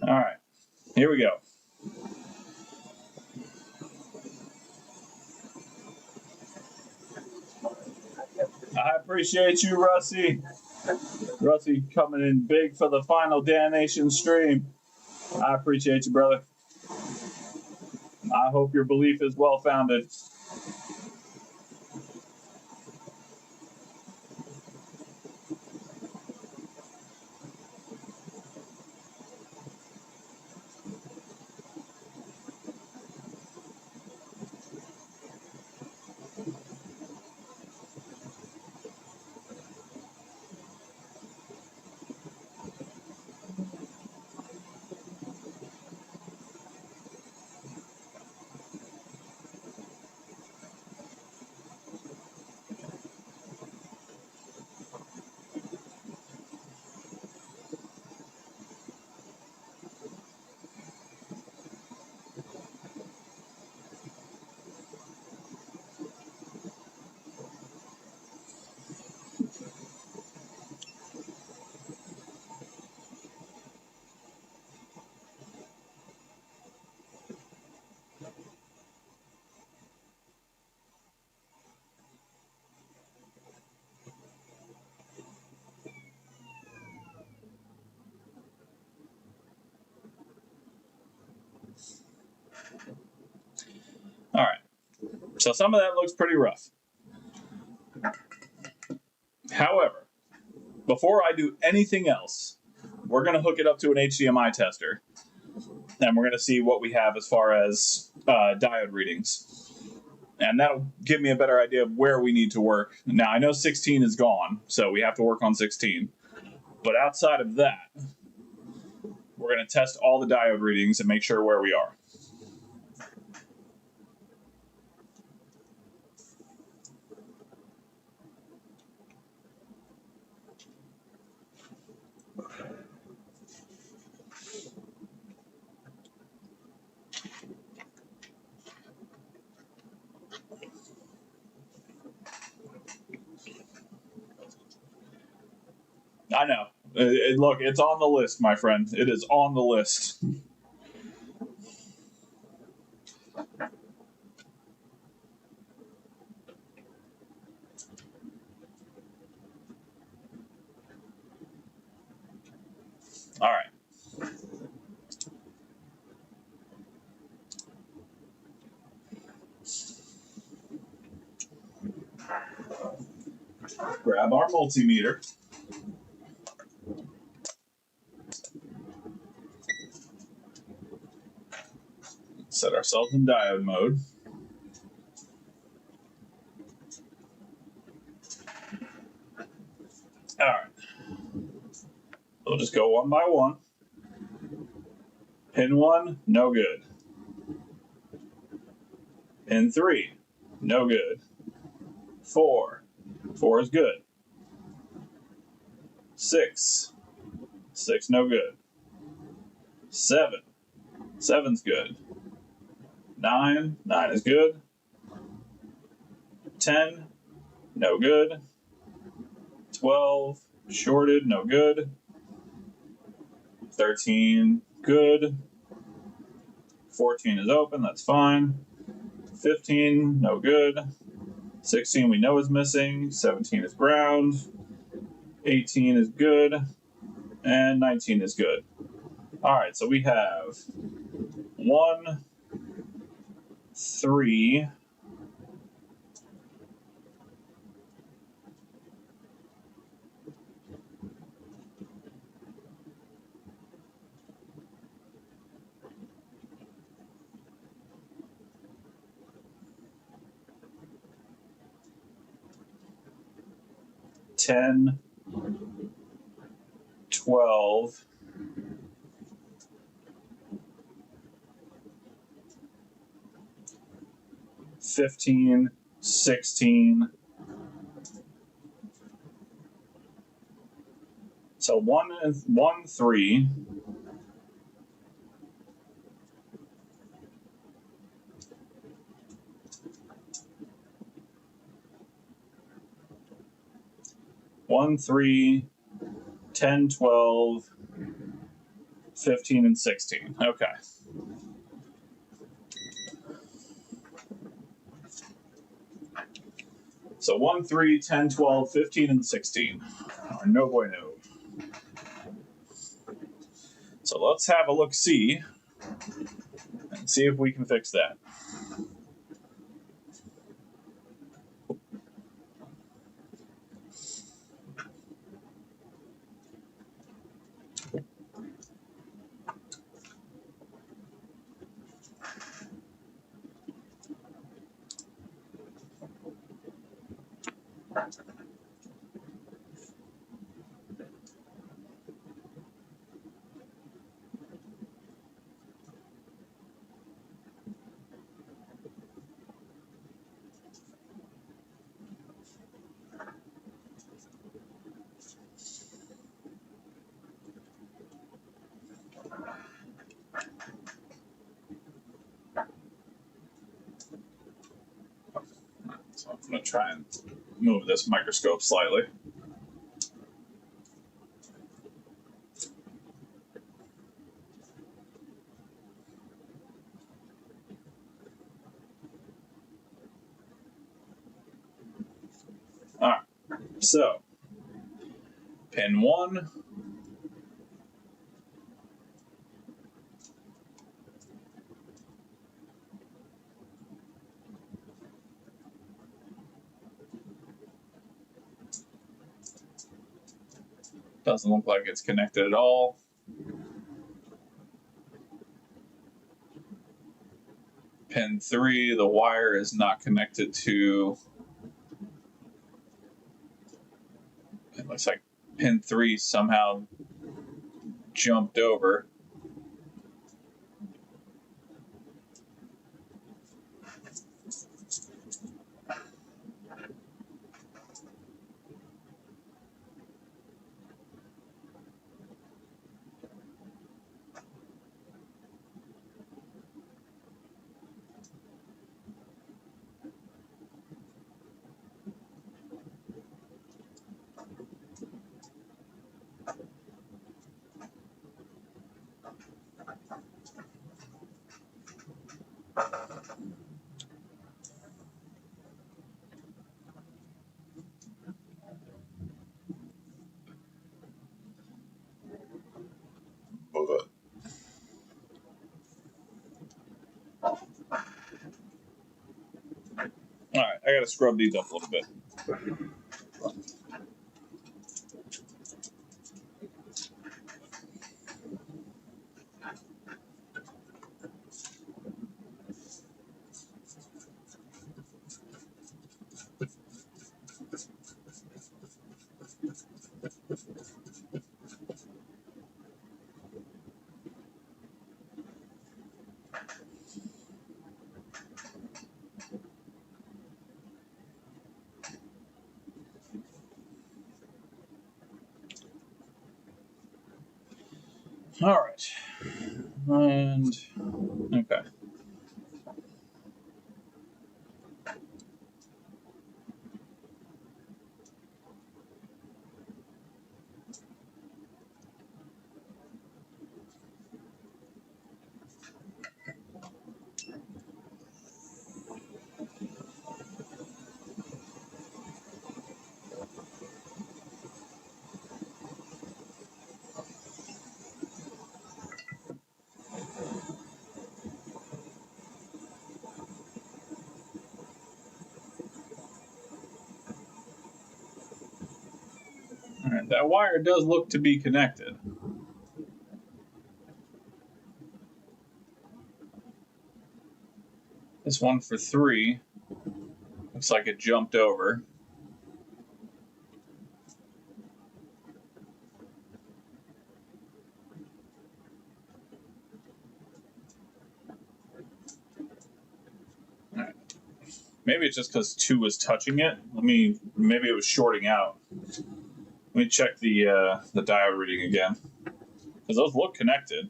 A: All right, here we go. I appreciate you, Rusty. Rusty coming in big for the final Dan-ation stream. I appreciate you, brother. I hope your belief is well founded. All right. So some of that looks pretty rough. However, before I do anything else, we're going to hook it up to an HDMI tester. And we're going to see what we have as far as diode readings. And that'll give me a better idea of where we need to work. Now, I know 16 is gone, so we have to work on 16. But outside of that, we're going to test all the diode readings and make sure where we are. I know. Look, it's on the list, my friend. It is on the list. All right. Grab our multimeter. Set ourselves in diode mode. All right. We'll just go one by one. Pin 1, no good. Pin 3, no good. 4, 4 is good. 6, 6 no good. 7, 7's good. 9, 9 is good. 10, no good. 12, shorted, no good. 13, good. 14 is open, that's fine. 15, no good. 16 we know is missing. 17 is ground. 18 is good. And 19 is good. All right, so we have 1, 3, 10, 12, 15, 16. So 1, 3. 1, 3, 10, 12, 15, and 16. Okay. So 1, 3, 10, 12, 15, and 16 are no bueno. So let's have a look-see and see if we can fix that. So I'm going to try and move this microscope slightly. All right, so pin 1, doesn't look like it's connected at all. Pin 3, the wire is not connected to, it looks like pin 3 somehow jumped over. All right, I gotta scrub these up a little bit. All right, and okay. All right, that wire does look to be connected. This one for 3 looks like it jumped over. All right. Maybe it's just because 2 was touching it. Maybe it was shorting out. Let me check the diode reading again, because those look connected.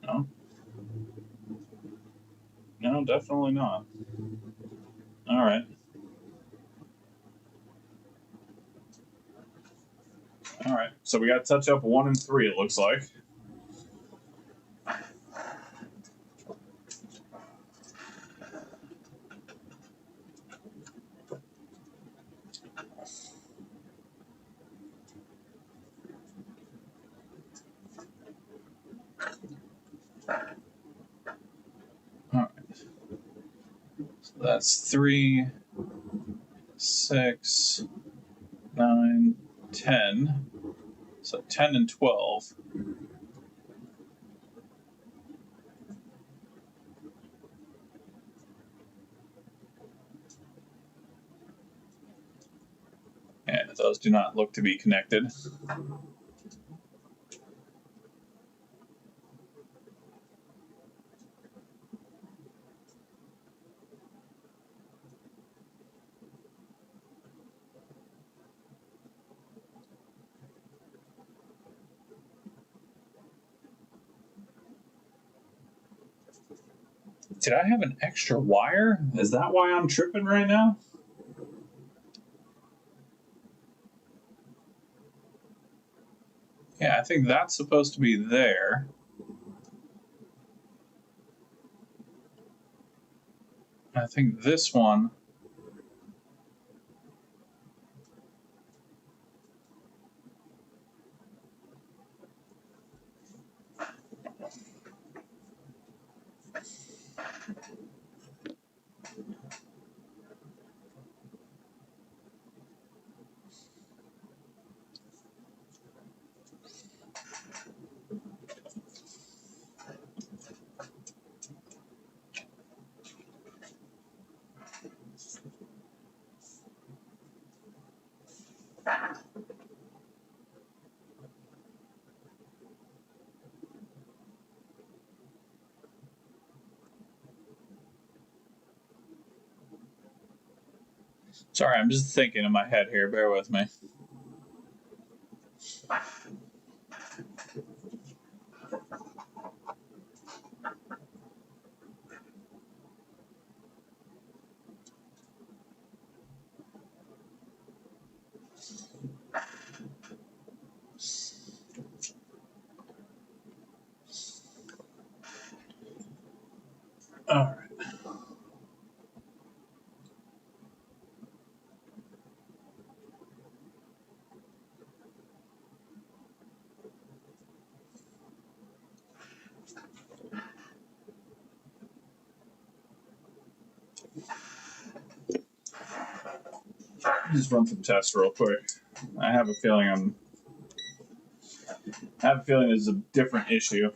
A: No, no, definitely not. All right. All right. So we got to touch up 1 and 3. It looks like. All right. So that's 3, 6, 9, 10. So 10 and 12. And those do not look to be connected. Did I have an extra wire? Is that why I'm tripping right now? Yeah, I think that's supposed to be there. I think this one. Sorry, I'm just thinking in my head here. Bear with me. All right. Just run some tests real quick. I have a feeling it's a different issue.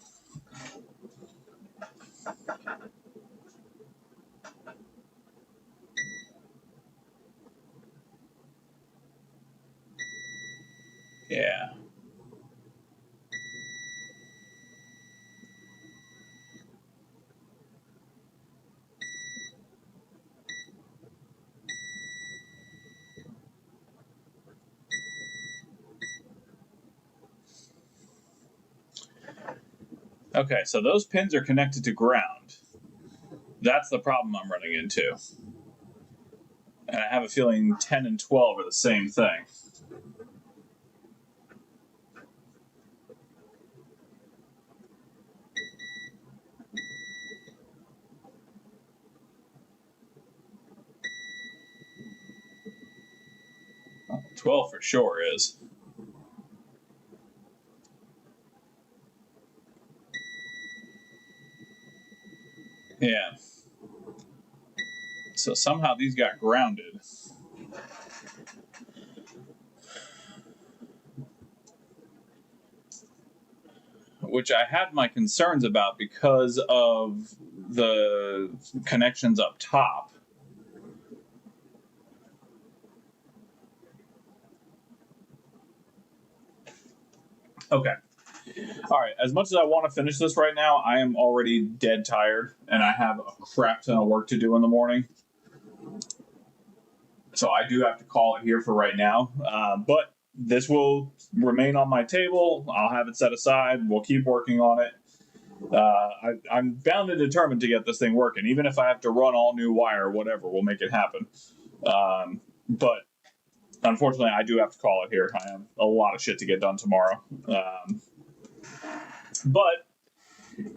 A: Yeah. Okay, so those pins are connected to ground. That's the problem I'm running into. And I have a feeling 10 and 12 are the same thing. Well, 12 for sure is. Yeah. So somehow these got grounded. Which I had my concerns about because of the connections up top. Okay. All right. As much as I want to finish this right now, I am already dead tired and I have a crap ton of work to do in the morning. So I do have to call it here for right now. But this will remain on my table. I'll have it set aside. We'll keep working on it. I'm bound and determined to get this thing working. Even if I have to run all new wire or whatever, we'll make it happen. But unfortunately, I do have to call it here. I have a lot of shit to get done tomorrow. But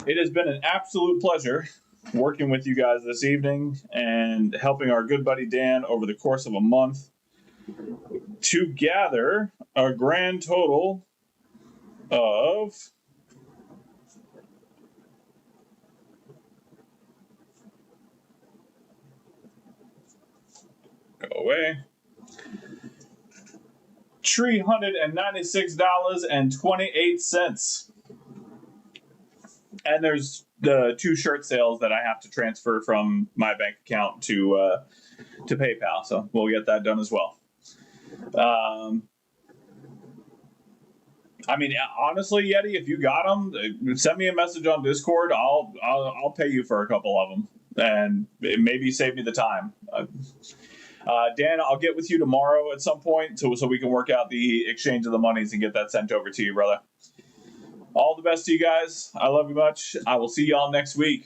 A: it has been an absolute pleasure working with you guys this evening and helping our good buddy Dan over the course of a month to gather a grand total of go away $396.28. And there's the 2 shirt sales that I have to transfer from my bank account to PayPal, so we'll get that done as well. I mean, honestly, Yeti, if you got them, send me a message on Discord. I'll pay you for a couple of them, and maybe save me the time. Dan, I'll get with you tomorrow at some point so we can work out the exchange of the monies and get that sent over to you, brother. All the best to you guys. I love you much. I will see y'all next week.